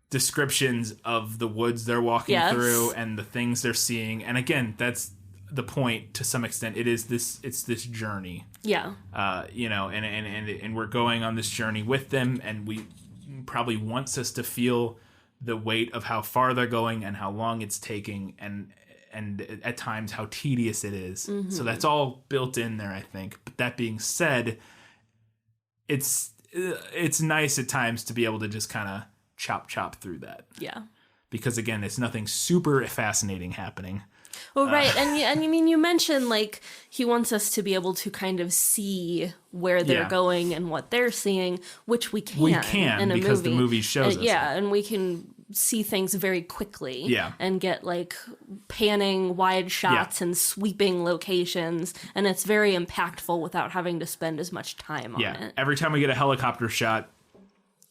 descriptions of the woods they're walking through and the things they're seeing. And again, that's the point to some extent. It's this journey. Yeah. And we're going on this journey with them, and we probably wants us to feel the weight of how far they're going and how long it's taking, and at times how tedious it is. So that's all built in there, I think. But that being said, it's nice at times to be able to just kind of chop through that. Yeah. Because again, it's nothing super fascinating happening. Well, right. And you mean, you mentioned like he wants us to be able to kind of see where they're going and what they're seeing, which we can in a because movie. The movie shows us. Yeah, and we can see things very quickly and get like panning wide shots and sweeping locations, and it's very impactful without having to spend as much time on it. Every time we get a helicopter shot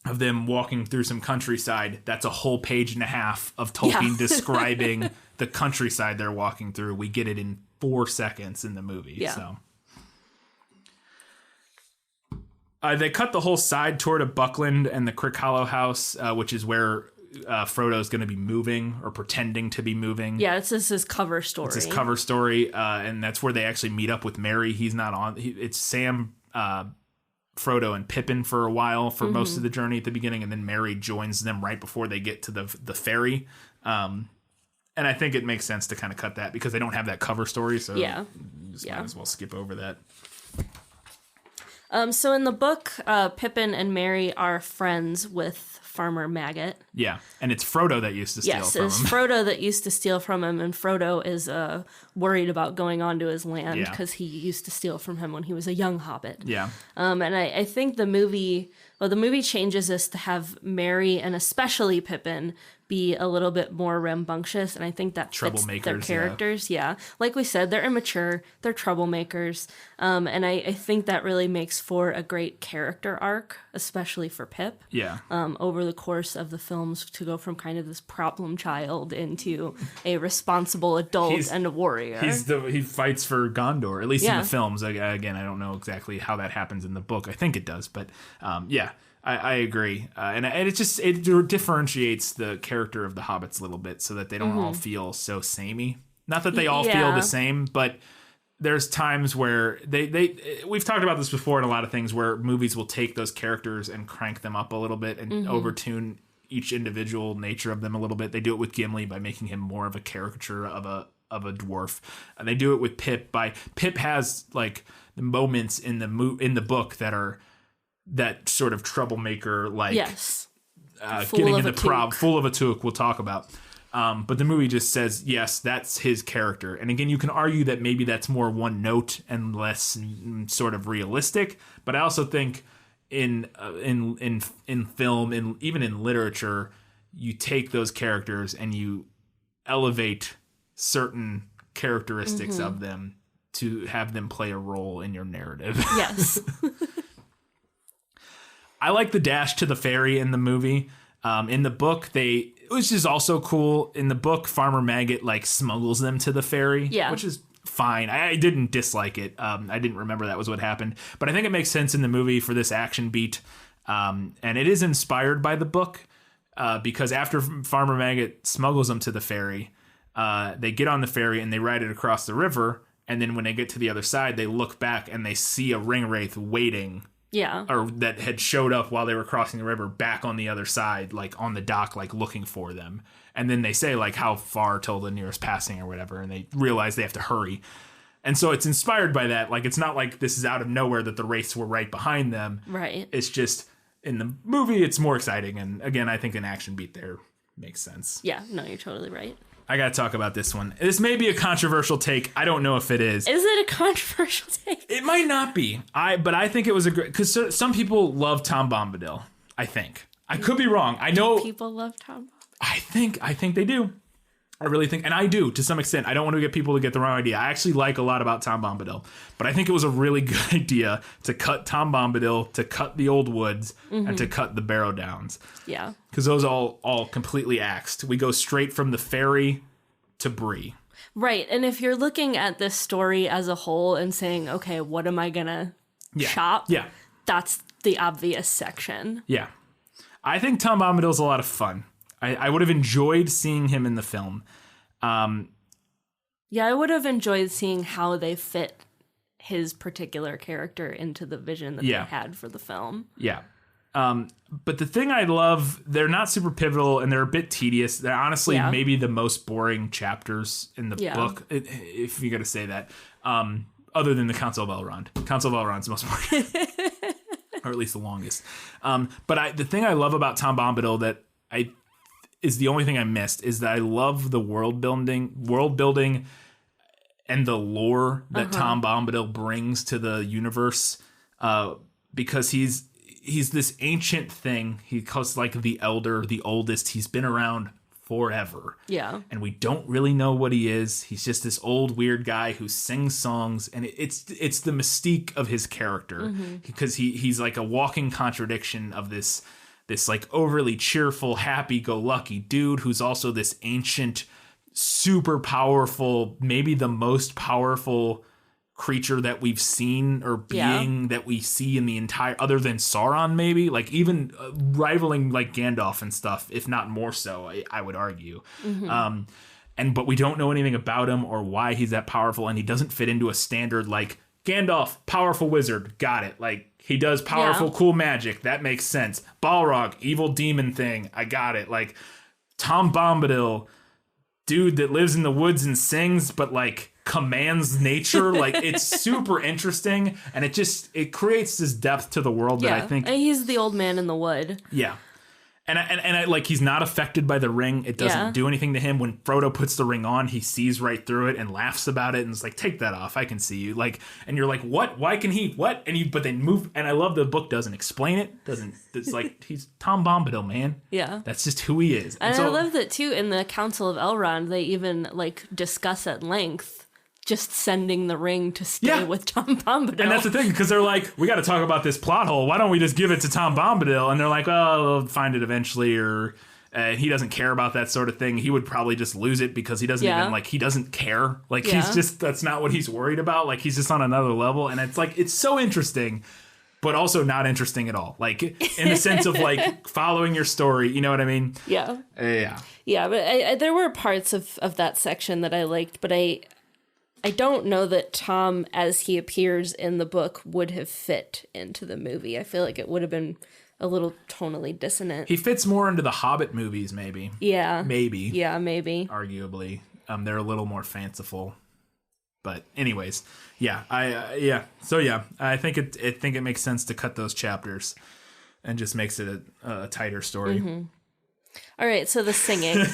of them walking through some countryside, that's a whole page and a half of Tolkien describing the countryside they're walking through. We get it in 4 seconds in the movie. Yeah. So they cut the whole side tour to Buckland and the Crick Hollow house, which is where Frodo's going to be moving or pretending to be moving. Yeah, it's just his cover story. It's his cover story, and that's where they actually meet up with Merry. He's not on. It's Sam, Frodo, and Pippin for a while for most of the journey at the beginning, and then Merry joins them right before they get to the ferry. And I think it makes sense to kind of cut that because they don't have that cover story, so might as well skip over that. So in the book, Pippin and Merry are friends with Farmer Maggot. Yeah, and it's Frodo that used to steal from him. Yes, it's Frodo that used to steal from him, and Frodo is worried about going onto his land because he used to steal from him when he was a young hobbit. Yeah. And I think the movie changes this to have Merry and especially Pippin be a little bit more rambunctious, and I think that fits their characters. Yeah. Like we said, they're immature, they're troublemakers, and I think that really makes for a great character arc, especially for Pip. Yeah. Over the course of the films, to go from kind of this problem child into a responsible adult and a warrior. He fights for Gondor, at least in the films. Again, I don't know exactly how that happens in the book. I think it does, but I agree, and it differentiates the character of the hobbits a little bit, so that they don't all feel so samey. Not that they all feel the same, but there's times where we've talked about this before in a lot of things where movies will take those characters and crank them up a little bit and overtune each individual nature of them a little bit. They do it with Gimli by making him more of a caricature of a dwarf, and they do it with Pip Pip has like the moments in the book that are that sort of troublemaker, like getting into full of a toque we'll talk about. But the movie just says, yes, that's his character. And again, you can argue that maybe that's more one note and less sort of realistic. But I also think in film and even in literature, you take those characters and you elevate certain characteristics of them to have them play a role in your narrative. Yes. I like the dash to the ferry in the movie. In the book, which is also cool. In the book, Farmer Maggot like smuggles them to the ferry, which is fine. I didn't dislike it. I didn't remember that was what happened, but I think it makes sense in the movie for this action beat. And it is inspired by the book because after Farmer Maggot smuggles them to the ferry, they get on the ferry and they ride it across the river. And then when they get to the other side, they look back and they see a ringwraith waiting. Yeah. Or that had showed up while they were crossing the river back on the other side, like on the dock, like looking for them. And then they say like how far till the nearest passing or whatever. And they realize they have to hurry. And so it's inspired by that. Like, it's not like this is out of nowhere that the wraiths were right behind them. Right. It's just in the movie, it's more exciting. And again, I think an action beat there makes sense. Yeah, no, you're totally right. I got to talk about this one. This may be a controversial take. I don't know if it is. Is it a controversial take? It might not be. But I think it was a great... Because some people love Tom Bombadil, I think. I could be wrong. I know... People love Tom Bombadil. I think they do. I really think... And I do, to some extent. I don't want to get people to get the wrong idea. I actually like a lot about Tom Bombadil. But I think it was a really good idea to cut Tom Bombadil, to cut the Old Woods, and to cut the Barrow Downs. Yeah. Because those all completely axed. We go straight from the ferry to Bree. Right. And if you're looking at this story as a whole and saying, okay, what am I going to chop? Yeah. That's the obvious section. Yeah. I think Tom Bombadil's a lot of fun. I would have enjoyed seeing him in the film. Yeah, I would have enjoyed seeing how they fit his particular character into the vision that they had for the film. Yeah. But the thing I love, they're not super pivotal and they're a bit tedious. They're honestly maybe the most boring chapters in the book, if you're going to say that, other than the Council of Elrond. Council of Elrond's the most boring, or at least the longest. But the thing I love about Tom Bombadil that is the only thing I missed is that I love the world building and the lore that Tom Bombadil brings to the universe, because he's this ancient thing. He calls like the elder, the oldest. He's been around forever. Yeah. And we don't really know what he is. He's just this old weird guy who sings songs, and it's the mystique of his character, because he's like a walking contradiction of this like overly cheerful, happy-go-lucky dude who's also this ancient, super powerful, maybe the most powerful creature that we've seen or being that we see in the entire, other than Sauron, maybe, like even rivaling like Gandalf and stuff, if not more so, I would argue. But we don't know anything about him or why he's that powerful, and he doesn't fit into a standard like Gandalf, powerful wizard, got it. Like he does powerful, cool magic, that makes sense. Balrog, evil demon thing, I got it. Like Tom Bombadil, dude that lives in the woods and sings, but like commands nature. Like it's super interesting, and it creates this depth to the world that I think. And he's the old man in the wood. Yeah. And I like, he's not affected by the ring. It doesn't do anything to him. When Frodo puts the ring on, he sees right through it and laughs about it and is like, take that off. I can see you. Like, and you're like, what? Why can he? What? And but they move. And I love the book doesn't explain it. It's like, he's Tom Bombadil, man. Yeah. That's just who he is. And I love that too. In the Council of Elrond, they even like discuss at length just sending the ring to stay with Tom Bombadil. And that's the thing, because they're like, we got to talk about this plot hole. Why don't we just give it to Tom Bombadil? And they're like, oh, we'll find it eventually, or he doesn't care about that sort of thing. He would probably just lose it because he doesn't even, like, he doesn't care. Like, he's just, that's not what he's worried about. Like, he's just on another level. And it's like, it's so interesting, but also not interesting at all. Like, in the sense of, like, following your story. You know what I mean? Yeah. Yeah. Yeah, but there were parts of that section that I liked, but I don't know that Tom, as he appears in the book, would have fit into the movie. I feel like it would have been a little tonally dissonant. He fits more into the Hobbit movies, maybe. Yeah. Maybe. Yeah, maybe. Arguably. They're a little more fanciful. But anyways, So I think it makes sense to cut those chapters and just makes it a tighter story. Mm-hmm. All right, so the singing.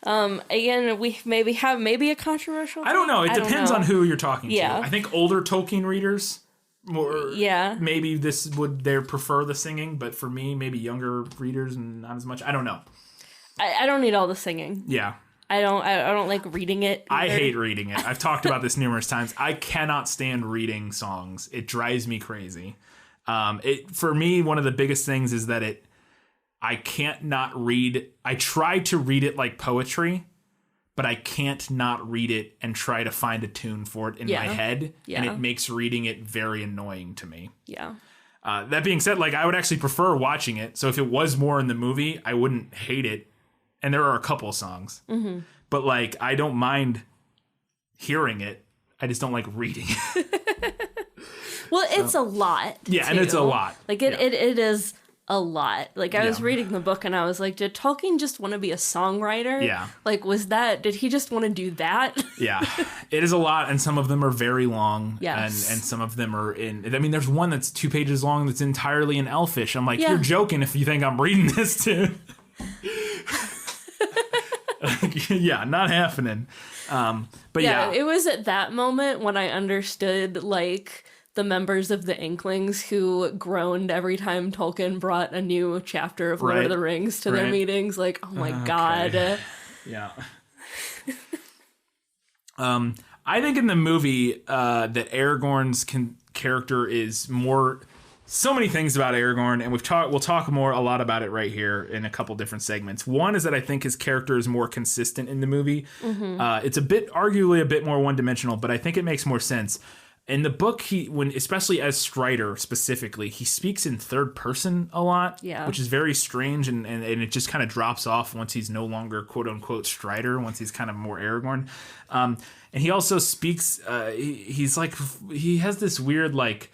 Again, we maybe have a controversial thing. I don't know. It depends on who you're talking to. Yeah. I think older Tolkien readers maybe they prefer the singing, but for me, maybe younger readers and not as much. I don't know. I don't need all the singing. Yeah. I don't like reading it either. I hate reading it. I've talked about this numerous times. I cannot stand reading songs. It drives me crazy. For me, one of the biggest things is that I can't not read. I try to read it like poetry, but I can't not read it and try to find a tune for it in my head. Yeah. And it makes reading it very annoying to me. Yeah. That being said, like, I would actually prefer watching it. So if it was more in the movie, I wouldn't hate it. And there are a couple songs. Mm-hmm. But, like, I don't mind hearing it. I just don't like reading it. Well, it's a lot. Yeah, too. And it's a lot. Like, it is a lot. Like, I was reading the book and I was like, did Tolkien just want to be a songwriter? Yeah. Like, did he just want to do that? Yeah. It is a lot, and some of them are very long. Yes. And some of them are there's one that's 2 pages long that's entirely in Elfish. I'm like, you're joking if you think I'm reading this too. Yeah, not happening. But yeah. It was at that moment when I understood, like, the members of the Inklings who groaned every time Tolkien brought a new chapter of Lord of the Rings to their meetings. Like, oh my God. Yeah. I think in the movie that Aragorn's character is more... So many things about Aragorn, and we'll talk a lot about it right here in a couple different segments. One is that I think his character is more consistent in the movie. Mm-hmm. It's arguably a bit more one-dimensional, but I think it makes more sense. In the book, especially as Strider specifically, he speaks in third person a lot, which is very strange, and it just kind of drops off once he's no longer quote-unquote Strider, once he's kind of more Aragorn. And he also speaks, he has this weird, like,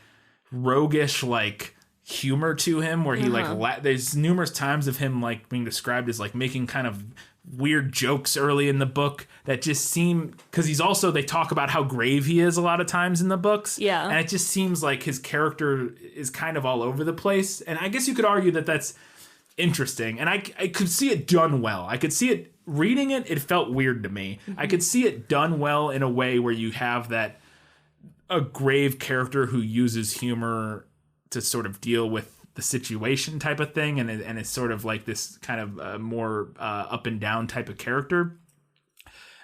roguish, like, humor to him where he there's numerous times of him, like, being described as, like, making kind of weird jokes early in the book that just seem, because they talk about how grave he is a lot of times in the books, and it just seems like his character is kind of all over the place, and I guess you could argue that that's interesting, and I could see it done well. I could see it reading it felt weird to me. Mm-hmm. I could see it done well in a way where you have a grave character who uses humor to sort of deal with the situation type of thing, and it's sort of like this kind of more up and down type of character.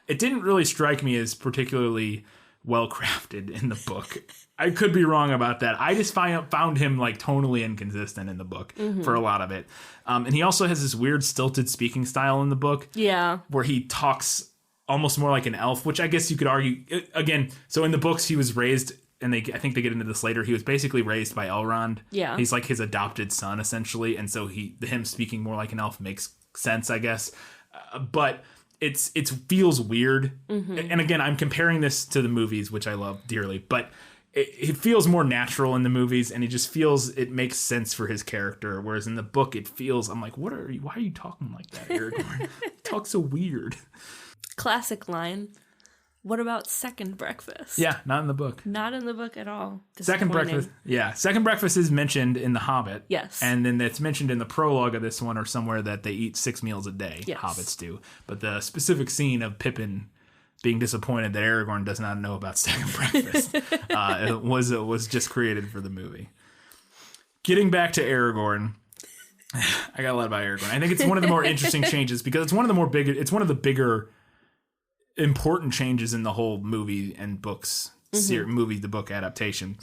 It didn't really strike me as particularly well crafted in the book. I could be wrong about that. I just found him, like, tonally inconsistent in the book for a lot of it. And he also has this weird stilted speaking style in the book. Yeah. Where he talks almost more like an elf, which I guess you could argue again. So in the books, he was raised, and I think they get into this later. He was basically raised by Elrond. Yeah. He's like his adopted son essentially, and so him speaking more like an elf makes sense, I guess. But it feels weird, and again, I'm comparing this to the movies, which I love dearly, but it feels more natural in the movies, and it makes sense for his character. Whereas in the book, it feels, I'm like, why are you talking like that, Aragorn? Talk so weird. Classic line. What about second breakfast? Yeah, not in the book. Not in the book at all. Second breakfast. Yeah, second breakfast is mentioned in The Hobbit. Yes. And then it's mentioned in the prologue of this one or somewhere that they eat 6 meals a day. Yes. Hobbits do. But the specific scene of Pippin being disappointed that Aragorn does not know about second breakfast it was just created for the movie. Getting back to Aragorn, I got a lot about Aragorn. I think it's one of the more interesting changes because it's one of the bigger important changes in the whole movie and books movie to book adaptation.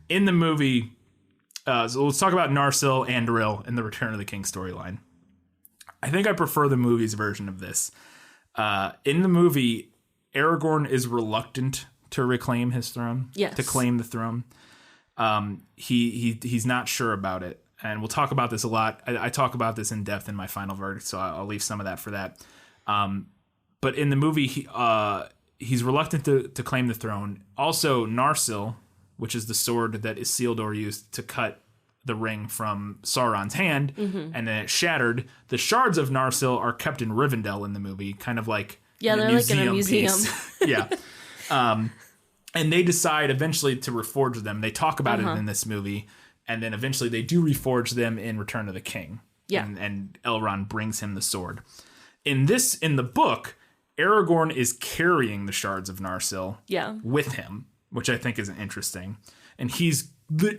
In the movie, so let's talk about Narsil, Anduril, and the Return of the King storyline. I think I prefer the movie's version of this. In the movie, Aragorn is reluctant to reclaim his throne, to claim the throne. He's not sure about it, and we'll talk about this a lot. I talk about this in depth in my final verdict, so I'll leave some of that for that. But in the movie, he's reluctant to claim the throne. Also, Narsil, which is the sword that Isildur used to cut the ring from Sauron's hand, and then it shattered. The shards of Narsil are kept in Rivendell in the movie, kind of like they're like in a museum. Yeah. And they decide eventually to reforge them. They talk about it in this movie, and then eventually they do reforge them in Return of the King. Yeah. And Elrond brings him the sword. In the book, Aragorn is carrying the shards of Narsil with him, which I think is interesting. And he's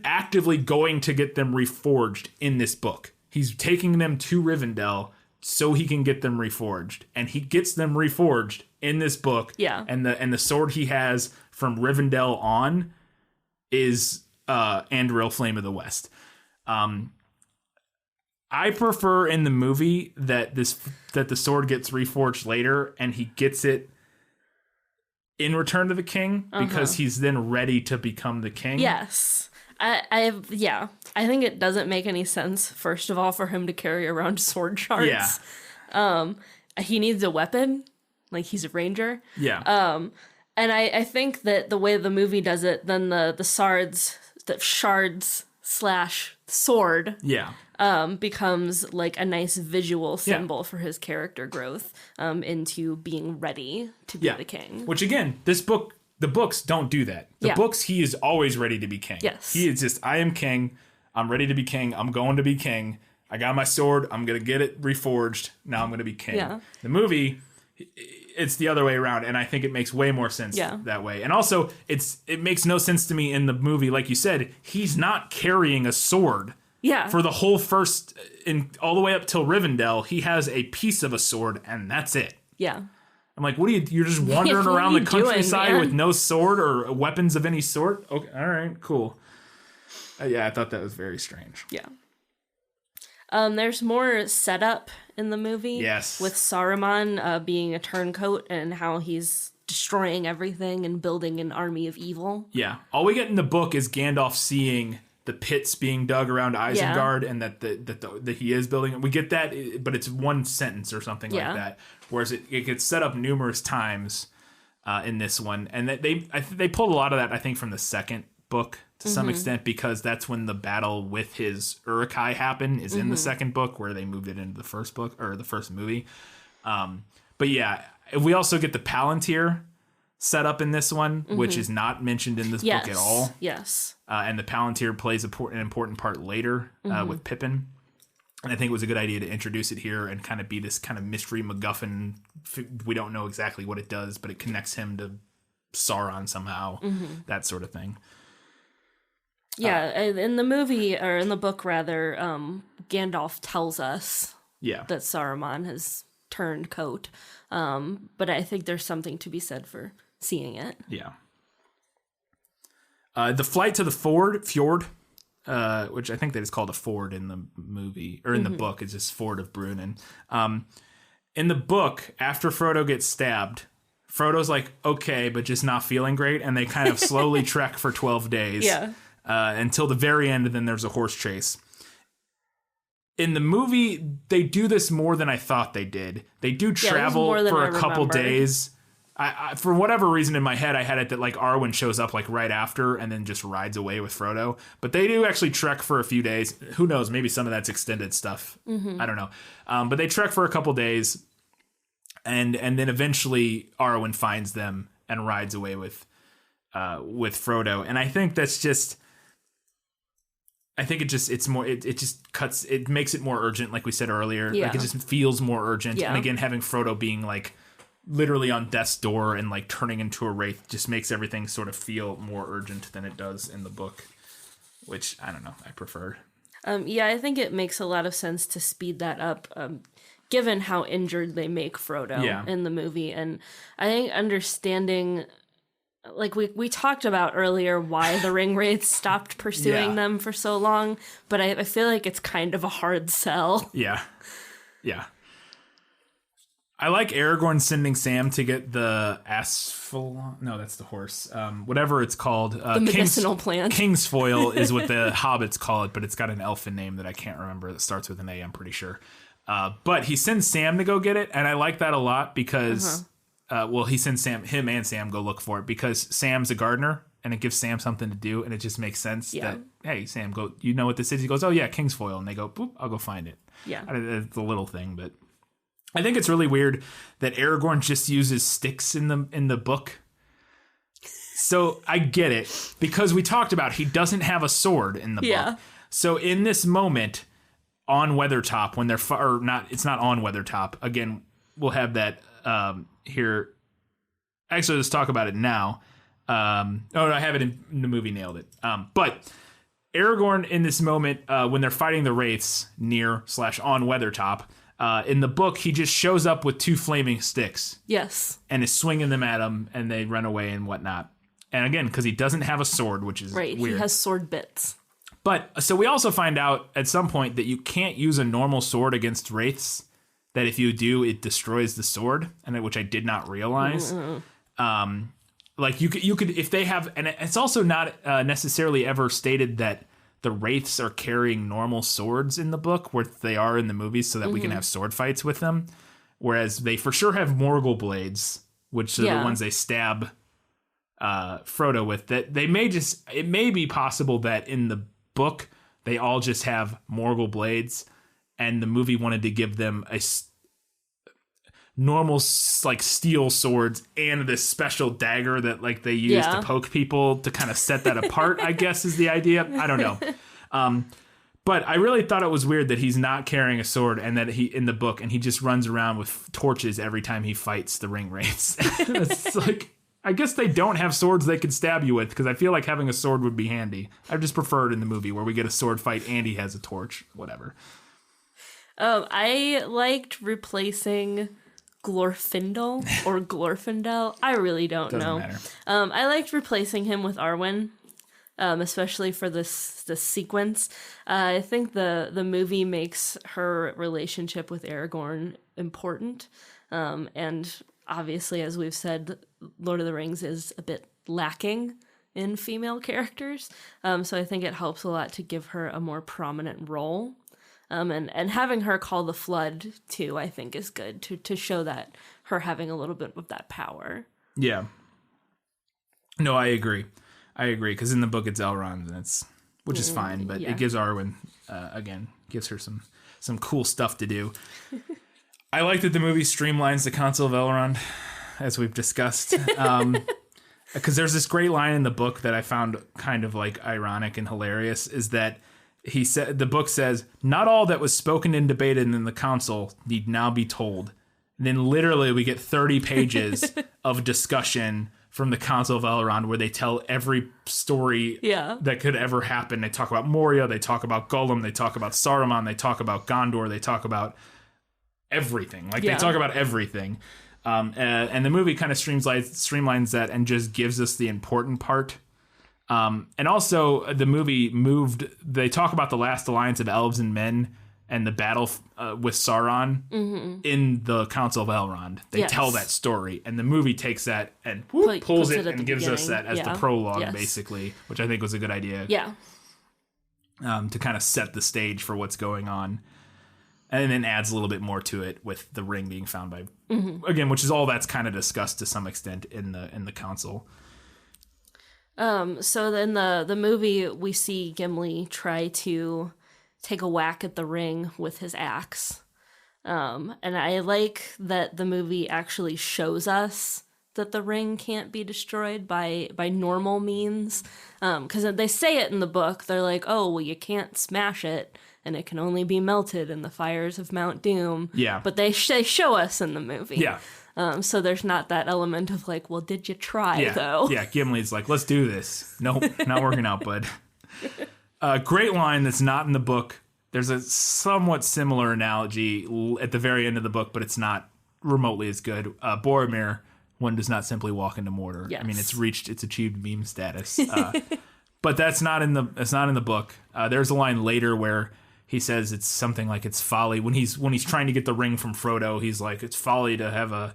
actively going to get them reforged in this book. He's taking them to Rivendell so he can get them reforged. And he gets them reforged in this book. Yeah. And the sword he has from Rivendell on is Anduril, Flame of the West. I prefer in the movie that the sword gets reforged later and he gets it in Return to the King because he's then ready to become the king. Yes. I think it doesn't make any sense, first of all, for him to carry around sword shards. Yeah. He needs a weapon. Like, he's a ranger. Yeah. And I think that the way the movie does it, then the shards / sword becomes like a nice visual symbol for his character growth into being ready to be the king. Which, again, the books don't do that. The books, he is always ready to be king. Yes. He is just, I am king. I'm ready to be king. I'm going to be king. I got my sword. I'm going to get it reforged. Now I'm going to be king. Yeah. The movie, it's the other way around, and I think it makes way more sense that way. And also, it makes no sense to me in the movie, like you said, he's not carrying a sword. Yeah. For the whole all the way up till Rivendell, he has a piece of a sword, and that's it. Yeah. I'm like, you're just wandering around the countryside with no sword or weapons of any sort? Okay, all right, cool. I thought that was very strange. Yeah. There's more setup in the movie. Yes. With Saruman being a turncoat and how he's destroying everything and building an army of evil. Yeah. All we get in the book is Gandalf seeing the pits being dug around Isengard and that he is building it. We get that, but it's one sentence or something like that. Whereas it gets set up numerous times in this one. And they pulled a lot of that, I think, from the second book to some extent, because that's when the battle with his Uruk-hai happened is in the second book, where they moved it into the first book or the first movie. But yeah, we also get the Palantir set up in this one, which is not mentioned in this book at all. Yes. And the Palantir plays an important part later with Pippin. And I think it was a good idea to introduce it here and kind of be this kind of mystery MacGuffin. We don't know exactly what it does, but it connects him to Sauron somehow, that sort of thing. Yeah, in the movie, or in the book rather, Gandalf tells us that Saruman has turned coat. But I think there's something to be said for seeing it. Yeah. The flight to the fjord, which I think that is called a ford in the movie, or in the book, it's just Ford of Brunnen. In the book, after Frodo gets stabbed, Frodo's like, okay, but just not feeling great. And they kind of slowly trek for 12 days until the very end. And then there's a horse chase. In the movie, they do this more than I thought they did. They do travel for a couple days. I for whatever reason in my head, I had it that like Arwen shows up like right after and then just rides away with Frodo. But they do actually trek for a few days. Who knows? Maybe some of that's extended stuff. I don't know. But they trek for a couple days, and then eventually Arwen finds them and rides away with Frodo. And I think that's just. I think it makes it more urgent, like we said earlier. Yeah. Like it just feels more urgent. Yeah. And again, having Frodo being like literally on death's door and like turning into a wraith just makes everything sort of feel more urgent than it does in the book, which I don't know, I preferred. I think it makes a lot of sense to speed that up, given how injured they make Frodo in the movie. And I think understanding, like we talked about earlier, why the ring wraiths stopped pursuing them for so long, but I feel like it's kind of a hard sell. Yeah. I like Aragorn sending Sam to get the Asphalon. No, that's the horse. Whatever it's called. The medicinal plant. Kingsfoil is what the hobbits call it, but it's got an elfin name that I can't remember that starts with an A, I'm pretty sure. But he sends Sam to go get it, and I like that a lot because... he sends him and Sam go look for it because Sam's a gardener and it gives Sam something to do, and it just makes sense that, hey, Sam, go, you know what this is? He goes, oh yeah, Kingsfoil. And they go, boop, I'll go find it. Yeah. It's a little thing, but I think it's really weird that Aragorn just uses sticks in the book. So I get it because we talked about he doesn't have a sword in the book. So in this moment on Weathertop, when they're it's not on Weathertop. Again, we'll have that here. Actually, let's talk about it now. I have it in the movie. Nailed it. But Aragorn in this moment, when they're fighting the wraiths near / on Weathertop, in the book, he just shows up with 2 flaming sticks. Yes. And is swinging them at them, and they run away and whatnot. And again, because he doesn't have a sword, which is weird. He has sword bits. But so we also find out at some point that you can't use a normal sword against wraiths. That if you do, it destroys the sword, which I did not realize. Like you could if they have, and it's also not necessarily ever stated that the wraiths are carrying normal swords in the book, where they are in the movies, so that we can have sword fights with them. Whereas they for sure have Morgul blades, which are the ones they stab Frodo with. That they may just, it may be possible that in the book they all just have Morgul blades. And the movie wanted to give them a normal like steel swords and this special dagger that like they use to poke people to kind of set that apart, I guess is the idea. I don't know. But I really thought it was weird that he's not carrying a sword and that he in the book and he just runs around with torches every time he fights the ring wraiths. It's like, I guess they don't have swords they could stab you with because I feel like having a sword would be handy. I just prefer it in the movie where we get a sword fight and he has a torch, whatever. I liked replacing Glorfindel or Glorfindel. I really don't know. Matter. I liked replacing him with Arwen, especially for this sequence. I think the movie makes her relationship with Aragorn important, and obviously, as we've said, Lord of the Rings is a bit lacking in female characters. So I think it helps a lot to give her a more prominent role. And having her call the flood too, I think is good to show that her having a little bit of that power. Yeah. No, I agree. Because in the book it's Elrond, and which is fine, but it gives Arwen again gives her some cool stuff to do. I like that the movie streamlines the Council of Elrond, as we've discussed. Because there's this great line in the book that I found kind of like ironic and hilarious, is that the book says, not all that was spoken and debated in the council need now be told. And then literally we get 30 pages of discussion from the Council of Elrond where they tell every story that could ever happen. They talk about Moria, they talk about Gollum, they talk about Saruman, they talk about Gondor, they talk about everything. They talk about everything. And the movie kind of streamlines that and just gives us the important part. And also the movie they talk about the last alliance of elves and men and the battle with Sauron in the Council of Elrond. They tell that story, and the movie takes that and pulls it and gives us that as the prologue, basically, which I think was a good idea. Yeah. To kind of set the stage for what's going on. And then adds a little bit more to it with the ring being found by, again, which is all that's kind of discussed to some extent in the council. So then the movie, we see Gimli try to take a whack at the ring with his axe. And I like that the movie actually shows us that the ring can't be destroyed by normal means. Because they say it in the book. They're like, oh, well, you can't smash it, and it can only be melted in the fires of Mount Doom. Yeah. But they show us in the movie. Yeah. So there's not that element of like, well, did you try, though? Yeah, Gimli's like, let's do this. Nope, not working out, bud. Great line that's not in the book. There's a somewhat similar analogy at the very end of the book, but it's not remotely as good. Boromir, one does not simply walk into Mordor. Yes. I mean, it's achieved meme status. But that's not in the book. There's a line later where he says it's something like it's folly when he's trying to get the ring from Frodo. He's like, it's folly to have a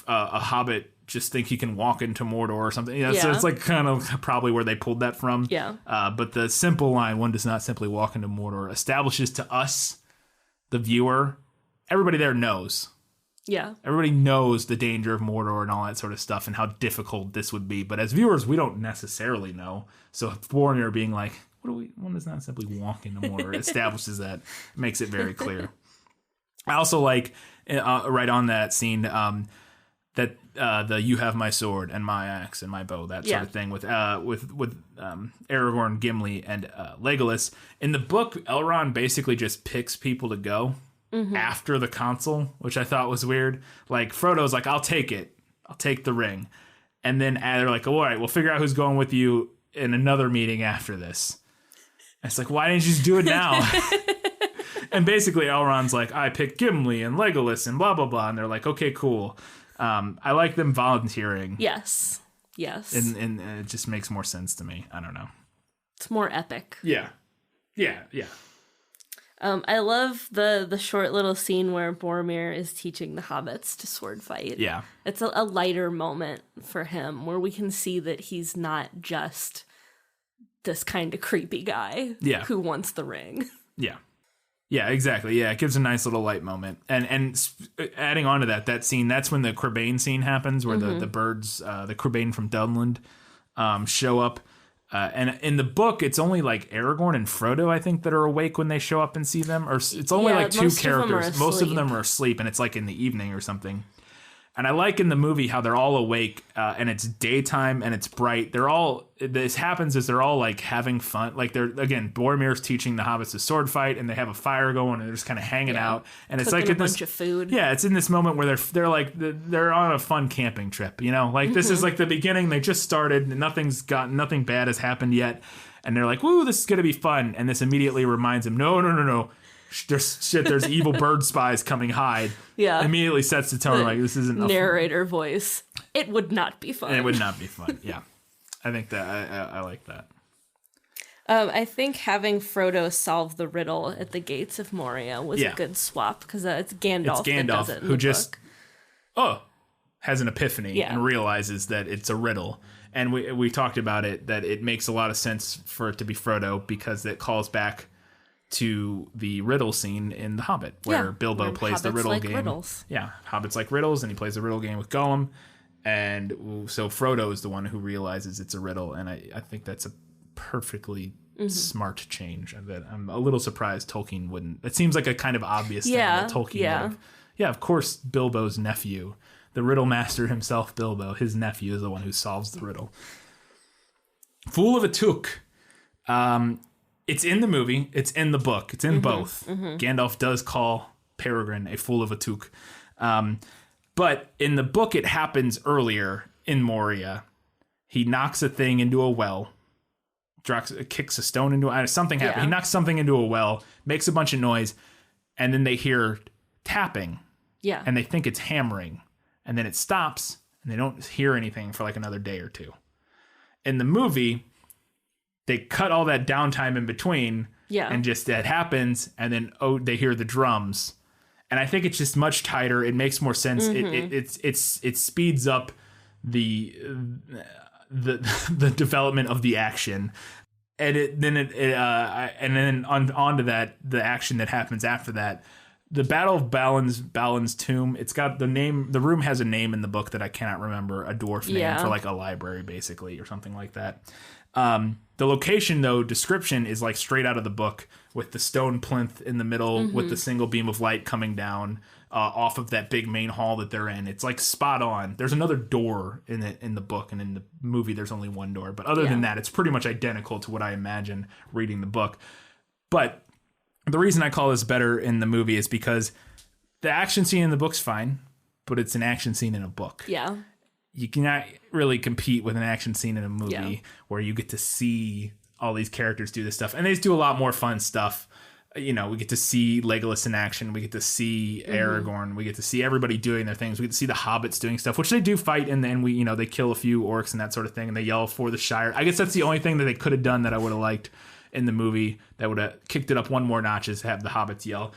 hobbit just think he can walk into Mordor or something. Yeah, so it's like kind of probably where they pulled that from. Yeah. But the simple line, one does not simply walk into Mordor, establishes to us, the viewer, everybody there knows. Yeah. Everybody knows the danger of Mordor and all that sort of stuff and how difficult this would be. But as viewers, we don't necessarily know. So Boromir being like, one does not simply walk into Mordor, establishes that, makes it very clear. I also like, right on that scene, that the you have my sword and my axe and my bow, that sort of thing with Aragorn, Gimli, and Legolas. In the book, Elrond basically just picks people to go after the council, which I thought was weird. Like, Frodo's like, I'll take it. I'll take the ring. And then they're like, all right, we'll figure out who's going with you in another meeting after this. And it's like, why didn't you just do it now? And basically Elrond's like, I picked Gimli and Legolas and blah, blah, blah. And they're like, okay, cool. I like them volunteering. Yes. And it just makes more sense to me. I don't know. It's more epic. Yeah. I love the short little scene where Boromir is teaching the hobbits to sword fight. Yeah. It's a lighter moment for him where we can see that he's not just this kind of creepy guy who wants the ring. Yeah, exactly. Yeah, it gives a nice little light moment. And adding on to that scene, that's when the Crebain scene happens, where the birds, the Crebain from Dunland, show up. And in the book, it's only like Aragorn and Frodo, I think, that are awake when they show up and see them. Or it's only like two characters. Most of them are asleep, and it's like in the evening or something. And I like in the movie how they're all awake, and it's daytime and it's bright. This happens as they're all like having fun. Like Boromir's teaching the hobbits to sword fight, and they have a fire going, and they're just kind of hanging out. And it's like a bunch of food. Yeah, it's in this moment where they're like they're on a fun camping trip. You know, like this is like the beginning. They just started, and nothing bad has happened yet, and they're like, "Woo, this is gonna be fun." And this immediately reminds them, No. There's evil bird spies coming. Hide. Yeah. Immediately sets the tone. Like, this isn't narrator voice. It would not be fun. It would not be fun. Yeah. I think that I like that. I think having Frodo solve the riddle at the gates of Moria was a good swap, because it's Gandalf that does it in who the just book. has an epiphany and realizes that it's a riddle. And we talked about it, that it makes a lot of sense for it to be Frodo, because it calls back to the riddle scene in The Hobbit, where Bilbo plays the riddle game. Riddles. Yeah, hobbits like riddles, and he plays the riddle game with Gollum. And so Frodo is the one who realizes it's a riddle, and I think that's a perfectly smart change. That I'm a little surprised Tolkien wouldn't. It seems like a kind of obvious thing that Tolkien would have. Yeah, of course, Bilbo's nephew, the riddle master himself, Bilbo, his nephew is the one who solves the riddle. Fool of a Took. It's in the movie. It's in the book. It's in both. Gandalf does call Peregrine a fool of a Took. But in the book, it happens earlier in Moria. He knocks a thing into a well. Kicks a stone into it. Something happens. He knocks something into a well, makes a bunch of noise, and then they hear tapping. Yeah. And they think it's hammering. And then it stops, and they don't hear anything for like another day or two. In the movie, they cut all that downtime in between Yeah. And just that happens, and then they hear the drums. And I think it's just much tighter. It makes more sense. It speeds up the development of the action. And then onto that, the action that happens after that. The Battle of Balin's tomb. It's got the name. The room has a name in the book that I cannot remember. A dwarf name for like a library, basically, or something like that. The location, though, description is like straight out of the book, with the stone plinth in the middle, with the single beam of light coming down off of that big main hall that they're in. It's like spot on. There's another door in the book, and in the movie there's only one door. But other than that, it's pretty much identical to what I imagine reading the book. But the reason I call this better in the movie is because the action scene in the book's fine, but it's an action scene in a book. Yeah. You cannot really compete with an action scene in a movie where you get to see all these characters do this stuff. And they just do a lot more fun stuff. You know, we get to see Legolas in action. We get to see Aragorn. We get to see everybody doing their things. We get to see the hobbits doing stuff, which they do fight. And then they kill a few orcs and that sort of thing. And they yell for the Shire. I guess that's the only thing that they could have done that I would have liked in the movie that would have kicked it up one more notch, is have the hobbits yell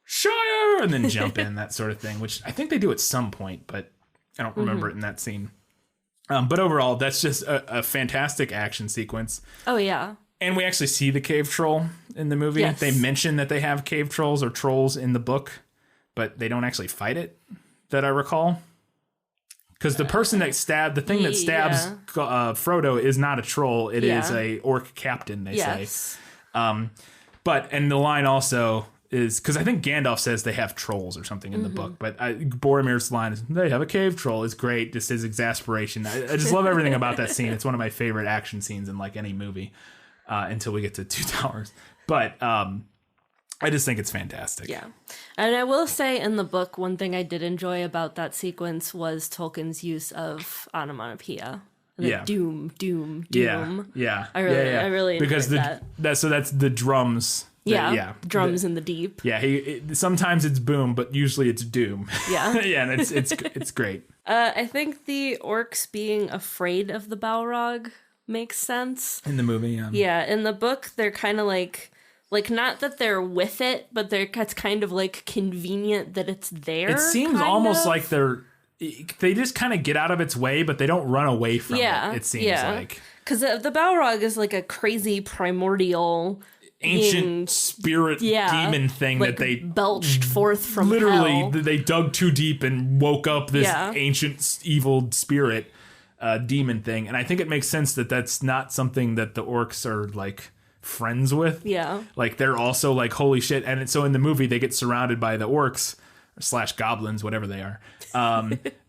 Shire and then jump in, that sort of thing, which I think they do at some point, but I don't remember it in that scene. But overall, that's just a fantastic action sequence. Oh, yeah. And we actually see the cave troll in the movie. Yes. They mention that they have cave trolls or trolls in the book, but they don't actually fight it, that I recall. Because the person that the thing that stabs Frodo is not a troll. It is a orc captain, they say. But, and the line also is, because I think Gandalf says they have trolls or something in the book, but Boromir's line is, they have a cave troll, is great, just his exasperation. I just love everything about that scene. It's one of my favorite action scenes in like any movie, until we get to Two Towers. But I just think it's fantastic. Yeah. And I will say in the book, one thing I did enjoy about that sequence was Tolkien's use of onomatopoeia. Doom, doom, doom. Yeah. I really because enjoyed that. So that's the drums. Drums in the deep. Yeah, sometimes it's boom, but usually it's doom. Yeah. Yeah, and it's great. I think the orcs being afraid of the Balrog makes sense. In the movie, yeah. Yeah, in the book, they're kind of like not that they're with it, but it's kind of like convenient that it's there. It seems almost like they just kind of get out of its way, but they don't run away from it. It seems like, because the Balrog is like a crazy primordial ancient spirit demon thing like that they belched forth from literally hell. They dug too deep and woke up this ancient evil spirit demon thing. And I think it makes sense that that's not something that the orcs are like friends with. Yeah, like they're also like, holy shit. And so in the movie they get surrounded by the orcs / goblins, whatever they are,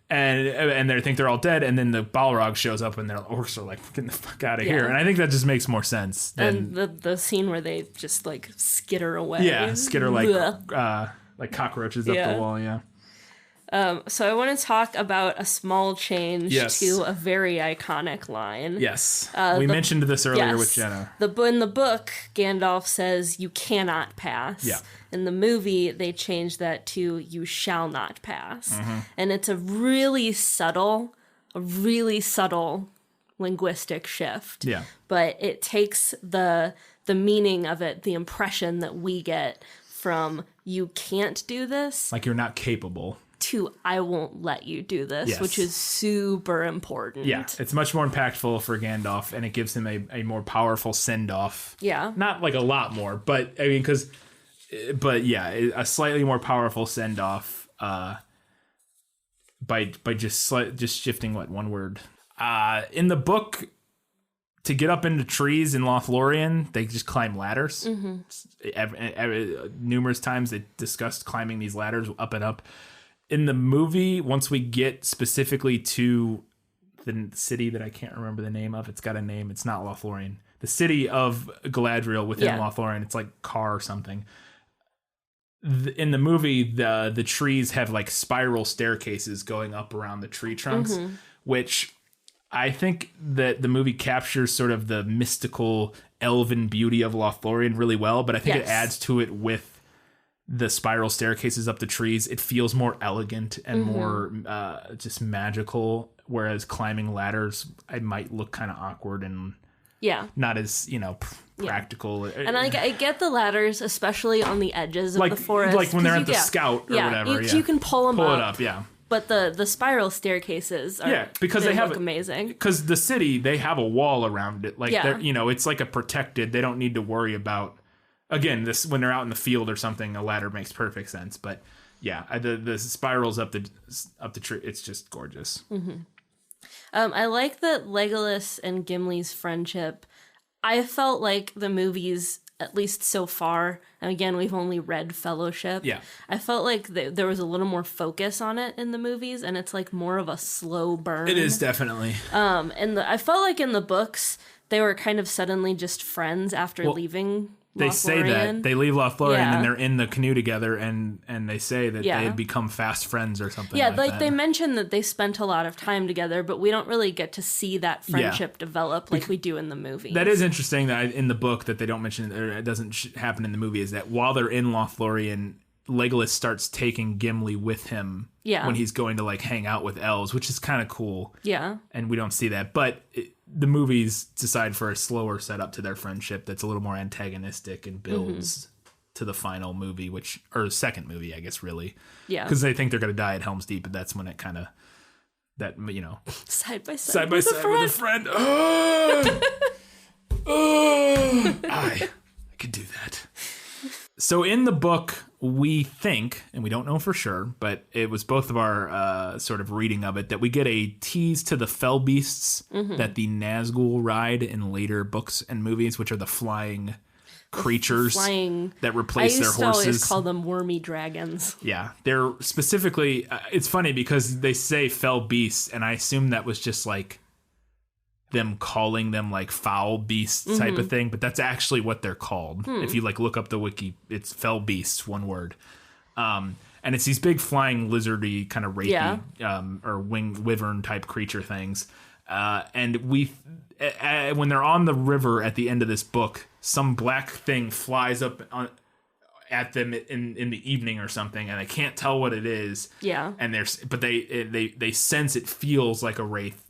and they think they're all dead, and then the Balrog shows up and the orcs are like, get the fuck out of here. And I think that just makes more sense than the scene where they just like skitter away. Skitter like cockroaches up the wall. So I want to talk about a small change to a very iconic line. Yes. We mentioned this earlier with Jenna. In the book, Gandalf says, you cannot pass. Yeah. In the movie, they changed that to, you shall not pass. And it's a really subtle linguistic shift. Yeah. But it takes the meaning of it, the impression that we get from, you can't do this. Like you're not capable. To I won't let you do this, which is super important. Yeah, it's much more impactful for Gandalf, and it gives him a more powerful send-off. Yeah. Not like a lot more, but I mean, a slightly more powerful send-off by just shifting one word. In the book, to get up into trees in Lothlorien, they just climb ladders. Numerous times they discussed climbing these ladders up and up. In the movie, once we get specifically to the city that I can't remember the name of, it's got a name. It's not Lothlorien. The city of Galadriel within Lothlorien. It's like Car or something. In the movie, the trees have like spiral staircases going up around the tree trunks, which I think that the movie captures sort of the mystical elven beauty of Lothlorien really well, but I think it adds to it with the spiral staircases up the trees. It feels more elegant and more just magical, whereas climbing ladders, I might look kind of awkward and not as, practical. And I get the ladders, especially on the edges of the forest. Like when they're at the scout or whatever. You can pull them pull up. it up, yeah. But the spiral staircases are because they look amazing. Because the city, they have a wall around it. Like they're, it's like a protected. They don't need to worry about. Again, this when they're out in the field or something, a ladder makes perfect sense. But yeah, the spirals up the tree. It's just gorgeous. Mm-hmm. I like that Legolas and Gimli's friendship. I felt like the movies, at least so far, and again, we've only read Fellowship. Yeah. I felt like there was a little more focus on it in the movies, and it's like more of a slow burn. It is definitely. And I felt like in the books, they were kind of suddenly just friends after leaving They say that they leave Lothlorien and they're in the canoe together, and they say that they had become fast friends or something. Yeah, like that. They mention that they spent a lot of time together, but we don't really get to see that friendship develop like we do in the movie. That is interesting that in the book that they don't mention, or it doesn't happen in the movie, is that while they're in Lothlorien, Legolas starts taking Gimli with him when he's going to like hang out with elves, which is kind of cool. Yeah, and we don't see that, but. The movies decide for a slower setup to their friendship that's a little more antagonistic and builds to the final movie, or second movie, I guess, really. Yeah. Because they think they're going to die at Helm's Deep, but that's when it kind of, side by side with a friend. I could do that. So in the book, we think, and we don't know for sure, but it was both of our sort of reading of it, that we get a tease to the fell beasts that the Nazgul ride in later books and movies, which are the flying creatures that replace their horses. I used to always call them wormy dragons. Yeah, they're specifically, it's funny because they say fell beasts, and I assume that was just like them calling them like foul beasts type of thing, but that's actually what they're called. If you like look up the wiki, it's fell beasts, one word. And it's these big flying lizardy kind of rapey or winged wyvern type creature things. And when they're on the river at the end of this book, some black thing flies up at them in the evening or something, and they can't tell what it is. Yeah. And they sense it feels like a wraith.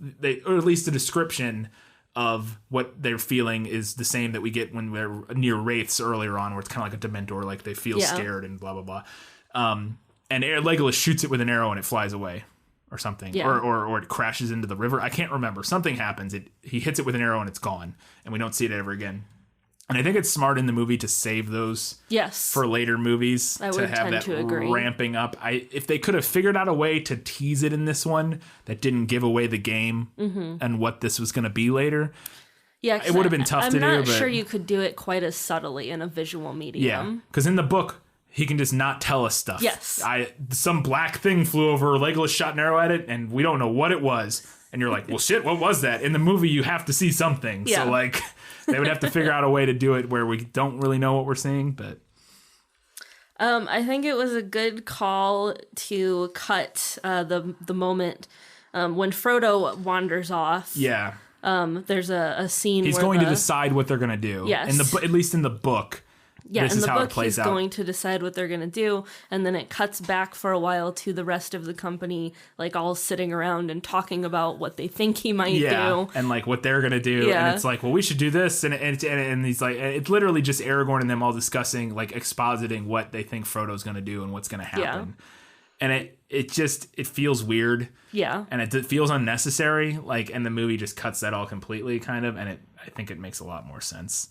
Or at least the description of what they're feeling is the same that we get when we're near wraiths earlier on, where it's kind of like a Dementor, like they feel scared and blah blah blah. And Legolas shoots it with an arrow and it flies away or something, or it crashes into the river. I can't remember. Something happens. He hits it with an arrow and it's gone, and we don't see it ever again. And I think it's smart in the movie to save those for later movies. I would tend to agree. Ramping up. If they could have figured out a way to tease it in this one that didn't give away the game and what this was going to be later, it would have been tough to do. I'm not sure you could do it quite as subtly in a visual medium. Yeah, because in the book, he can just not tell us stuff. Yes. Some black thing flew over, Legolas shot an arrow at it, and we don't know what it was. And you're like, well, shit, what was that? In the movie, you have to see something. Yeah. So, like, they would have to figure out a way to do it where we don't really know what we're seeing, but... I think it was a good call to cut the moment when Frodo wanders off. Yeah. There's a scene where he's going to decide what they're going to do. Yes. At least in the book. Yeah, in the book, he's going to decide what they're going to do, and then it cuts back for a while to the rest of the company, like all sitting around and talking about what they think he might do. And like what they're going to do. Yeah. And it's like, well, we should do this. And he's like, it's literally just Aragorn and them all discussing, like expositing what they think Frodo's going to do and what's going to happen. Yeah. And it feels weird. Yeah. And it feels unnecessary. Like, and the movie just cuts that all completely, kind of. And I think it makes a lot more sense.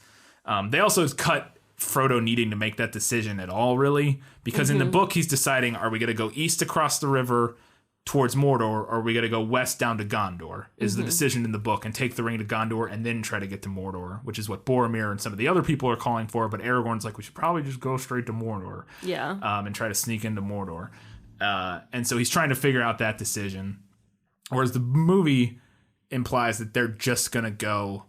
They also cut Frodo needing to make that decision at all, really, because in the book he's deciding, are we going to go east across the river towards Mordor, or are we going to go west down to Gondor, is the decision in the book, and take the ring to Gondor and then try to get to Mordor, which is what Boromir and some of the other people are calling for, but Aragorn's like, we should probably just go straight to Mordor and try to sneak into Mordor. And so he's trying to figure out that decision, whereas the movie implies that they're just going to go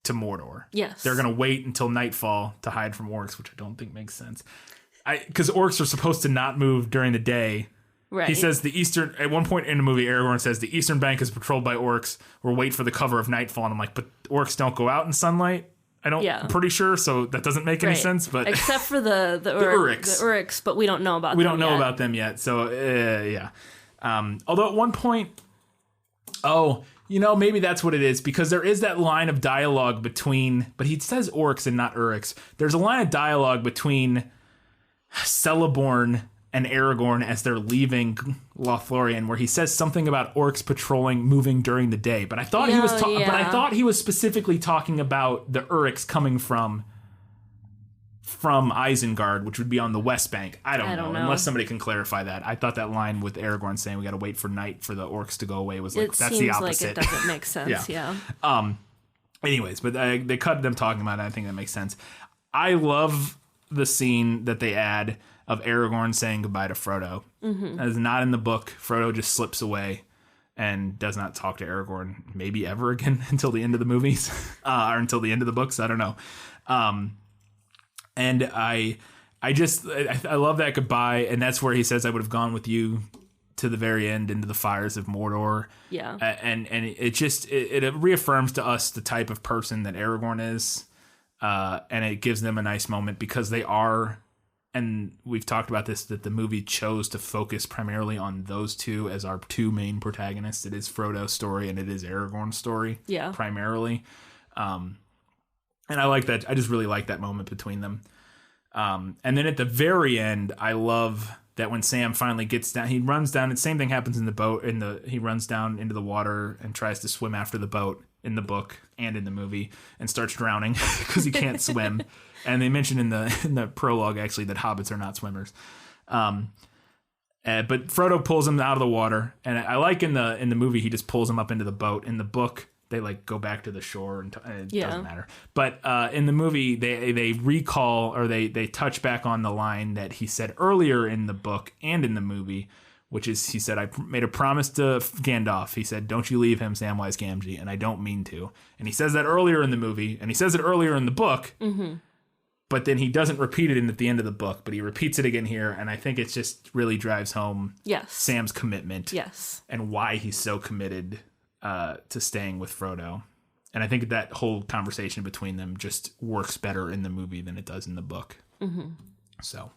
to Mordor. Yes. They're going to wait until nightfall to hide from orcs, which I don't think makes sense. Because orcs are supposed to not move during the day. Right. He says at one point in the movie, Aragorn says the eastern bank is patrolled by orcs. We'll wait for the cover of nightfall. And I'm like, but orcs don't go out in sunlight? I'm pretty sure, so that doesn't make any sense. But except for the Uruks, but we don't know about them. We don't know about them yet. So, yeah. Although at one point, maybe that's what it is, because there is that line of dialogue between, but he says orcs and not Urix. There's a line of dialogue between Celeborn and Aragorn as they're leaving Lothlorien, where he says something about orcs moving during the day. But I thought he was specifically talking about the Urix coming from Isengard, which would be on the West Bank. I don't know, unless somebody can clarify that. I thought that line with Aragorn saying we got to wait for night for the orcs to go away was like, that's the opposite. Like it doesn't make sense. yeah. Anyways, but they cut them talking about it. I think that makes sense. I love the scene that they add of Aragorn saying goodbye to Frodo. That is not in the book. Frodo just slips away and does not talk to Aragorn maybe ever again until the end of the movies or until the end of the books. I don't know. And I love that goodbye. And that's where he says, I would have gone with you to the very end into the fires of Mordor. Yeah. And it reaffirms to us the type of person that Aragorn is. And it gives them a nice moment because they are, and we've talked about this, that the movie chose to focus primarily on those two as our two main protagonists. It is Frodo's story and it is Aragorn's story. Yeah. Primarily. And I like that. I just really like that moment between them. And then at the very end, I love that when Sam finally gets down, he runs down. The same thing happens in the boat. He runs down into the water and tries to swim after the boat in the book and in the movie and starts drowning because he can't swim. And they mention in the prologue actually that hobbits are not swimmers. But Frodo pulls him out of the water, and I like in the movie he just pulls him up into the boat. In the book, they like go back to the shore and it doesn't matter. But in the movie, they recall or they touch back on the line that he said earlier in the book and in the movie, which is he said, I made a promise to Gandalf. He said, don't you leave him, Samwise Gamgee, and I don't mean to. And he says that earlier in the movie, and he says it earlier in the book. Mm-hmm. But then he doesn't repeat it at the end of the book, but he repeats it again here, and I think it just really drives home Sam's commitment. Yes. And why he's so committed to staying with Frodo. And I think that whole conversation between them just works better in the movie than it does in the book. Mm-hmm. So.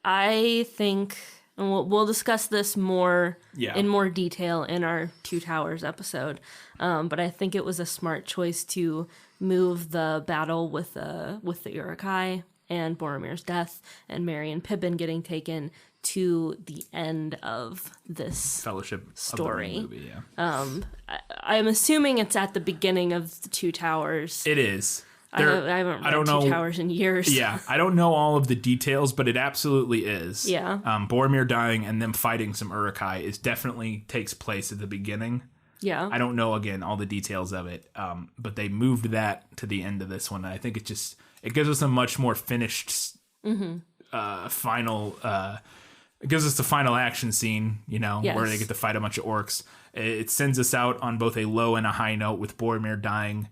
I think, and we'll discuss this more in more detail in our Two Towers episode, but I think it was a smart choice to move the battle with the Uruk-hai and Boromir's death and Merry and Pippin getting taken to the end of this Fellowship story. Of the movie, yeah. I'm assuming it's at the beginning of the Two Towers. It is. I haven't read Two Towers in years. Yeah, I don't know all of the details, but it absolutely is. Yeah. Boromir dying and them fighting some Uruk-hai definitely takes place at the beginning. Yeah. I don't know, again, all the details of it, but they moved that to the end of this one. And I think it gives us a much more finished final... it gives us the final action scene, where they get to fight a bunch of orcs. It sends us out on both a low and a high note with Boromir dying,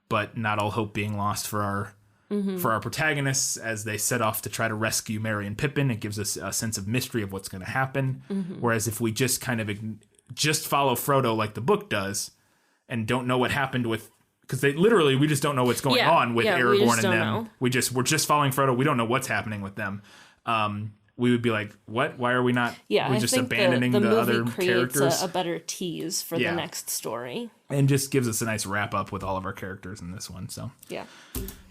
but not all hope being lost for our protagonists as they set off to try to rescue Merry and Pippin. It gives us a sense of mystery of what's going to happen. Mm-hmm. Whereas if we just kind of just follow Frodo like the book does and don't know what happened with, because we just don't know what's going on with Aragorn and them. Know. We're just following Frodo. We don't know what's happening with them. We would be like, what? Why are we not? Yeah, we're just abandoning the other characters. Creates a better tease for the next story, and just gives us a nice wrap up with all of our characters in this one. So yeah.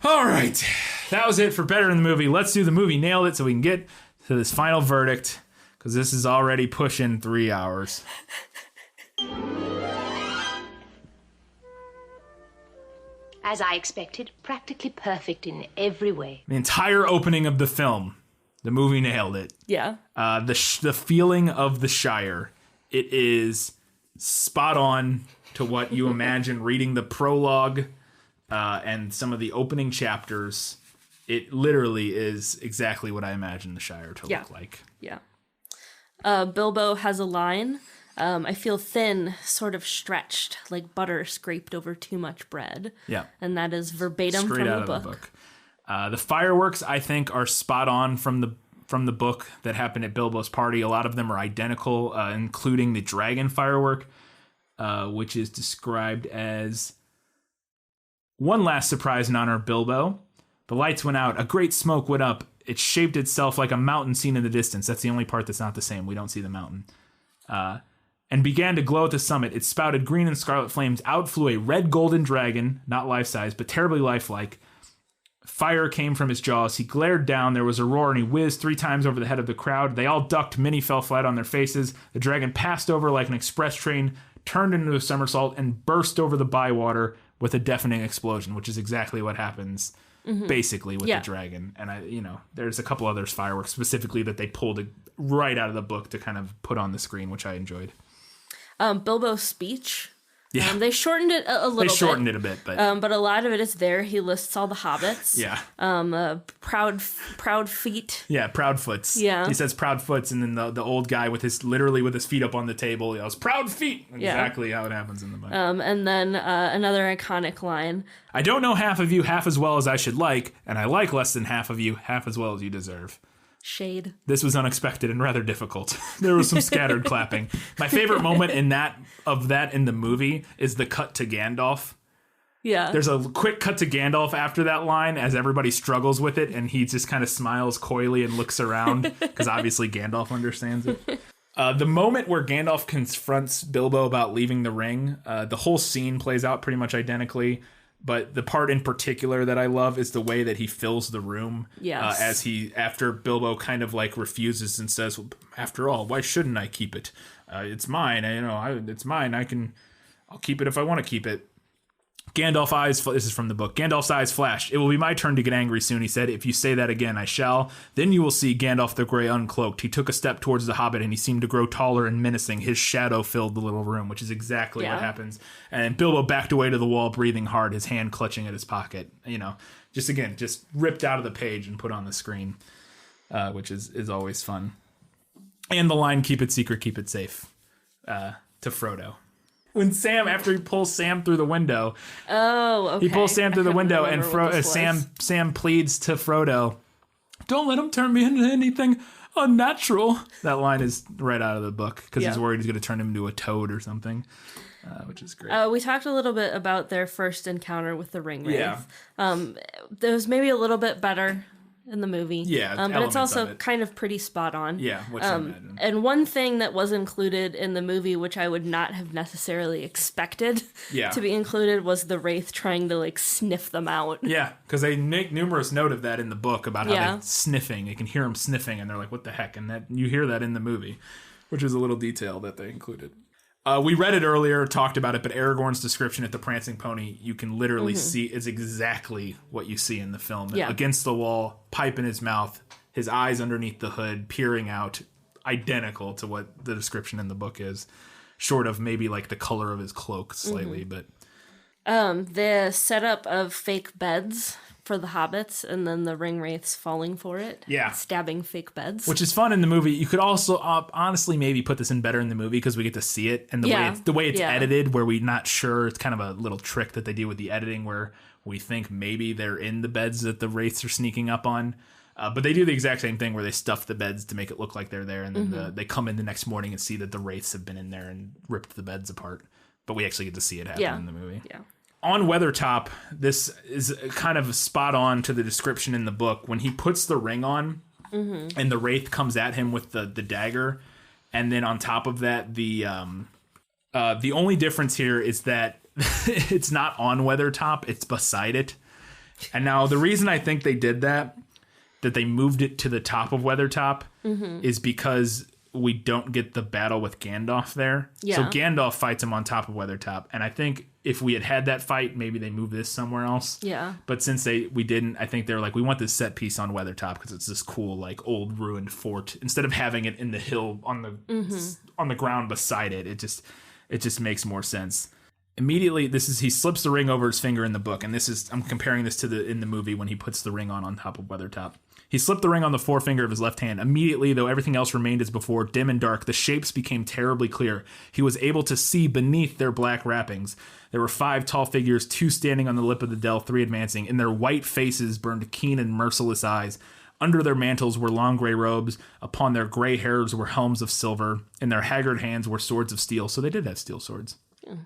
All right, that was it for Better in the Movie. Let's do the movie Nailed It so we can get to this final verdict because this is already pushing 3 hours. As I expected, practically perfect in every way. The entire opening of the film. The movie nailed it. Yeah. The feeling of the Shire. It is spot on to what you imagine reading the prologue and some of the opening chapters. It literally is exactly what I imagine the Shire to look like. Yeah. Bilbo has a line. I feel thin, sort of stretched, like butter scraped over too much bread. Yeah. And that is verbatim straight from out the of book. The fireworks, I think, are spot on from the book that happened at Bilbo's party. A lot of them are identical, including the dragon firework, which is described as one last surprise in honor of Bilbo. The lights went out. A great smoke went up. It shaped itself like a mountain seen in the distance. That's the only part that's not the same. We don't see the mountain. and began to glow at the summit. It spouted green and scarlet flames. Out flew a red golden dragon, not life-size, but terribly lifelike. Fire came from his jaws. He glared down. There was a roar, and he whizzed 3 times over the head of the crowd. They all ducked. Many fell flat on their faces. The dragon passed over like an express train, turned into a somersault, and burst over the bywater with a deafening explosion, which is exactly what happens basically with the dragon. And there's a couple others fireworks specifically that they pulled right out of the book to kind of put on the screen, which I enjoyed. Bilbo's speech. Yeah. They shortened it a little bit. They shortened it a bit, but a lot of it is there. He lists all the hobbits. Yeah. Proud feet. Yeah, Proudfoots. Yeah. He says Proudfoots, and then the old guy with his feet up on the table yells, "Proud feet!" Exactly how it happens in the book. And then another iconic line. I don't know half of you half as well as I should like, and I like less than half of you half as well as you deserve. Shade. This was unexpected and rather difficult. There was some scattered clapping. My favorite moment in that in the movie is the cut to Gandalf. Yeah. There's a quick cut to Gandalf after that line as everybody struggles with it, and he just kind of smiles coyly and looks around because obviously Gandalf understands it. The moment where Gandalf confronts Bilbo about leaving the ring, the whole scene plays out pretty much identically. But the part in particular that I love is the way that he fills the room. Yes. After Bilbo kind of like refuses and says, well, after all, why shouldn't I keep it? It's mine. It's mine. I'll keep it if I want to keep it. This is from the book. Gandalf's eyes flashed. It will be my turn to get angry soon, he said. If you say that again, I shall. Then you will see Gandalf the Grey uncloaked. He took a step towards the hobbit, and he seemed to grow taller and menacing. His shadow filled the little room, which is exactly what happens. And Bilbo backed away to the wall, breathing hard, his hand clutching at his pocket. Just ripped out of the page and put on the screen, which is always fun. And the line, keep it secret, keep it safe, to Frodo. When after he pulls Sam through the window. Oh, okay. He pulls Sam through the window, and Sam pleads to Frodo, don't let him turn me into anything unnatural. That line is right out of the book, because he's worried he's going to turn him into a toad or something, which is great. We talked a little bit about their first encounter with the Ring Wraith. Yeah. There was maybe a little bit better in the movie. Yeah, but it's also kind of pretty spot on. Yeah, which I imagine. And one thing that was included in the movie, which I would not have necessarily expected to be included, was the Wraith trying to sniff them out. Yeah, because they make numerous note of that in the book about how they're sniffing. You can hear them sniffing, and they're like, what the heck? And that you hear that in the movie, which is a little detail that they included. We read it earlier, talked about it, but Aragorn's description at the Prancing Pony, you can literally see is exactly what you see in the film. Yeah. Against the wall, pipe in his mouth, his eyes underneath the hood, peering out, identical to what the description in the book is. Short of maybe the color of his cloak slightly, but... The setup of fake beds for the hobbits, and then the ring wraiths falling for it. Yeah. Stabbing fake beds. Which is fun in the movie. You could also honestly maybe put this in better in the movie because we get to see it. And the way it's edited, where we're not sure, it's kind of a little trick that they do with the editing where we think maybe they're in the beds that the wraiths are sneaking up on. But they do the exact same thing where they stuff the beds to make it look like they're there. And then they come in the next morning and see that the wraiths have been in there and ripped the beds apart. But we actually get to see it happen in the movie. Yeah. On Weathertop, this is kind of spot on to the description in the book. When he puts the ring on and the wraith comes at him with the dagger, and then on top of that, the only difference here is that it's not on Weathertop, it's beside it. And now the reason I think they did that they moved it to the top of Weathertop is because we don't get the battle with Gandalf there. Yeah. So Gandalf fights him on top of Weathertop. And I think if we had that fight, maybe they move this somewhere else. Yeah. But since we didn't, I think they're like, we want this set piece on Weathertop because it's this cool, old ruined fort. Instead of having it in the hill on the ground beside it, it just makes more sense. Immediately, he slips the ring over his finger in the book. And I'm comparing this to in the movie when he puts the ring on top of Weathertop. He slipped the ring on the forefinger of his left hand. Immediately, though everything else remained as before, dim and dark, the shapes became terribly clear. He was able to see beneath their black wrappings. There were 5 tall figures, 2 standing on the lip of the dell, 3 advancing. In their white faces burned keen and merciless eyes. Under their mantles were long gray robes. Upon their gray hairs were helms of silver. In their haggard hands were swords of steel. So they did have steel swords. Yeah.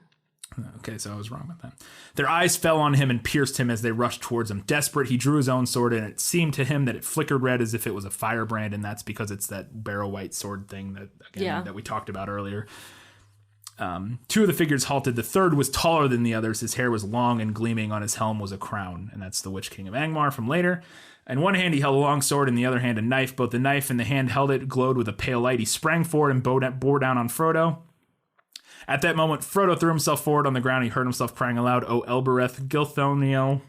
Okay, so I was wrong about that. Their eyes fell on him and pierced him as they rushed towards him. Desperate, he drew his own sword, and it seemed to him that it flickered red as if it was a firebrand, and that's because it's that barrow white sword thing that we talked about earlier. Two of the figures halted. The third was taller than the others. His hair was long and gleaming. On his helm was a crown, and that's the Witch King of Angmar from later. In one hand he held a long sword, in the other hand a knife. Both the knife and the hand held it glowed with a pale light. He sprang forward and bore down on Frodo. At that moment, Frodo threw himself forward on the ground. He heard himself crying aloud, "O Elbereth Gilthoniel."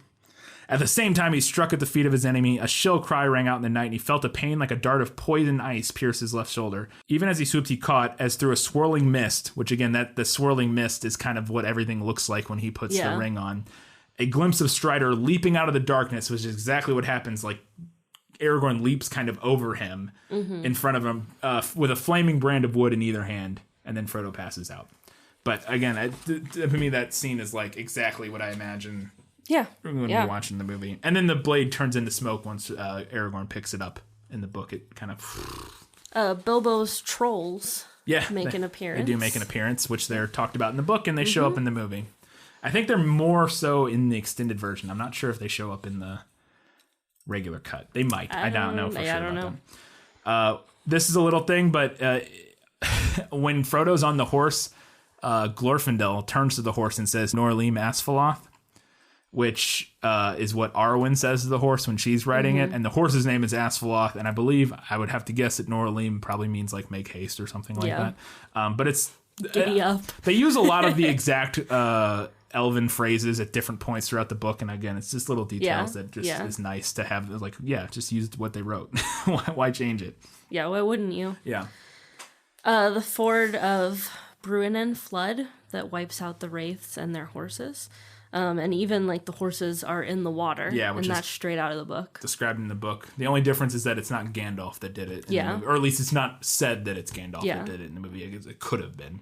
At the same time, he struck at the feet of his enemy. A shrill cry rang out in the night, and he felt a pain like a dart of poisoned ice pierce his left shoulder. Even as he swooped, he caught, as through a swirling mist, which again, the swirling mist is kind of what everything looks like when he puts the ring on, a glimpse of Strider leaping out of the darkness, which is exactly what happens. Like, Aragorn leaps kind of over him, in front of him, with a flaming brand of wood in either hand, and then Frodo passes out. But again, to me, that scene is like exactly what I imagine when we're watching the movie. And then the blade turns into smoke once Aragorn picks it up in the book. It kind of... Bilbo's trolls make an appearance. They do make an appearance, which they're talked about in the book, and they show up in the movie. I think they're more so in the extended version. I'm not sure if they show up in the regular cut. They might. I don't know for sure about them. This is a little thing, but when Frodo's on the horse, Glorfindel turns to the horse and says, "Norlim Asphaloth," which is what Arwen says to the horse when she's riding it. And the horse's name is Asphaloth, and I believe, I would have to guess that Norlim probably means like make haste or something like that. But it's... Giddy up. They use a lot of the exact elven phrases at different points throughout the book, and again, it's just little details that just is nice to have. Like, just use what they wrote. Why change it? Yeah, why wouldn't you? Yeah. The ford of Bruinen flood that wipes out the wraiths and their horses. And even like the horses are in the water. Yeah, which and that's straight out of the book. Described in the book. The only difference is that it's not Gandalf that did it. In the movie, or at least it's not said that it's Gandalf that did it in the movie. It could have been.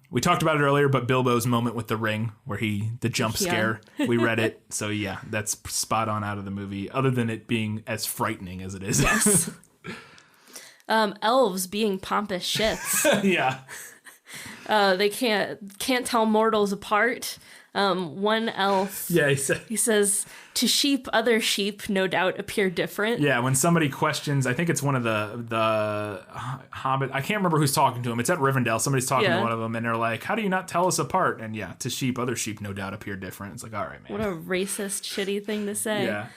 We talked about it earlier, but Bilbo's moment with the ring, where the jump scare, we read it. So yeah, that's spot on out of the movie, other than it being as frightening as it is. Yes. Elves being pompous shits. Yeah. They can't tell mortals apart. One elf, he says, "To sheep, other sheep no doubt appear different." Yeah, when somebody questions, I think it's one of the Hobbit, I can't remember who's talking to him. It's at Rivendell. Somebody's talking to one of them, and they're like, "How do you not tell us apart?" And yeah, to sheep, other sheep no doubt appear different. It's like, all right, man. What a racist, shitty thing to say. Yeah.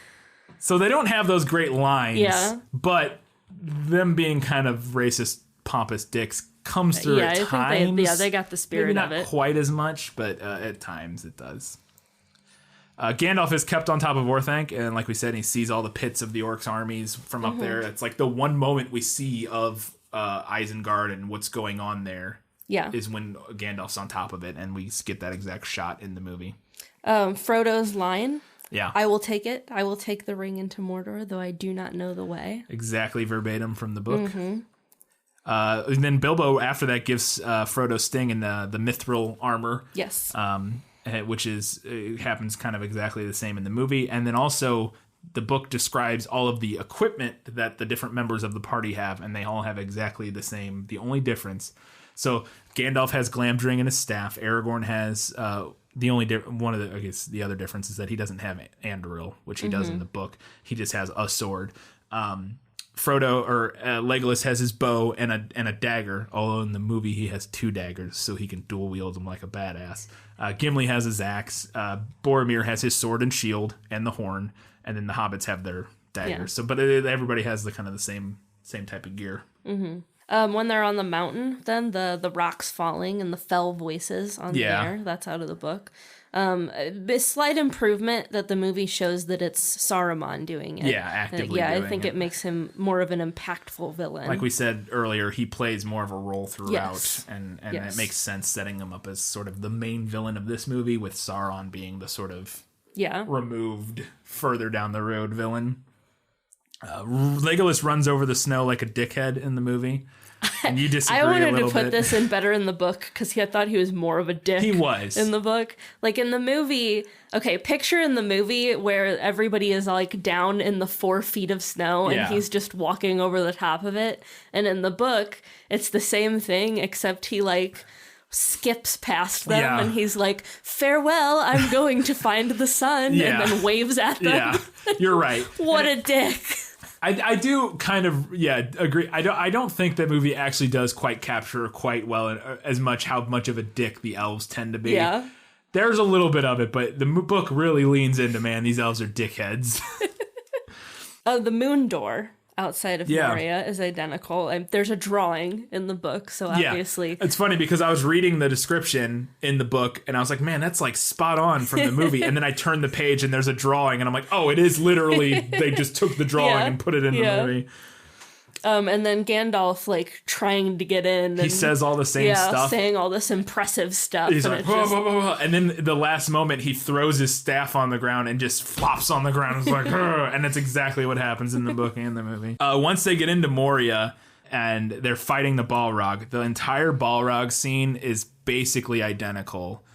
So they don't have those great lines, but them being kind of racist, pompous dicks comes through at times. They got the spirit Maybe of it. Not quite as much, but at times it does. Gandalf is kept on top of Orthanc, and like we said, he sees all the pits of the orcs' armies from up there. It's like the one moment we see of Isengard and what's going on there is when Gandalf's on top of it, and we get that exact shot in the movie. Frodo's line. Yeah. "I will take it. I will take the ring into Mordor, though I do not know the way." Exactly verbatim from the book. And then Bilbo, after that, gives Frodo Sting in the mithril armor. Yes. Which happens kind of exactly the same in the movie. And then also, the book describes all of the equipment that the different members of the party have, and they all have exactly the same. The only difference. So Gandalf has Glamdring and his staff. Aragorn has the other difference is that he doesn't have Anduril, which he does in the book. He just has a sword. Frodo or Legolas has his bow and a dagger, although in the movie he has two daggers, so he can dual wield them like a badass. Gimli has his axe. Boromir has his sword and shield and the horn, and then the hobbits have their daggers. Yeah. So, but everybody has the kind of the same type of gear. When they're on the mountain, then the rocks falling and the fell voices on the air, that's out of the book. A slight improvement that the movie shows that it's Saruman doing it. Yeah, actively doing I think it makes him more of an impactful villain. Like we said earlier, he plays more of a role throughout, and it makes sense setting him up as sort of the main villain of this movie, with Sauron being the sort of removed, further down the road villain. Legolas runs over the snow like a dickhead in the movie. And you disagree I wanted a little to put bit. this in better in the book because I thought he was more of a dick. He was. In the book. Like in the movie, picture in the movie where everybody is like down in the 4 feet of snow and he's just walking over the top of it. And in the book, it's the same thing, except he like skips past them and he's like, "Farewell, I'm going to find the sun," and then waves at them. Yeah, you're right. What a dick. I do kind of agree. I don't think that movie actually does quite capture quite well as much how much of a dick the elves tend to be. Yeah. There's a little bit of it, but the book really leans into, man, these elves are dickheads. The moon door outside of Moria is identical. And there's a drawing in the book, so obviously... It's funny because I was reading the description in the book, and I was like, man, that's like spot on from the movie. And then I turned the page, and there's a drawing, and I'm like, oh, it is literally, they just took the drawing and put it in the movie. And then Gandalf, like, trying to get in. He says all the same stuff. Saying all this impressive stuff. He's like, whoa, whoa, whoa, whoa. And then the last moment, he throws his staff on the ground and just flops on the ground. It's like, and that's exactly what happens in the book and the movie. Once they get into Moria and they're fighting the Balrog, the entire Balrog scene is basically identical.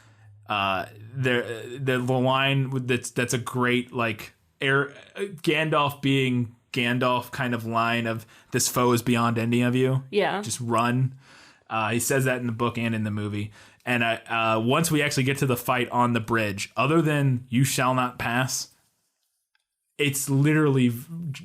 The line that's a great, like, Gandalf being Gandalf kind of line of this foe is beyond any of you. Yeah. Just run. He says that in the book and in the movie. And once we actually get to the fight on the bridge, other than you shall not pass, it's literally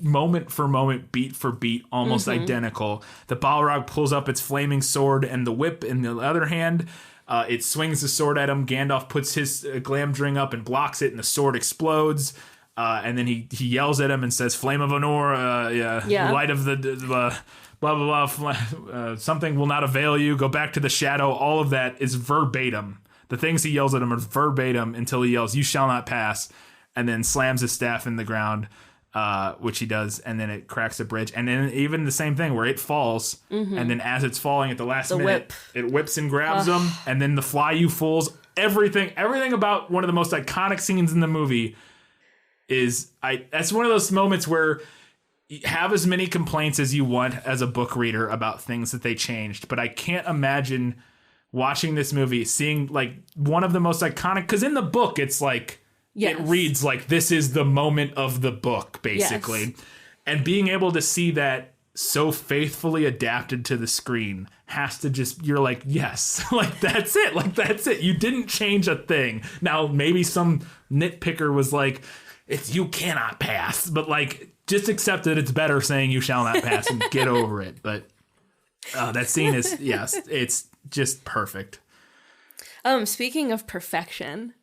moment for moment, beat for beat, almost identical. The Balrog pulls up its flaming sword and the whip in the other hand. It swings the sword at him. Gandalf puts his Glamdring up and blocks it, and the sword explodes. And then he yells at him and says, "Flame of Anor, light of the blah, blah, blah, something will not avail you. Go back to the shadow." All of that is verbatim. The things he yells at him are verbatim until he yells, "You shall not pass," and then slams his staff in the ground, which he does, and then it cracks the bridge. And then even the same thing where it falls, and then as it's falling at the last minute, it whips and grabs him, and then the fly you fools. Everything about one of the most iconic scenes in the movie that's one of those moments where you have as many complaints as you want as a book reader about things that they changed, but I can't imagine watching this movie, seeing like one of the most iconic, because in the book it's like it reads like this is the moment of the book basically, and being able to see that so faithfully adapted to the screen has to just, you're like, yes, like that's it, you didn't change a thing. Now maybe some nitpicker was like, you cannot pass, but like just accept that it's better saying you shall not pass and get over it. But that scene is, it's just perfect. Speaking of perfection,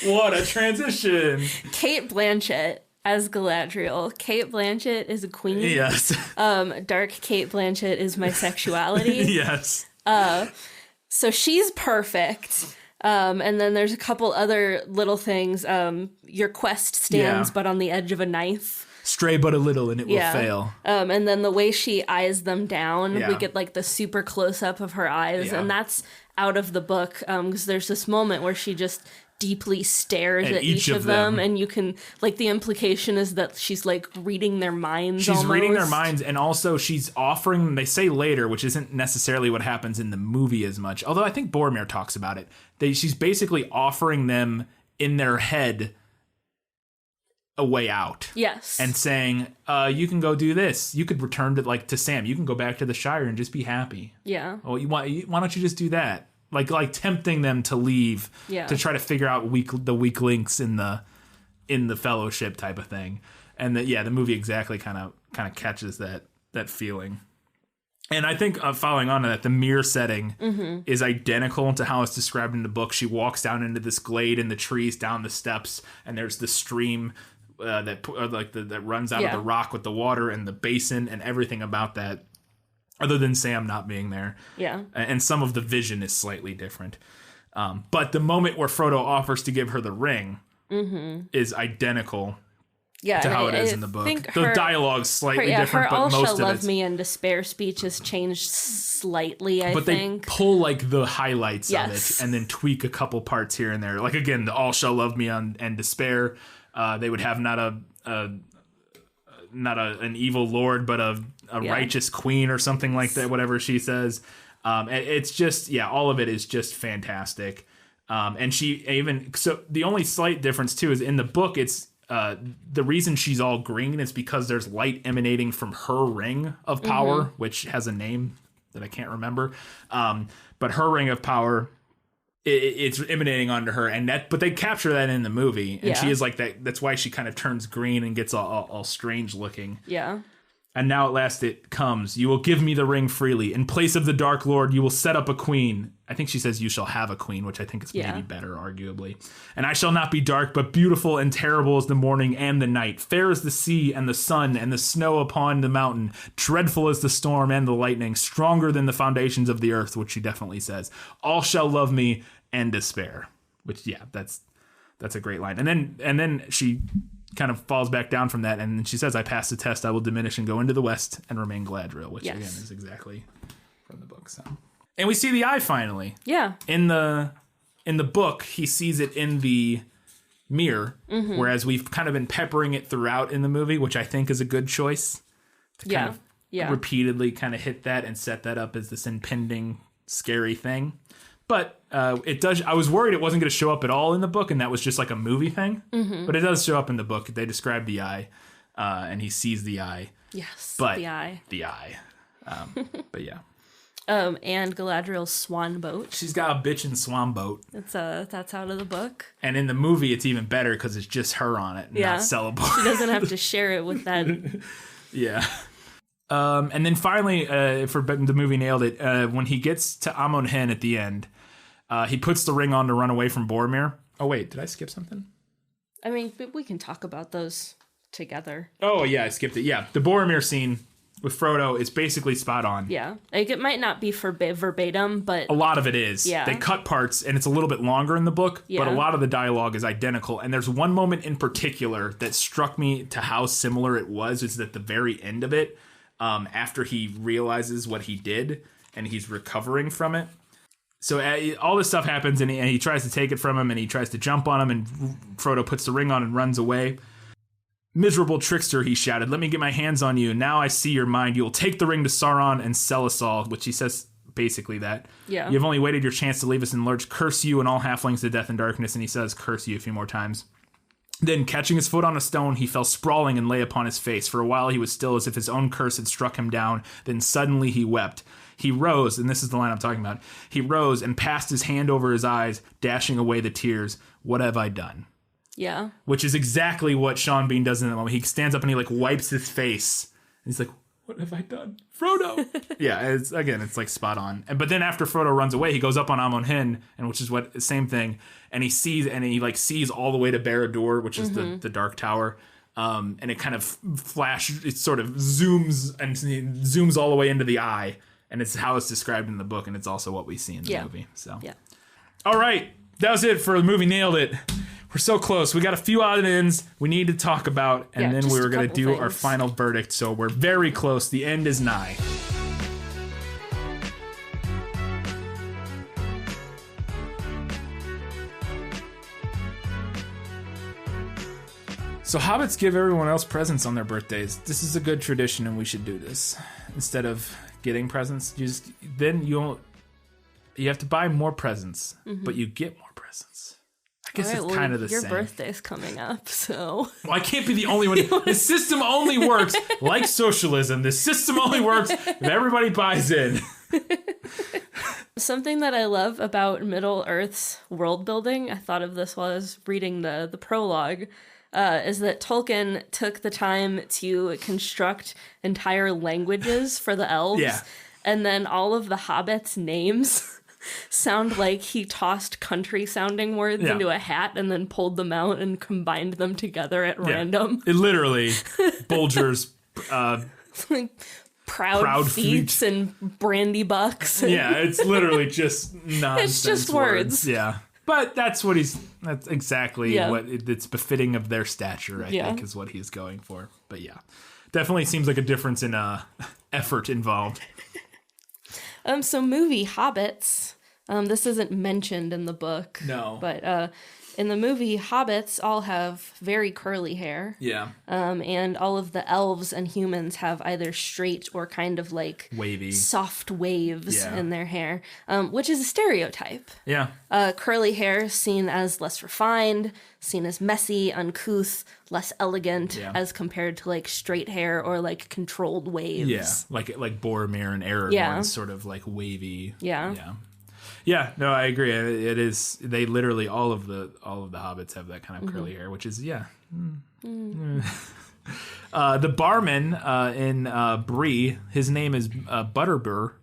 what a transition. Cate Blanchett as Galadriel. Cate Blanchett is a queen. Yes. Dark Cate Blanchett is my sexuality. Yes. So she's perfect. And then there's a couple other little things. Your quest stands but on the edge of a knife. Stray but a little and it will fail. And then the way she eyes them down, we get like the super close up of her eyes, and that's out of the book, because there's this moment where she just deeply stares at each of them, and you can, like, the implication is that she's like reading their minds. She's reading their minds, and also she's offering, they say later, which isn't necessarily what happens in the movie as much, although I think Boromir talks about it, she's basically offering them in their head a way out. Yes. And saying, you can go do this. You could return to Sam. You can go back to the Shire and just be happy. Yeah. Oh, why don't you just do that? Like tempting them to leave, to try to figure out the weak links in the fellowship type of thing. And the movie exactly kind of catches that feeling. And I think following on to that, the mirror setting is identical to how it's described in the book. She walks down into this glade in the trees, down the steps, and there's the stream that runs out of the rock with the water, and the basin and everything about that. Other than Sam not being there. Yeah. And some of the vision is slightly different. But the moment where Frodo offers to give her the ring is identical to how it is in the book. The dialogue's slightly different, but most of it. Her all shall love me and despair speech has changed slightly, I think. But they pull like the highlights of it and then tweak a couple parts here and there. Like again, the all shall love me and despair. They would have not an evil lord, but a righteous queen or something like that, whatever she says. It's just, all of it is just fantastic. And so the only slight difference too is in the book, it's the reason she's all green is because there's light emanating from her ring of power, which has a name that I can't remember. But her ring of power it's emanating onto her, and but they capture that in the movie, and she is like that. That's why she kind of turns green and gets all strange looking. Yeah. And now at last it comes. You will give me the ring freely. In place of the Dark Lord, you will set up a queen. I think she says you shall have a queen, which I think is maybe better, arguably. And I shall not be dark, but beautiful and terrible as the morning and the night. Fair as the sea and the sun and the snow upon the mountain. Dreadful as the storm and the lightning. Stronger than the foundations of the earth, which she definitely says. All shall love me and despair. Which, yeah, that's a great line. And then she kind of falls back down from that, and she says, I passed the test, I will diminish and go into the west and remain Gladriel, which again is exactly from the book. So, and we see the eye finally. Yeah. In the book, he sees it in the mirror, whereas we've kind of been peppering it throughout in the movie, which I think is a good choice to kind of repeatedly kind of hit that and set that up as this impending scary thing. But it does. I was worried it wasn't going to show up at all in the book, and that was just like a movie thing. But it does show up in the book. They describe the eye, and he sees the eye. Yes, but the eye. The eye. But yeah. And Galadriel's swan boat. She's got a bitchin' swan boat. That's out of the book. And in the movie, it's even better because it's just her on it, not Celeborn. She doesn't have to share it with that. Yeah. And then finally, for the movie nailed it, when he gets to Amon Hen at the end, he puts the ring on to run away from Boromir. Oh, wait, did I skip something? I mean, we can talk about those together. Oh, yeah, I skipped it. Yeah, the Boromir scene with Frodo is basically spot on. Yeah, like it might not be verbatim, but a lot of it is. Yeah. They cut parts, and it's a little bit longer in the book, but a lot of the dialogue is identical. And there's one moment in particular that struck me to how similar it was, is at the very end of it, after he realizes what he did, and he's recovering from it. So all this stuff happens, and he tries to take it from him, and he tries to jump on him, and Frodo puts the ring on and runs away. Miserable trickster, he shouted, let me get my hands on you. Now I see your mind. You will take the ring to Sauron and sell us all, which he says basically that. Yeah. You've only waited your chance to leave us in lurch. Curse you and all halflings to death and darkness. And he says, curse you a few more times. Then, catching his foot on a stone, he fell sprawling and lay upon his face. For a while he was still as if his own curse had struck him down. Then suddenly he wept. He rose, and this is the line I'm talking about. He rose and passed his hand over his eyes, dashing away the tears. What have I done? Yeah. Which is exactly what Sean Bean does in that moment. He stands up and he like wipes his face. And he's like, what have I done? Frodo! Yeah, it's like spot on. But then after Frodo runs away, he goes up on Amon Hen, and which is same thing. And he sees all the way to Barad-dûr, which is the Dark Tower. And it kind of it sort of zooms all the way into the eye. And it's how it's described in the book, and it's also what we see in the movie. So, all right, that was it for the movie. Nailed it. We're so close. We got a few odd ends we need to talk about, and then we were going to do our final verdict. So we're very close. The end is nigh. So hobbits give everyone else presents on their birthdays. This is a good tradition, and we should do this instead of getting presents. You have to buy more presents, but you get more presents. I guess it's kind of the same. Your birthday's coming up, so... Well, I can't be the only one. The system only works like socialism. The system only works if everybody buys in. Something that I love about Middle-earth's world building, I thought of this while I was reading the prologue, is that Tolkien took the time to construct entire languages for the elves. Yeah. And then all of the hobbits' names sound like he tossed country-sounding words into a hat and then pulled them out and combined them together at random. It literally, Bulger's... like proud feats and brandy bucks. Yeah, it's literally just nonsense. It's just words. Yeah. But that's exactly what it's befitting of their stature, I think, is what he's going for. But yeah, definitely seems like a difference in effort involved. So movie hobbits, this isn't mentioned in the book. No. But in the movie, hobbits all have very curly hair. Yeah. And all of the elves and humans have either straight or kind of like wavy, soft waves in their hair, which is a stereotype. Yeah. Curly hair seen as less refined, seen as messy, uncouth, less elegant as compared to like straight hair or like controlled waves. Yeah. Like Boromir and Aragorn, sort of like wavy. Yeah. Yeah. Yeah, no, I agree. It is. They literally all of the hobbits have that kind of curly hair, which is the barman in Bree, his name is Butterbur.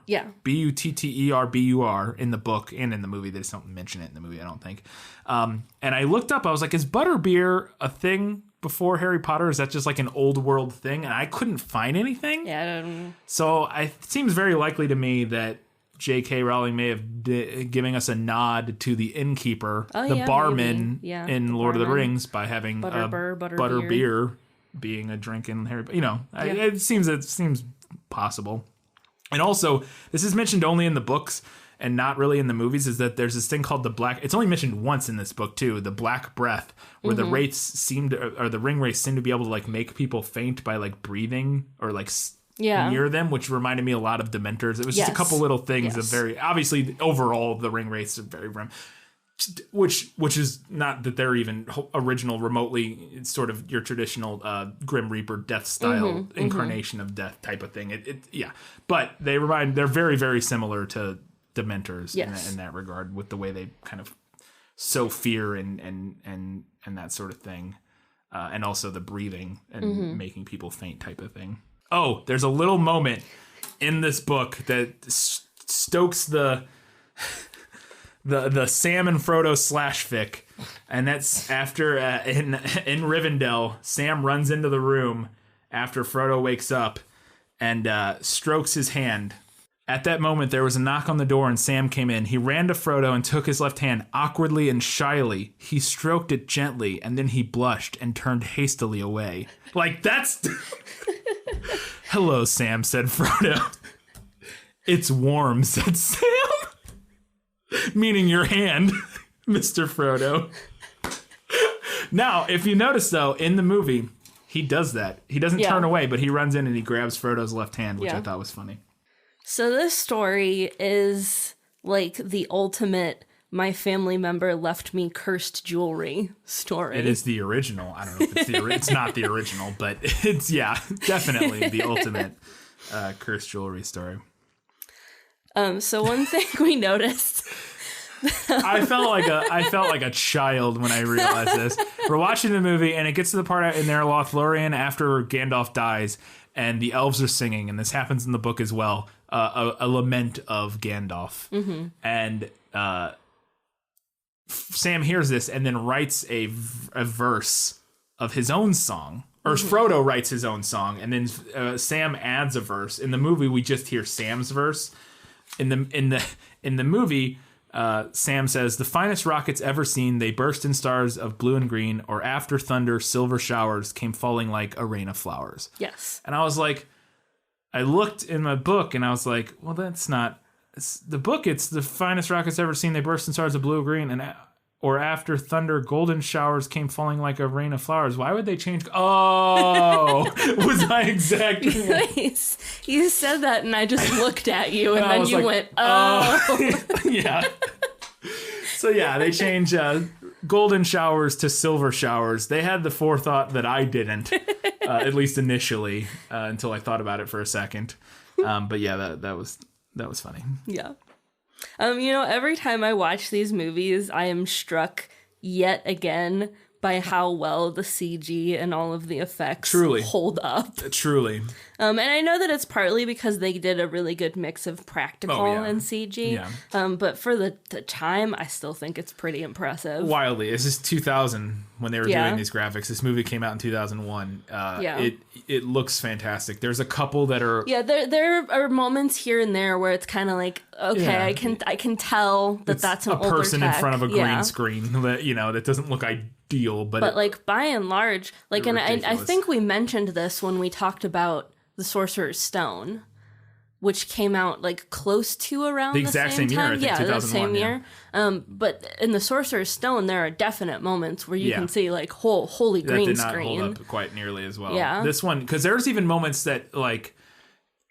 Yeah. Butterbur in the book and in the movie. They just don't mention it in the movie, I don't think. And I looked up, I was like, is butterbeer a thing before Harry Potter? Is that just like an old world thing? And I couldn't find anything. Yeah, I don't know. So it seems very likely to me that J.K. Rowling may have giving us a nod to the innkeeper, the barman in Lord of the Rings by having butterbeer being a drink in Harry. It seems possible. And also, this is mentioned only in the books and not really in the movies. Is that there's this thing called the black? It's only mentioned once in this book too. The black breath, where the wraiths or the ring wraiths seem to be able to like make people faint by like breathing or like. Near them, which reminded me a lot of Dementors. It was just a couple little things of very obviously overall the ring wraiths are very which is not that they're even original remotely. It's sort of your traditional Grim Reaper death style incarnation of death type of thing. But they're very very similar to Dementors in that regard with the way they kind of sow fear and that sort of thing, and also the breathing and making people faint type of thing. Oh, there's a little moment in this book that stokes the Sam and Frodo /fic, and that's after in Rivendell, Sam runs into the room after Frodo wakes up and strokes his hand. At that moment, there was a knock on the door, and Sam came in. He ran to Frodo and took his left hand awkwardly and shyly. He stroked it gently, and then he blushed and turned hastily away. Like, that's... Hello, Sam, said Frodo. It's warm, said Sam. Meaning your hand, Mr. Frodo. Now, if you notice, though, in the movie, he does that. He doesn't turn away, but he runs in and he grabs Frodo's left hand, which I thought was funny. So this story is like the ultimate my family member left me cursed jewelry story. It is the original. I don't know if it's it's not the original, but it's definitely the ultimate cursed jewelry story. So one thing we noticed. I felt like a child when I realized this. We're watching the movie and it gets to the part in there Lothlorien after Gandalf dies and the elves are singing, and this happens in the book as well. A lament of Gandalf. And Sam hears this and then writes a verse of his own song. Or Frodo writes his own song, and then Sam adds a verse. In the movie, we just hear Sam's verse. In the movie, Sam says, "The finest rockets ever seen, they burst in stars of blue and green, or after thunder, silver showers came falling like a rain of flowers." Yes. And I was like, I looked in my book and I was like, well, that's not the book. It's the finest rockets ever seen, they burst in stars of blue and green, and or after thunder, golden showers came falling like a rain of flowers. Why would they change? Oh, was I exactly? Nice. You said that, and I just looked at you, and then you went, "Oh, yeah." So they change golden showers to silver showers. They had the forethought that I didn't, at least initially, until I thought about it for a second. But yeah, that was funny. Yeah. Every time I watch these movies, I am struck yet again by how well the CG and all of the effects hold up. Truly. And I know that it's partly because they did a really good mix of practical and CG. Yeah. But for the time, I still think it's pretty impressive. Wildly. This is 2000 when they were doing these graphics. This movie came out in 2001. It looks fantastic. There's a couple that are... Yeah, there are moments here and there where it's kind of like, okay, I can tell that that's an older person tech. in front of a green screen that doesn't look ideal, but like by and large, like, and I think we mentioned this when we talked about The Sorcerer's Stone, which came out like close to around the exact same year. I think 2001, the same year. But in The Sorcerer's Stone, there are definite moments where you can see like holy green screen. That did not hold up quite nearly as well. Yeah, this one, because there's even moments that like.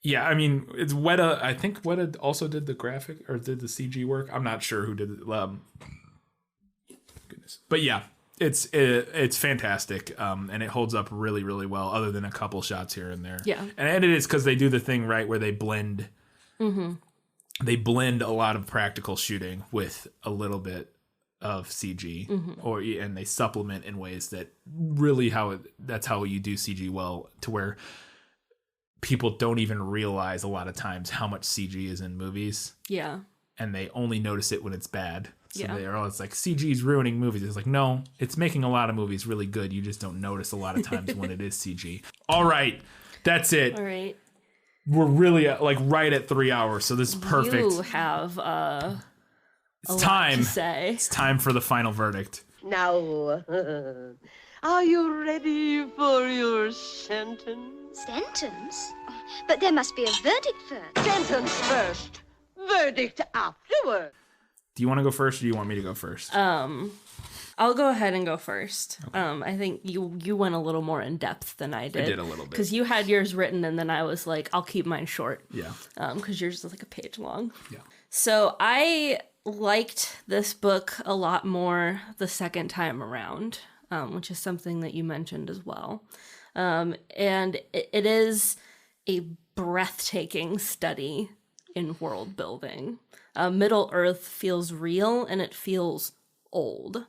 Yeah, I mean, it's Weta. I think Weta also did the graphic or did the CG work. I'm not sure who did it. Goodness, but yeah. It's fantastic, and it holds up really, really well, other than a couple shots here and there. Yeah. And it is because they do the thing right where they blend they blend a lot of practical shooting with a little bit of CG, and they supplement in ways that really that's how you do CG well, to where people don't even realize a lot of times how much CG is in movies. Yeah. And they only notice it when it's bad. So Yeah. they're always like, CG is ruining movies. It's like, no, it's making a lot of movies really good. You just don't notice a lot of times when it is CG. All right. That's it. All right. We're really right at 3 hours. So this is perfect. You have It's time. to say. It's time for the final verdict. Now, are you ready for your sentence? Sentence? But there must be a verdict first. Sentence first, verdict afterward. Do you want to go first, or do you want me to go first? I'll go ahead and go first. Okay. I think you went a little more in depth than I did. I did a little bit. Because you had yours written, and then I was like, I'll keep mine short. Yeah. Because yours is like a page long. Yeah. So I liked this book a lot more the second time around, which is something that you mentioned as well. And it is a breathtaking study in world building. Middle Earth feels real, and it feels old.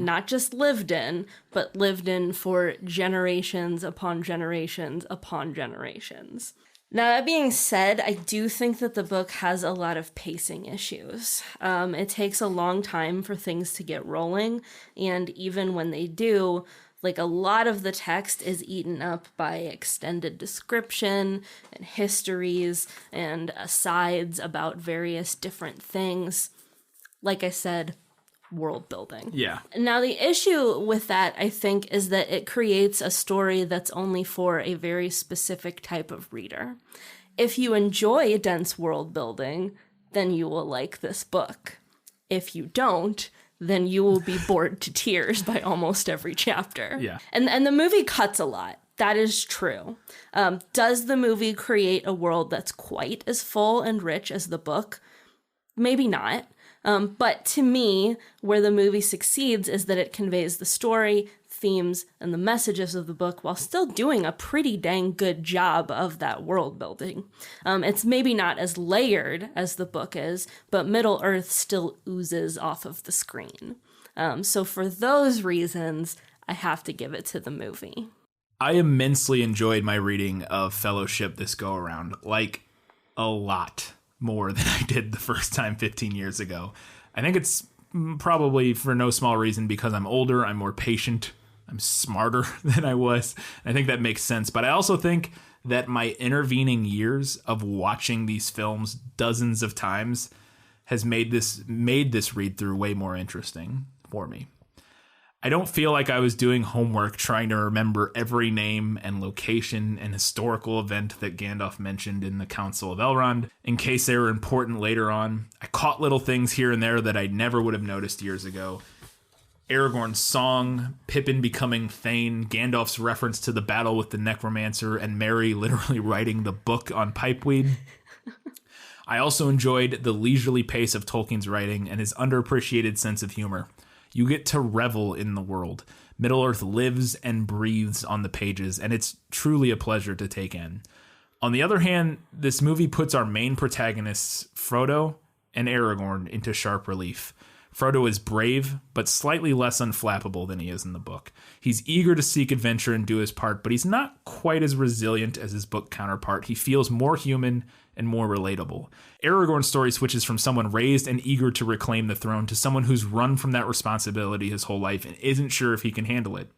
Not just lived in, but lived in for generations upon generations upon generations. Now, that being said, I do think that the book has a lot of pacing issues. It takes a long time for things to get rolling, and even when they do, a lot of the text is eaten up by extended description and histories and asides about various different things. Like I said, world building. Yeah. Now, the issue with that, I think, is that it creates a story that's only for a very specific type of reader. If you enjoy dense world building, then you will like this book. If you don't, then you will be bored to tears by almost every chapter. Yeah. And the movie cuts a lot. That is true. Does the movie create a world that's quite as full and rich as the book? Maybe not. But to me, where the movie succeeds is that it conveys the story, themes, and the messages of the book while still doing a pretty dang good job of that world building. It's maybe not as layered as the book is, but Middle Earth still oozes off of the screen. So for those reasons, I have to give it to the movie. I immensely enjoyed my reading of Fellowship this go around, a lot more than I did the first time 15 years ago. I think it's probably for no small reason because I'm older, I'm more patient, I'm smarter than I was. I think that makes sense. But I also think that my intervening years of watching these films dozens of times has made this read through way more interesting for me. I don't feel like I was doing homework trying to remember every name and location and historical event that Gandalf mentioned in the Council of Elrond in case they were important later on. I caught little things here and there that I never would have noticed years ago. Aragorn's song, Pippin becoming Thane, Gandalf's reference to the battle with the necromancer, and Merry literally writing the book on pipeweed. I also enjoyed the leisurely pace of Tolkien's writing and his underappreciated sense of humor. You get to revel in the world. Middle-earth lives and breathes on the pages, and it's truly a pleasure to take in. On the other hand, this movie puts our main protagonists, Frodo and Aragorn, into sharp relief. Frodo is brave, but slightly less unflappable than he is in the book. He's eager to seek adventure and do his part, but he's not quite as resilient as his book counterpart. He feels more human and more relatable. Aragorn's story switches from someone raised and eager to reclaim the throne to someone who's run from that responsibility his whole life and isn't sure if he can handle it.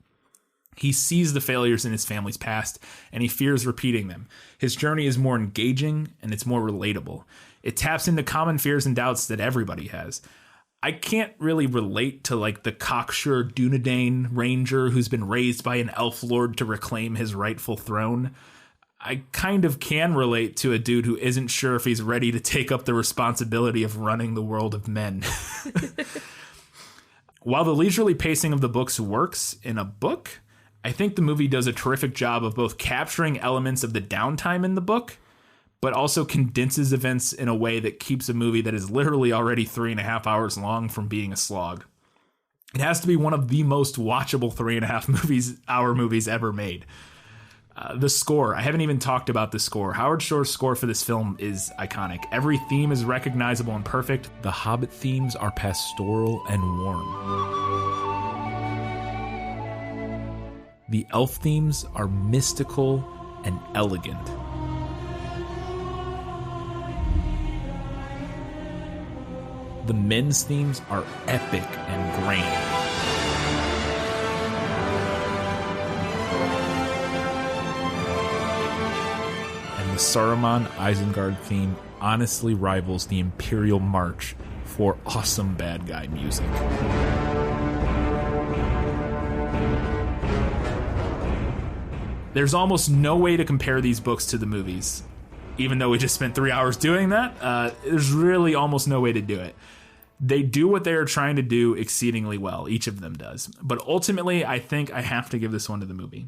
He sees the failures in his family's past, and he fears repeating them. His journey is more engaging, and it's more relatable. It taps into common fears and doubts that everybody has. I can't really relate to the cocksure Dunedain ranger who's been raised by an elf lord to reclaim his rightful throne. I kind of can relate to a dude who isn't sure if he's ready to take up the responsibility of running the world of men. While the leisurely pacing of the books works in a book, I think the movie does a terrific job of both capturing elements of the downtime in the book, but also condenses events in a way that keeps a movie that is literally already 3.5 hours long from being a slog. It has to be one of the most watchable 3.5 hour movies ever made. The score. I haven't even talked about the score. Howard Shore's score for this film is iconic. Every theme is recognizable and perfect. The Hobbit themes are pastoral and warm. The elf themes are mystical and elegant. The men's themes are epic and grand. And the Saruman Isengard theme honestly rivals the Imperial March for awesome bad guy music. There's almost no way to compare these books to the movies. Even though we just spent 3 hours doing that, there's really almost no way to do it. They do what they are trying to do exceedingly well. Each of them does. But ultimately, I think I have to give this one to the movie.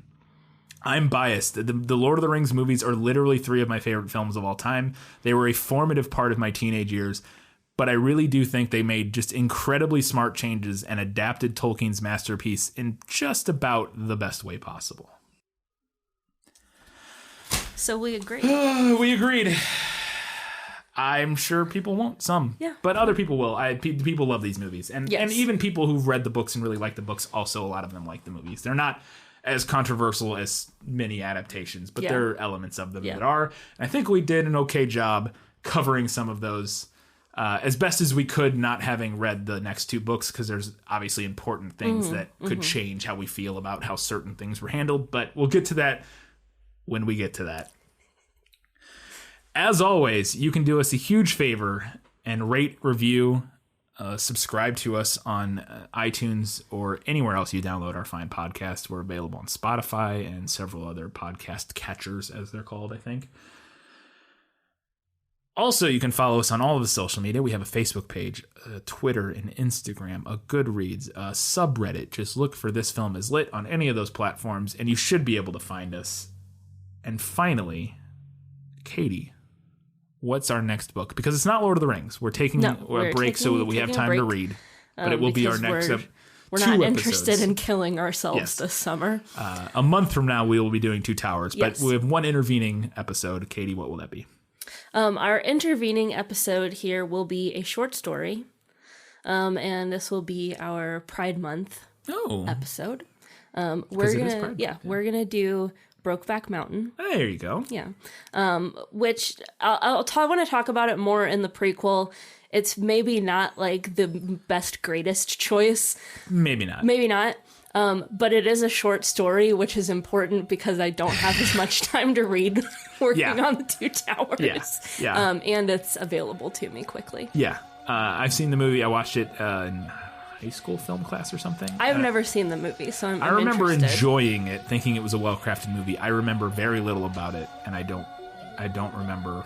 I'm biased. The Lord of the Rings movies are literally 3 of my favorite films of all time. They were a formative part of my teenage years. But I really do think they made just incredibly smart changes and adapted Tolkien's masterpiece in just about the best way possible. So we agree. We agreed. I'm sure people won't. Some. Yeah. But other people will. People love these movies. And even people who've read the books and really like the books, also a lot of them like the movies. They're not as controversial as many adaptations, but there are elements of them that are. And I think we did an okay job covering some of those as best as we could, not having read the next 2 books, because there's obviously important things that could change how we feel about how certain things were handled. But we'll get to that when we get to that. As always, you can do us a huge favor and rate, review, subscribe to us on iTunes or anywhere else you download our fine podcast. We're available on Spotify and several other podcast catchers, as they're called, I think. Also, you can follow us on all of the social media. We have a Facebook page, Twitter and Instagram, a Goodreads, a subreddit. Just look for This Film Is Lit on any of those platforms, and you should be able to find us. And finally, Katie, what's our next book? Because it's not Lord of the Rings. We're taking a break so that we have time to read. But it will be our next episode. We're not interested in killing ourselves this summer. A month from now, we will be doing 2 Towers. But Yes. we have one intervening episode. Katie, what will that be? Our intervening episode here will be a short story. And this will be our Pride Month episode. We're gonna do Brokeback Mountain. There you go. Yeah. Which I want to talk about it more in the prequel. It's maybe not like the best, greatest choice. Maybe not. But it is a short story, which is important because I don't have as much time to read working on the 2 Towers. Yeah. And it's available to me quickly. Yeah. I've seen the movie. I watched it in high school film class or something. I've never seen the movie, so I'm I remember interested. enjoying it, thinking it was a well-crafted movie. I remember very little about it, and I don't remember.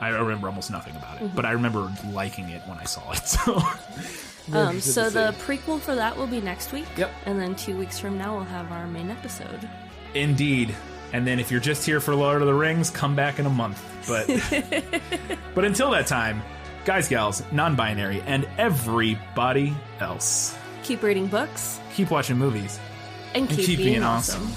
I remember almost nothing about it, but I remember liking it when I saw it. So the prequel for that will be next week. Yep. And then 2 weeks from now, we'll have our main episode. Indeed. And then if you're just here for Lord of the Rings, come back in a month. But until that time, guys, gals, non-binary, and everybody else, Keep reading books. keep watching movies. And keep being awesome.